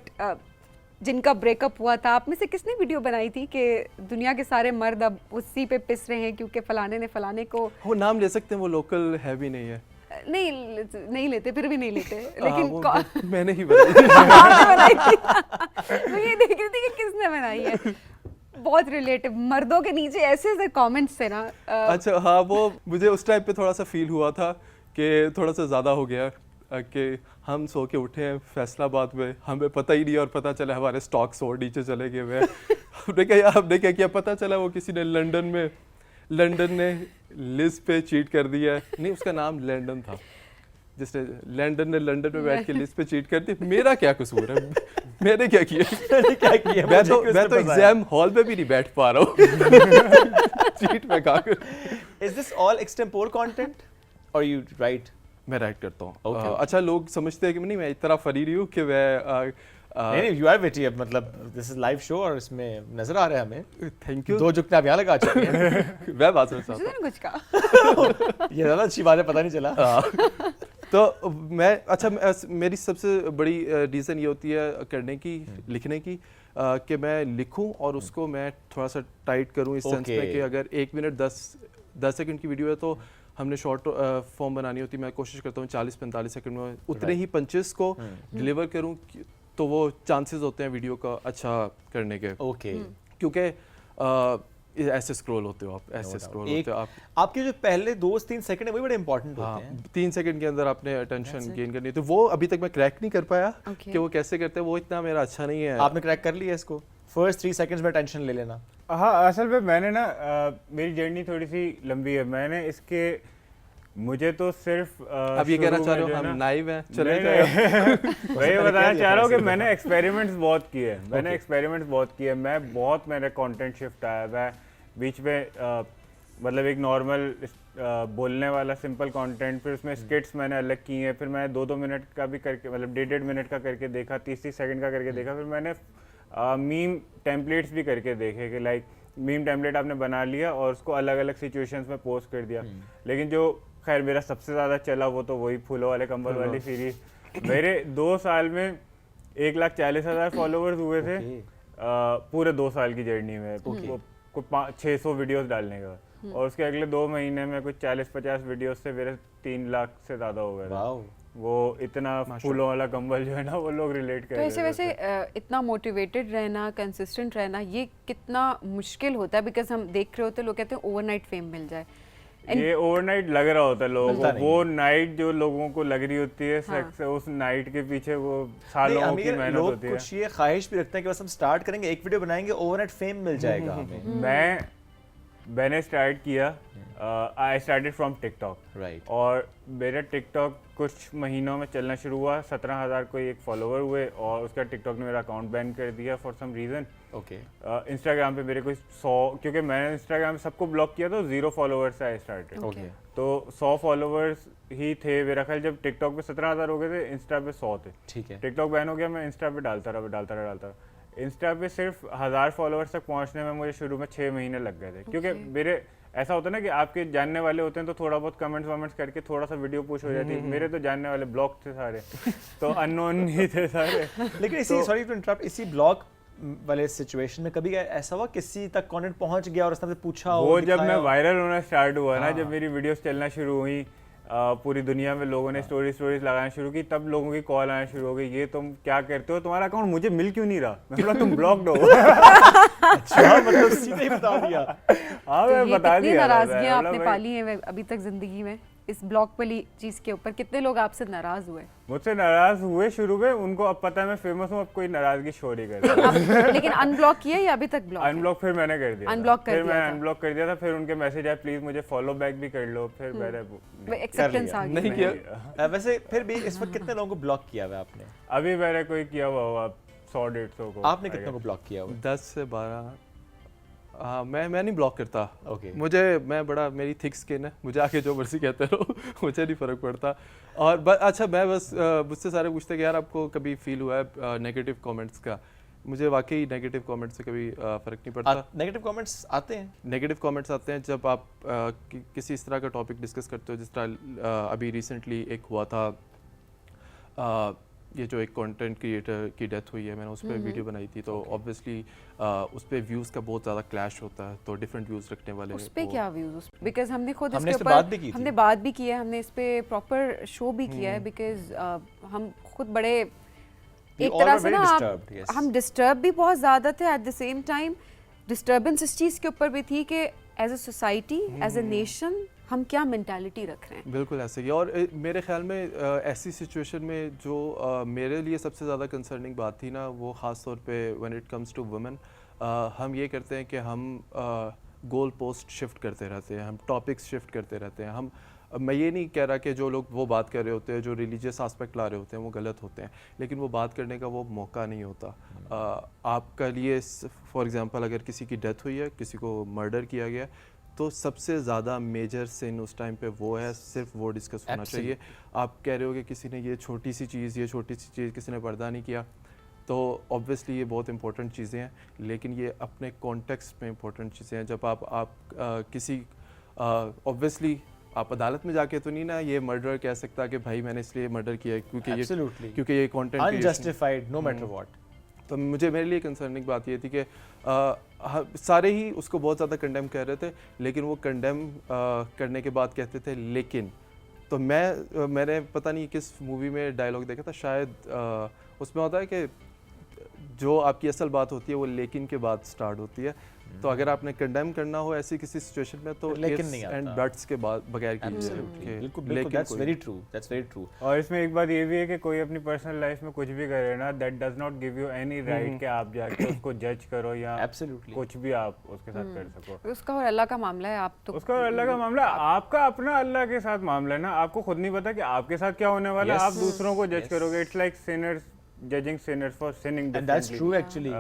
जिनका ब्रेकअप हुआ था, आप में से किसने वीडियो बनाई थी कि दुनिया के सारे मर्द अब उसी पे पिस रहे हैं क्योंकि फलाने ने फलाने को। वो नाम ले सकते हैं, वो लोकल है भी नहीं है। नहीं लेते, फिर भी नहीं लेते, लेकिन मैंने ही बनाई। आपने बनाई थी। मैं ये देख रही थी कि किसने बनाई है। बहुत रिलेटिव, मर्दों के नीचे ऐसे ऐसे कमेंट्स थे ना। अच्छा हाँ, वो मुझे उस टाइम पे थोड़ा सा फील हुआ था कि थोड़ा सा ज़्यादा हो गया कि हम सो के उठे हैं फैसलाबाद में, हमें पता ही नहीं और पता चला हमारे स्टॉक्स और नीचे चले गए हुए हैं। हमने क्या किया, पता चला वो किसी ने लंदन ने लिज पे चीट कर दिया है। नहीं उसका नाम लंदन था, जिसने लंदन में बैठ के लिज पे चीट कर दी। मेरा क्या कसूर है, मैंने क्या किया? मैं तो एग्जाम हॉल में भी नहीं बैठ पा रहा हूँ। चीट में कहा कर। Is this all extempore content और यू राइट? मैं राइट करता हूँ। अच्छा लोग समझते हैं कि नहीं मैं इतना फनी नहीं हूँ कि मैं नहीं यू आर वेटी, मतलब दिस इज लाइव शो और इसमें नजर आ रहा है हमें। Thank you. दो झुकने आप यहाँ लगा चुके हैं। मैं बात समझता किसी ने कुछ कहा। ये ज़्यादा अच्छी बात है, पता नहीं चला। तो मेरी सबसे बड़ी रीज़न ये होती है करने की, लिखने की, कि मैं लिखूं और उसको मैं थोड़ा सा टाइट करूं इस सेंस में कि अगर 1 मिनट 10 सेकंड की वीडियो है तो हमने शॉर्ट फॉर्म बनानी होती है। मैं कोशिश करता हूँ 40-45 सेकंड में उतने ही पंचेस को डिलीवर करूँ, तो वो चांसेस होते हैं वीडियो का अच्छा करने के। ओके क्योंकि ऐसे स्क्रॉल होते हो आप, ऐसे स्क्रॉल होते हो आप। आपके जो पहले 2-3 सेकंड है वही बड़े इंपॉर्टेंट होते हैं। 3 सेकंड के अंदर आपने अटेंशन गेन करनी है, तो वो अभी तक मैं क्रैक नहीं कर पाया कि वो कैसे करते हैं, वो इतना मेरा अच्छा नहीं है। आपने क्रैक कर लिया इसको? फर्स्ट 3 सेकंड्स में अटेंशन ले लेना। हाँ असल में मैंने ना मेरी जर्नी थोड़ी सी लंबी है। मैंने इसके मुझे तो सिर्फ अब ये कहना चाह रहे हो हम नाइव हैं, चले वही बताना चाह रहा हूँ कि मैंने एक्सपेरिमेंट्स बहुत किए। मेरा कंटेंट शिफ्ट आया। मैं बीच में मतलब एक नॉर्मल बोलने वाला सिंपल कंटेंट, फिर उसमें स्किट्स मैंने अलग की हैं, फिर मैं 2-2 मिनट का भी करके, मतलब 1.5 मिनट का करके देखा, 30 सेकंड का करके देखा, फिर मैंने मीम टेम्पलेट्स भी करके देखे कि लाइक मीम टेम्पलेट आपने बना लिया और उसको अलग अलग सिचुएशंस में पोस्ट कर दिया। लेकिन जो खैर मेरा सबसे ज़्यादा चला वो तो वही फूलों वाले कंबल वाली सीरीज। मेरे 2 साल में 1,40,000 फॉलोवर्स हुए थे पूरे 2 साल की जर्नी में, कुछ 600 वीडियोस डालने का। और उसके अगले 2 महीने में कुछ 40-50 वीडियोस से मेरे 3 लाख से ज़्यादा हो गए। वो इतना फूलों वाला कंबल जो है ना वो लोग रिलेट कर रहे हैं। तो वैसे इतना मोटिवेटेड रहना, कंसिस्टेंट रहना, ये कितना मुश्किल होता है? बिकॉज हम देख रहे होते हैं लोग कहते हैं ओवरनाइट फेम मिल जाए। ये ओवरनाइट लग रहा होता है लोगों को, वो नाइट जो लोगों को लग रही होती है सेक्स, उस नाइट के पीछे वो सालों की मेहनत होती है। कुछ ये ख्वाहिश भी रखते हैं कि बस हम स्टार्ट करेंगे, एक वीडियो बनाएंगे, ओवरनाइट फेम मिल जाएगा हमें। मैंने स्टार्ट किया, I started from TikTok, right. और मेरा टिकटॉक कुछ महीनों में चलना शुरू हुआ। 17,000 कोई एक फॉलोवर हुए और उसका टिकटॉक ने मेरा अकाउंट बैन कर दिया for some reason. Okay Instagram पे मेरे को 100, क्योंकि मैंने इंस्टाग्राम सबको ब्लॉक किया तो 0 फॉलोअर्स से आई स्टार्टेड। ओके तो 100 फॉलोअर्स ही थे मेरा ख्याल। जब टिकटॉक पे 17,000 हो गए थे, इंस्टा पे 100 थे। ठीक है। टिकटॉक बैन हो गया, मैं इंस्टा पे डालता रहा। इंस्टा पे सिर्फ 1000 फॉलोअर्स तक पहुंचने में मुझे शुरू में 6 महीने लग गए थे, क्योंकि मेरे ऐसा होता है ना कि आपके जानने वाले होते हैं तो थोड़ा बहुत कमेंट्स करके थोड़ा सा वीडियो पुश हो जाती है। मेरे तो जानने वाले ब्लॉक थे सारे, तो अननोन ही थे सारे। लेकिन इसी सॉरी टू इंटरप्ट, इसी ब्लॉग वाले सिचुएशन में कभी ऐसा हुआ किसी तक कंटेंट पहुंच गया और उसने आपसे पूछा वो जब मैं वायरल होना स्टार्ट हुआ ना, जब मेरी वीडियोस चलना शुरू हुई, पूरी दुनिया में लोगों ने स्टोरीज लगाना शुरू की, तब लोगों की कॉल आना शुरू हो गई, ये तुम क्या करते हो, तुम्हारा अकाउंट मुझे मिल क्यों नहीं रहा? मैं बोला तुम ब्लॉक्ड हो। अच्छा, मतलब सीधे ही बता दिया। हाँ, मैं बता दिया। नाराजगियां आपने पाली हैं अभी तक जिंदगी में इस ब्लॉक वाली चीज के ऊपर? कितने लोग आपसे नाराज हुए? मुझसे नाराज हुए शुरू में, उनको अब पता है मैं फेमस हूँ, अब कोई नाराजगी शो नहीं करता। लेकिन अनब्लॉक किया या अभी तक ब्लॉक? अनब्लॉक फिर मैंने कर दिया। फिर मैं अनब्लॉक कर दिया था। फिर उनके मैसेज आए, प्लीज मुझे फॉलो बैक भी कर लो। फिर मैंने एक्सेप्टेंस आ गई। नहीं किया। वैसे फिर भी इस वक्त कितने लोगों को ब्लॉक किया हुआ है आपने? अभी मैंने कोई किया हुआ होगा 100-150 को। आपने कितने को ब्लॉक किया हुआ? 10 से 12। हाँ, मैं नहीं ब्लॉक करता। ओके। मैं बड़ा, मेरी थिक स्किन है, मुझे आके जो मर्जी कहते रहो, मुझे नहीं फ़र्क पड़ता। और अच्छा, मैं बस मुझसे सारे पूछते कि यार आपको कभी फील हुआ है नेगेटिव कमेंट्स का? मुझे वाकई नेगेटिव कमेंट्स से कभी फ़र्क नहीं पड़ता। नेगेटिव कमेंट्स आते हैं? नेगेटिव कमेंट्स आते हैं जब आप किसी इस तरह का टॉपिक डिस्कस करते हो, जिस तरह अभी रिसेंटली एक हुआ था, ये जो एक कंटेंट क्रिएटर की डेथ हुई है, मैंने उस पर वीडियो बनाई थी, तो ऑब्वियसली उस पर व्यूज़ का बहुत ज़्यादा क्लैश होता है, तो डिफरेंट व्यूज़ रखने वाले उस पे क्या व्यूज़? बिकॉज हमने खुद हमने इसके इस पे बात ऊपर भी की थी। हमने बात भी की है, हमने इस पे प्रॉपर शो भी किया है, बिकॉज हम खुद बड़े एक all तरह were से very ना disturbed, yes. हम डिस्टर्ब भी बहुत ज़्यादा थे। At the same time disturbance इस चीज़ के ऊपर भी थी कि as a society, as a nation, हम क्या मेंटालिटी रख रहे हैं। बिल्कुल ऐसे ही। और मेरे ख्याल में ऐसी सिचुएशन में जो मेरे लिए सबसे ज़्यादा कंसर्निंग बात थी ना, वो ख़ास तौर पे when it comes to women, हम ये करते हैं कि हम गोल पोस्ट शिफ्ट करते रहते हैं, हम टॉपिक्स शिफ्ट करते रहते हैं। मैं ये नहीं कह रहा कि जो लोग वो बात कर रहे होते हैं, जो रिलीजियस आस्पेक्ट ला रहे होते हैं, वो गलत होते हैं, लेकिन वो बात करने का वो मौका नहीं होता। आपका लिए फॉर एग्जांपल अगर किसी की डेथ हुई है, किसी को मर्डर किया गया, तो सबसे ज़्यादा मेजर सिन उस टाइम पे वो है, सिर्फ वो डिस्कस होना चाहिए। आप कह रहे हो कि किसी ने ये छोटी सी चीज़ किसी ने पर्दा नहीं किया, तो ऑब्वियसली ये बहुत इंपॉर्टेंट चीज़ें हैं, लेकिन ये अपने कॉन्टेक्स्ट में इंपॉर्टेंट चीज़ें हैं। जब आप किसी ऑब्वियसली आप अदालत में जाके तो नहीं ना ये मर्डर कह सकता कि भाई मैंने इसलिए मर्डर किया क्योंकि ये content unjustified no matter what. तो मेरे लिए कंसर्निंग बात ये थी कि सारे ही उसको बहुत ज़्यादा कंडेम कर रहे थे, लेकिन वो कंडेम करने के बाद कहते थे लेकिन। तो मैंने पता नहीं किस मूवी में डायलॉग देखा था, शायद उसमें होता है कि जो आपकी असल बात होती है वो लेकिन के बाद स्टार्ट होती है। तो अगर आपने कंडेम करना हो ऐसी किसी सिचुएशन में, तो लेकिन नहीं एंड आता। बट्स के बाद बगैर कीजिए। बिल्कुल दैट्स वेरी ट्रू। और इसमें एक बात ये भी है कि कोई अपनी पर्सनल लाइफ में कुछ भी करे ना, that does not give you any right कि आप जाके उसको जज करो या Absolutely. कुछ भी आप उसके साथ कर सको। उसका और अल्लाह का मामला है। आप तो उसका और अल्लाह का मामला, आपका अपना अल्लाह के साथ मामला है ना। आपको खुद नहीं पता कि आपके साथ क्या होने वाला है, Yes. आप दूसरों को जज करोगे। It's like Sinners judging Sinners for sinning and that's true actually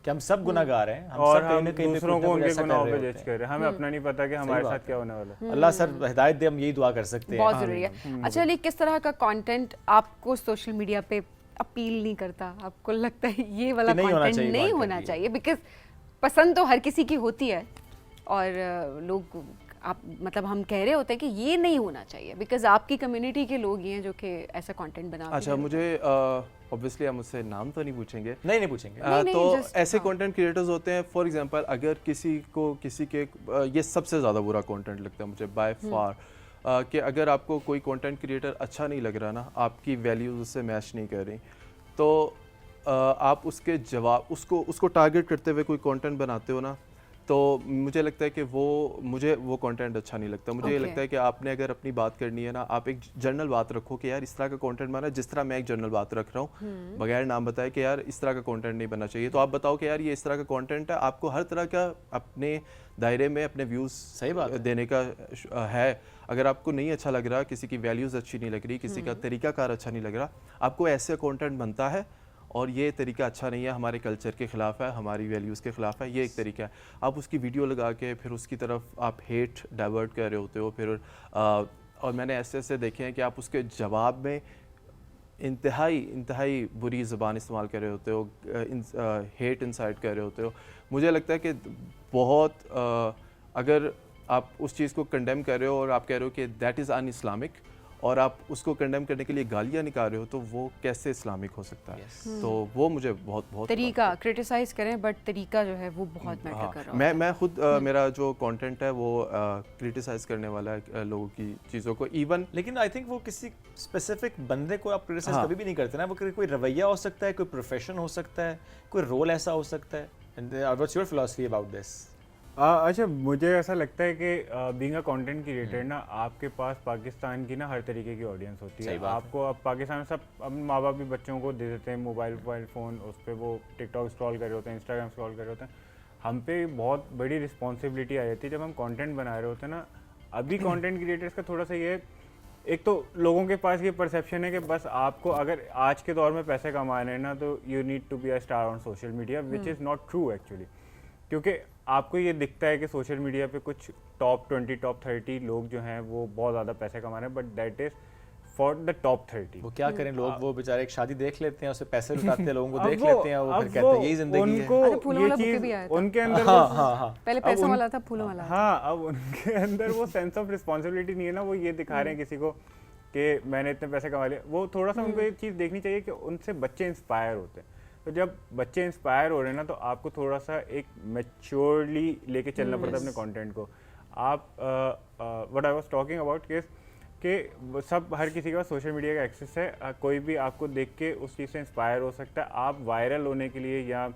कि हम सब गुनाहगार हैं, हम और सब कहीं हम ना कहीं पे दूसरों कुछ ना को कुछ उनके ऐसा कर गुनाहों रहे पे होते जज हैं। कर रहे हैं। हमें अपना नहीं पता कि हमारे बात साथ क्या होने वाला है। अल्लाह सर हिदायत दे, हम यही दुआ कर सकते हैं। बहुत जरूरी है। अच्छा अली, किस तरह का कंटेंट आपको सोशल मीडिया पे अपील नहीं करता? आपको लगता है ये वाला नहीं होना कंटेंट चाहिए, नहीं बात होना करती है। चाहिए? बिकॉज पसंद तो हर किसी की होती है, और लोग आप मतलब हम कह रहे होते हैं कि ये नहीं होना चाहिए, बिकॉज आपकी कम्युनिटी के लोग ही हैं जो कि ऐसा कंटेंट बनाते हैं। अच्छा, मुझे ऑब्वियसली आप मुझसे नाम तो नहीं पूछेंगे, नहीं पूछेंगे। नहीं, तो just, ऐसे कंटेंट क्रिएटर्स होते हैं, फॉर एग्जांपल अगर किसी के ये सबसे ज़्यादा बुरा कंटेंट लगता है मुझे बाय फार, कि अगर आपको कोई कंटेंट क्रिएटर अच्छा नहीं लग रहा ना, आपकी वैल्यूज उससे मैच नहीं कर रही, तो आप उसके जवाब उसको टारगेट करते हुए कोई कंटेंट बनाते हो ना, तो मुझे लगता है कि मुझे वो कंटेंट अच्छा नहीं लगता। मुझे ये Okay. लगता है कि आपने अगर अपनी बात करनी है ना, आप एक जनरल बात रखो कि यार इस तरह का कंटेंट बना, जिस तरह मैं एक जनरल बात रख रहा हूँ, बगैर नाम बताए कि यार इस तरह का कंटेंट नहीं बनना चाहिए। तो आप बताओ कि यार ये इस तरह का कंटेंट है, आपको हर तरह का अपने दायरे में अपने व्यूज़ सही बात है। देने का है। अगर आपको नहीं अच्छा लग रहा, किसी की वैल्यूज़ अच्छी नहीं लग रही, किसी का तरीकाकार अच्छा नहीं लग रहा, आपको ऐसे कंटेंट बनता है और ये तरीका अच्छा नहीं है, हमारे कल्चर के ख़िलाफ़ है, हमारी वैल्यूज़ के ख़िलाफ़ है, ये एक तरीका है। आप उसकी वीडियो लगा के फिर उसकी तरफ आप हेट डाइवर्ट कर रहे होते हो, फिर और मैंने ऐसे देखे हैं कि आप उसके जवाब में इंतहाई बुरी ज़बान इस्तेमाल कर रहे होते हो, हेट इंसाइट कर रहे होते हो। मुझे लगता है कि बहुत अगर आप उस चीज़ को कंडेम कर रहे हो और आप कह रहे हो कि दैट इज़ अन इस्लामिक, और आप उसको कंडेम करने के लिए गालियाँ निकाल रहे हो, तो वो कैसे इस्लामिक हो सकता है? तो वो मुझे बहुत तरीका क्रिटिसाइज करें, बट तरीका जो है वो बहुत मैटर कर रहा है। मैं खुद मेरा जो कंटेंट है वो क्रिटिसाइज करने वाला है लोगों की चीज़ों को, इवन लेकिन आई थिंक वो किसी स्पेसिफिक बंदे को आप क्रिटिसाइज हाँ। कभी भी नहीं करते ना, वो कोई रवैया हो सकता है, कोई प्रोफेशन हो सकता है, कोई रोल ऐसा हो सकता है। And what's your philosophy about this? अच्छा, मुझे ऐसा लगता है कि बीइंग अ कंटेंट क्रिएटर ना, आपके पास पाकिस्तान की ना हर तरीके की ऑडियंस होती है। आपको अब पाकिस्तान में सब अपने माँ बाप भी बच्चों को दे देते हैं मोबाइल फ़ोन, उस पर वो टिकटॉक स्क्रॉल कर रहे होते हैं, इंस्टाग्राम स्क्रॉल कर रहे होते हैं। हम पे बहुत बड़ी रिस्पॉन्सिबिलिटी आ जाती है जब हम कंटेंट बना रहे होते हैं ना। अभी कंटेंट क्रिएटर्स का थोड़ा सा ये, एक तो लोगों के पास ये परसेप्शन है कि बस आपको अगर आज के दौर में पैसे कमाने हैं ना, तो you need to be a star on social media, which is not true actually. क्योंकि आपको ये दिखता है कि सोशल मीडिया पे कुछ टॉप 20 टॉप 30 लोग जो हैं वो बहुत ज़्यादा पैसे कमा रहे हैं, but that is for the top 30। वो क्या करें लोग, वो बेचारे एक शादी देख लेते हैं, उससे पैसे लुटाते हैं, लोगों को देख लेते हैं, वो फिर कहते हैं यही जिंदगी है। उनको फूलों वाला बुके भी आया था। उनके अंदर हाँ पहले पैसा वाला था, फूलों वाला। हाँ, अब उनके अंदर वो सेंस ऑफ रिस्पॉन्सिबिलिटी नहीं है ना, वो ये दिखा रहे हैं किसी को कि मैंने इतने पैसे कमा लिए। वो थोड़ा सा उनको एक चीज़ देखनी चाहिए कि उनसे बच्चे इंस्पायर होते हैं। तो जब बच्चे इंस्पायर हो रहे हैं ना, तो आपको थोड़ा सा एक मैच्योरली लेके चलना पड़ता है अपने कंटेंट को। आप what I was talking about कि सब हर किसी के पास सोशल मीडिया का एक्सेस है, कोई भी आपको देख के उस चीज़ से इंस्पायर हो सकता है। आप वायरल होने के लिए या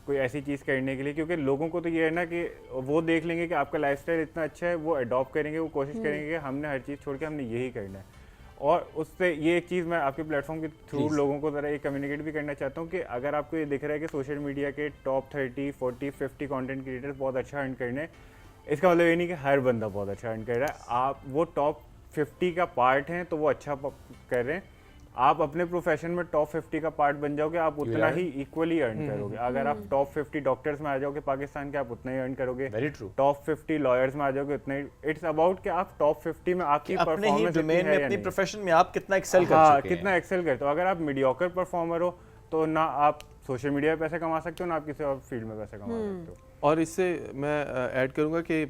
कोई ऐसी चीज़ करने के लिए, क्योंकि लोगों को तो ये है ना कि वो देख लेंगे कि आपका लाइफस्टाइल इतना अच्छा है, वो अडॉप्ट करेंगे, वो कोशिश करेंगे कि हमने हर चीज़ छोड़ के हमने यही करना है। और उससे ये एक चीज़ मैं आपके प्लेटफॉर्म के थ्रू लोगों को ज़रा ये कम्युनिकेट भी करना चाहता हूँ कि अगर आपको ये दिख रहा है कि सोशल मीडिया के टॉप 30, 40, 50 कंटेंट क्रिएटर्स बहुत अच्छा अर्न करने, इसका मतलब ये नहीं कि हर बंदा बहुत अच्छा अर्न कर रहा है। आप वो टॉप 50 का पार्ट हैं तो वो अच्छा कर रहे हैं। आप अपने प्रोफेशन में टॉप 50 का पार्ट बन जाओगे, आप उतना ही इक्वली अर्न करोगे। अगर आप टॉप 50 डॉक्टर्स में आ जाओगे पाकिस्तान के, आप उतना ही अर्न करोगे। Very true. टॉप 50 लॉयर्स में आ जाओगे, उतना ही। इट्स अबाउट कि आप टॉप 50 में आपकी अपने ही डोमेन में, अपनी प्रोफेशन में आप कितना एक्सेल कर हाँ, चुके हैं। कितना एक्सेल करते हो। अगर आप मीडियोकर परफॉर्मर हो तो ना आप सोशल मीडिया पे पैसे कमा सकते हो, ना आप किसी और फील्ड में पैसे कमा सकते हो। और इससे मैं ऐड करूँगा कि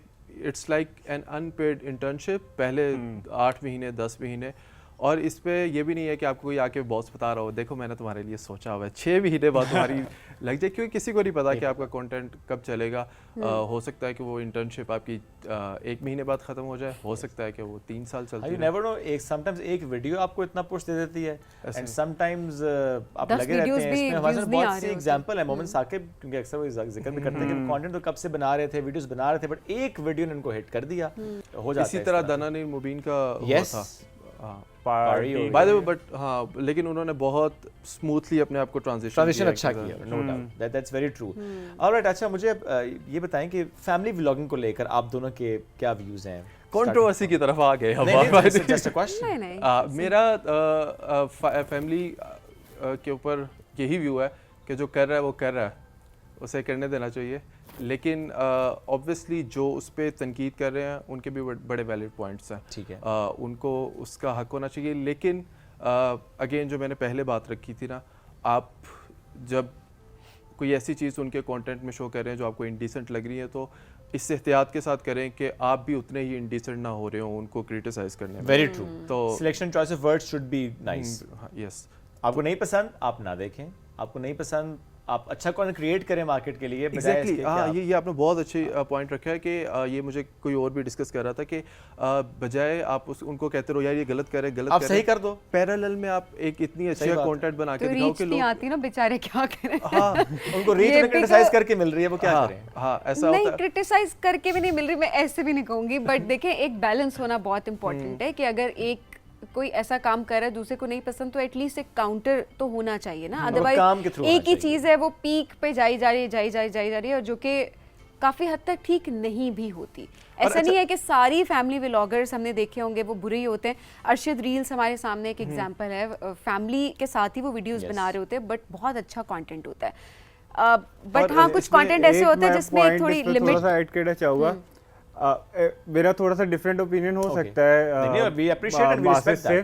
it's like an unpaid internship, पहले 8 महीने 10 महीने। और इस पे ये भी नहीं है कि आपको कोई आके बॉस बता रहा हो देखो मैंने तुम्हारे लिए सोचा हुआ है, 6 महीने बाद तुम्हारी लग जाए, क्योंकि किसी को नहीं पता कि आपका कंटेंट कब चलेगा। हो सकता है कि वो इंटर्नशिप आपकी 1 महीने बाद खत्म हो जाए, हो सकता है कि वो 3 साल चलती यू नेवर नो, एक समटाइम्स एक वीडियो आपको इतना पुश दे देती है, एंड समटाइम्स आप 10 लगे रहते videos हैं। भी इसमें हमारे views साथ नहीं आ बहुत सी रहे एग्जांपल है, मोमिन साकिब, क्योंकि अक्सर वो जिक्र भी करते हैं कि कंटेंट तो कब से बना रहे थे, वीडियोस बना रहे थे, बट एक वीडियो ने उनको हिट कर दिया। हो जाता है इसी तरह दानानीर मुबीन का हुआ यस था। पारी हो बाय द वे, बट हाँ, लेकिन उन्होंने बहुत स्मूथली अपने आप को ट्रांजिशन अच्छा किया, no doubt, that's very true. Alright, अच्छा मुझे ये बताएं कि फैमिली व्लॉगिंग को लेकर आप दोनों के क्या व्यूज हैं? कंट्रोवर्सी की तरफ आ गए हम। Just a question. नहीं मेरा फैमिली के ऊपर यही व्यू है कि जो कर रहा है वो कर रहा है, उसे करने देना चाहिए। लेकिन ऑब्वियसली जो उस पर तनकीद कर रहे हैं उनके भी बड़े वैलिड पॉइंट्स हैं, ठीक है। उनको उसका हक होना चाहिए। लेकिन अगेन जो मैंने पहले बात रखी थी ना, आप जब कोई ऐसी चीज़ उनके कंटेंट में शो कर रहे हैं जो आपको इंडिसेंट लग रही है, तो इससे एहतियात के साथ करें कि आप भी उतने ही इंडिसेंट ना हो रहे हो उनको क्रिटिसाइज करने में। Very true. तो selection choice of words should be nice. Yes, आपको नहीं पसंद आप ना देखें, आपको नहीं पसंद आप अच्छा कंटेंट क्रिएट करें मार्केट के लिए। एग्जैक्टली हाँ, ये आपने बहुत अच्छी पॉइंट रखा है कि ये मुझे कोई और भी डिस्कस कर रहा था कि बजाय आप उनको कहते रहो यार ये गलत कर रहे, गलत आप सही कर दो, पैरेलल में आप एक इतनी अच्छी कंटेंट बना के तो दिखाओ कि रीच नहीं लोग आती ना, बेचारे क्या करें। हाँ उनको रीच में क्रिटिसाइज करके मिल रही है, वो क्या करें? हाँ ऐसा नहीं, होता है। क्रिटिसाइज करके भी नहीं मिल रही, मैं ऐसे भी नहीं कहूंगी, बट देखें एक बैलेंस होना बहुत इंपॉर्टेंट है कि अगर एक कोई ऐसा काम कर रहा है दूसरे को नहीं पसंद, तो एटलीस्ट एक काउंटर तो होना चाहिए ना। काम के अदरवाइज थ्रू एक ही होना चीज है वो पीक पे जाई जा रही है, और जो कि काफ़ी हद तक ठीक नहीं भी होती। ऐसा नहीं है कि सारी फैमिली व्लॉगर्स हमने देखे होंगे वो बुरे ही होते हैं। अरशद रील्स हमारे सामने एक एग्जांपल है, फैमिली के साथ ही वो वीडियोस बना रहे होते हैं बट बहुत अच्छा कंटेंट होता है। बट हाँ, कुछ कंटेंट ऐसे होते हैं जिसमें थोड़ी लिमिट। थोड़ा सा ऐड करना चाहूँगा, मेरा थोड़ा सा डिफरेंट ओपिनियन हो सकता है we appreciate and we respect से,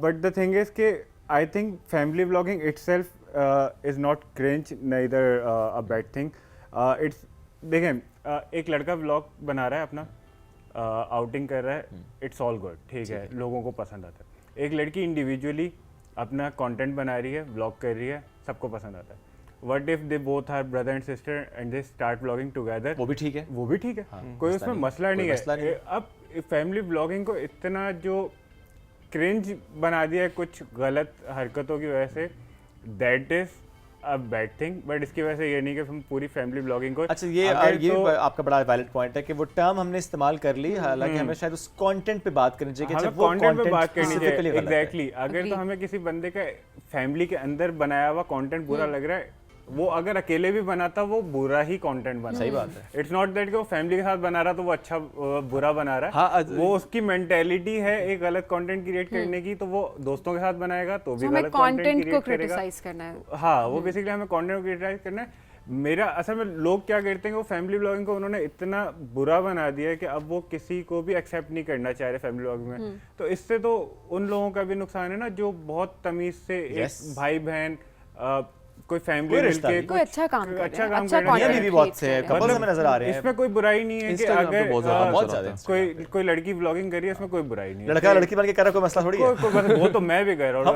बट द थिंग इज कि I think family vlogging itself is not cringe neither a bad thing. It's देखें, एक लड़का व्लॉग बना रहा है अपना, आउटिंग कर रहा है, इट्स ऑल गुड, ठीक है, लोगों को पसंद आता है। एक लड़की इंडिविजुअली अपना कंटेंट बना रही है, व्लॉग कर रही है, सबको पसंद आता है। What if they both are brother and sister and they start vlogging together? वो भी ठीक है, वो भी ठीक है, कोई उसमें मसला नहीं है। अब फैमिली व्लॉगिंग को इतना जो क्रिंज बना दिया है कुछ गलत हरकतों की वजह से, that is a bad thing. But इसकी वजह से ये नहीं कि हम पूरी फैमिली व्लॉगिंग को। अच्छा, ये आपका बड़ा वैलिड पॉइंट है कि वो टर्म हमने इस्तेमाल कर ली, हालांकि हमें शायद उस कंटेंट पे बात करनी चाहिए, हमें कंटेंट पे बात करनी चाहिए। एग्जैक्टली, अगर तो हमें किसी बंदे का फैमिली के अंदर बनाया हुआ कंटेंट बुरा लग रहा है, वो अगर अकेले भी बनाता वो बुरा ही कंटेंट बना। सही बात है। इट्स नॉट दैट कि वो फैमिली के साथ बना रहा तो वो अच्छा बुरा बना रहा है। हाँ, वो उसकी मेंटेलिटी है एक गलत कंटेंट क्रिएट करने की, तो वो दोस्तों के साथ बनाएगा तो भी गलत कंटेंट को क्रिएट क्रिटिसाइज करना है। हाँ, वो बेसिकली हमें कंटेंट को क्रिटिसाइज करना है। मेरा असल में लोग क्या करते हैं कि वो फैमिली व्लॉगिंग को उन्होंने इतना बुरा बना दिया है कि अब वो किसी को भी एक्सेप्ट नहीं करना चाह रहे फैमिली व्लॉगिंग में। तो इससे तो उन लोगों का भी नुकसान है ना जो बहुत तमीज से एक भाई बहन कोई फैमिली मिलके कोई अच्छा काम कर रहे हैं, अच्छा काम अच्छा कर रहे हैं। ये भी बहुत से कपल्स हमें नजर आ रहे हैं। इसमें कोई बुराई नहीं है कि Instagram पे अगर बहुत ज्यादा कोई लड़की व्लॉगिंग कर रही है, इसमें कोई बुराई नहीं है। लड़का लड़की बन के कर रहा, कोई मसला थोड़ी है। वो तो मैं भी कर रहा हूँ।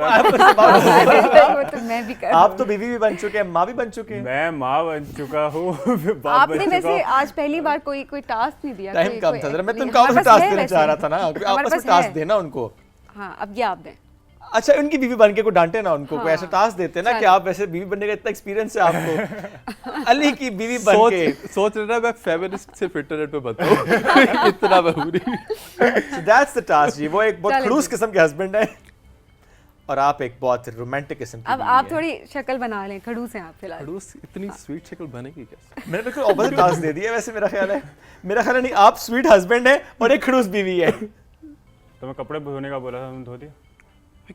वो तो मैं भी कर। आप तो बीवी भी बन चुके हैं, माँ भी बन चुके हैं। मैं माँ बन चुका हूँ, बाप आपने बन चुका वैसे हूँ। आज पहली बार कोई टास्क नहीं दिया। टाइम कम था जरा, मैं तो हमारे उनको पास टास्क है देना वैसे। चाह रहा था ना, हमारे आपस में पास टास्क है। देना उनको। हाँ, अब ये आप दें। अच्छा, उनकी बीवी बन के को डांटे ना उनको, कोई ऐसा हाँ। टास्क देते ना कि आप वैसे बीवी बनने का इतना एक्सपीरियंस है आपको, अली की बीवी बन के। सोच रहे ना मैं फेमिनिस्ट सिर्फ इंटरनेट पे बताऊं इतना मैं बुरी। So that's the task जी, वो एक बहुत चलें खड़ूस जी। किस्म के हस्बैंड है और आप एक बहुत रोमांटिक किस्म की अब बीवी आप हैं। थोड़ी शक्ल बना लें, खड़ूस हैं आप फिलहाल। खड़ूस इतनी स्वीट शक्ल बनेगी कैसे? मैंने बिल्कुल ऑपोजिट टास्क दे दिया वैसे, मेरा ख्याल है नहीं, आप स्वीट हस्बैंड है और एक खड़ूस बीवी है। तो मैं कपड़े धोने का बोला था, तुम धो दिया?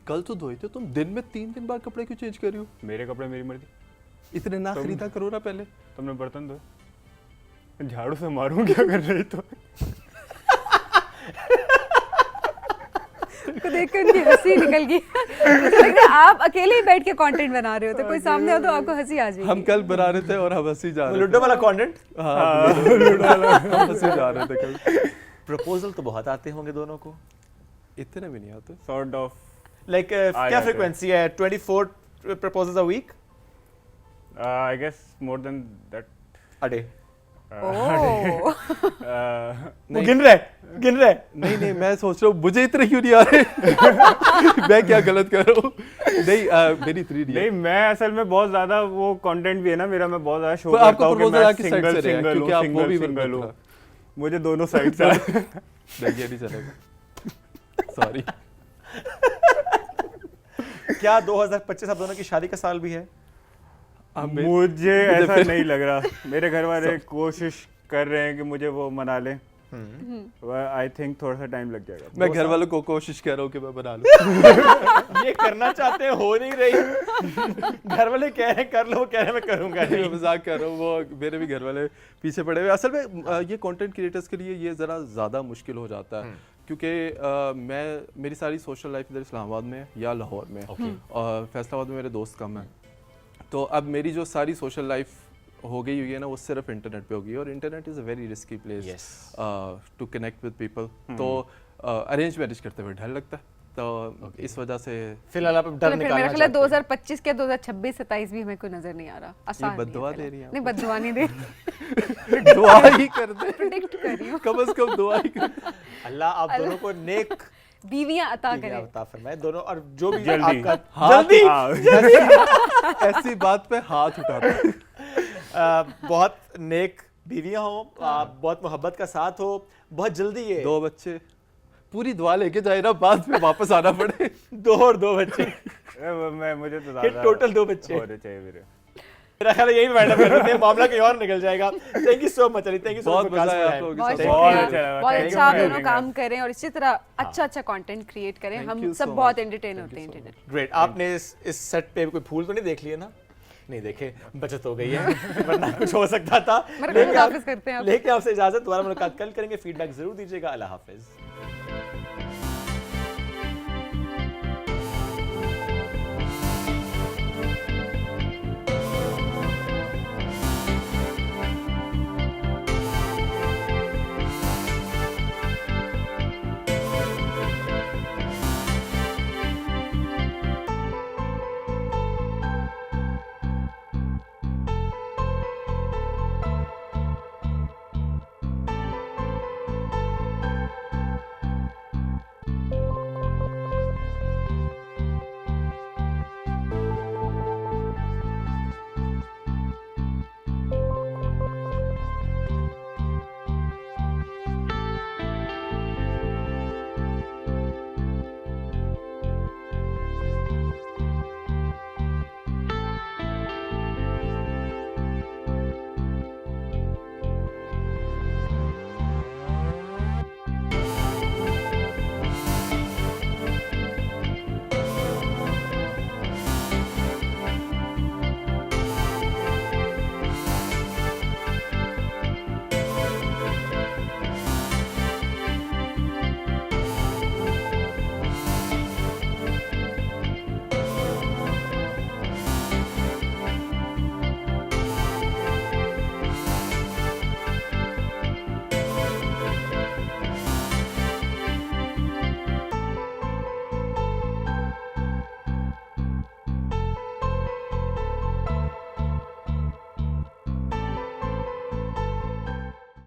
कल तो धोए थे तुम, दिन में 3 बार कपड़े क्यों चेंज कर रही हो? मेरे कपड़े मेरी मर्जी। इतने ना खरीदा करो ना पहले। तुमने बर्तन धोए, झाड़ू से मारूं क्या कर रही तो? को देखकर उनकी हंसी निकल गई। मुझे लग रहा है आप अकेले ही बैठ के कंटेंट बना रहे हो, तो कोई सामने हो तो आपको हंसी आ जाएगी। हम कल बना रहे थे और हम हंसी जा रहे थे। लूडो वाला कंटेंट। हाँ, लूडो वाला हम हंसी जा रहे थे कल। प्रपोजल तो बहुत आते होंगे दोनों को, इतने भी नहीं आते। सॉर्ट ऑफ लाइक क्या फ्रीक्वेंसी है? 24 proposals a week? I guess more than that a day. Oh, वो गिन रहे। नहीं मैं सोच रहा हूँ मुझे इतने क्यों नहीं आ रहे। मैं क्या गलत कर रहा हूँ? नहीं मेरी 3 नहीं, मैं असल में बहुत ज्यादा वो कंटेंट भी है ना मेरा, मैं बहुत ज्यादा शो पर आपको करता हूँ कि proposal मैं आपकी side सिंगल से रहेगा, सिंगल क्योंकि हूँ, आप वो भी सिंगल हूँ। बंद मुझे दोनों साइड से नहीं, ये नहीं चलेगा। सॉरी। क्या 2025 आप दोनों की शादी का साल भी है? मुझे ऐसा नहीं लग रहा। मेरे घर वाले कोशिश कर रहे हैं कि मुझे वो मना लें। आई थिंक थोड़ा सा टाइम लग जाएगा। मैं घर वालों को कोशिश कर रहा हूँ कि मैं बना लूँ। ये करना चाहते हैं, हो नहीं रही। घर वाले कह रहे हैं कर लो, वो कह रहे हैं मैं करूंगा मैं नहीं। मजाक कर रहा हूँ, वो मेरे भी घर वाले पीछे पड़े हुए। असल में ये कंटेंट क्रिएटर्स के लिए ये ज़रा ज़्यादा मुश्किल हो जाता है, क्योंकि मेरी सारी सोशल लाइफ इधर इस्लामाबाद में है या लाहौर में है, और फैसलाबाद में मेरे दोस्त कम हैं। तो अब मेरी जो सारी सोशल लाइफ हो गई हुई है ना, वो सिर्फ इंटरनेट पे होगी, और internet is a very risky place to connect with people. तो अरेंज मैरिज करते हुए डर लगता है, तो इस वजह से फिलहाल आप डर तो फिर मेरा निकालना ख्याल है चाहते हैं। 2025 के 2026 27 भी हमें कोई नजर नहीं आ रहा। आसान नहीं है बद्दुआ दे फिलहाल। रही हैं आप। नहीं, बद्दुआ नहीं दे रही, दुआ ही कर दे, प्रेडिक्ट कर रही हूँ। कम से कम दुआ ही कर दे। अल्लाह आप दोनों को नेक बीवियां अता बीवियां करे। अता फरमाए दोनों, और जो भी जल्दी। आपका जल्दी ऐसी बात पे हाथ उठाता है। बहुत नेक बीवियां हो, बहुत मोहब्बत का साथ हो, बहुत जल्दी ये 2 बच्चे, पूरी दुआ लेके जाए ना, बाद में वापस आना पड़े। 2 और 2 बच्चे, मुझे तो ये ज्यादा टोटल 2 बच्चे होने चाहिए मेरे। मेरा ख्याल है यही मैटर करते हैं, मामला कहीं और निकल जाएगा। Thank you so much Ali, thank you so बहुत मच। मजा आया आप लोगों के बहुत साथ। बहुत शुक्रिया, अच्छा लगा। बहुत Thank you अच्छा आप for दोनों having काम us. करें और इसी तरह अच्छा कंटेंट क्रिएट करें। Thank हम you सब so बहुत much. एंटरटेन Thank होते हैं you so इंटरनेट। ग्रेट। आपने इस सेट पे कोई फूल तो नहीं देख लिए ना? नहीं देखे, बचत हो गई है वरना कुछ हो सकता था। मगर खुद हाफिज करते हैं आप। लेके आपसे इजाजत, दोबारा मुलाकात कल करेंगे। फीडबैक जरूर दीजिएगा। अल्लाह हाफिज।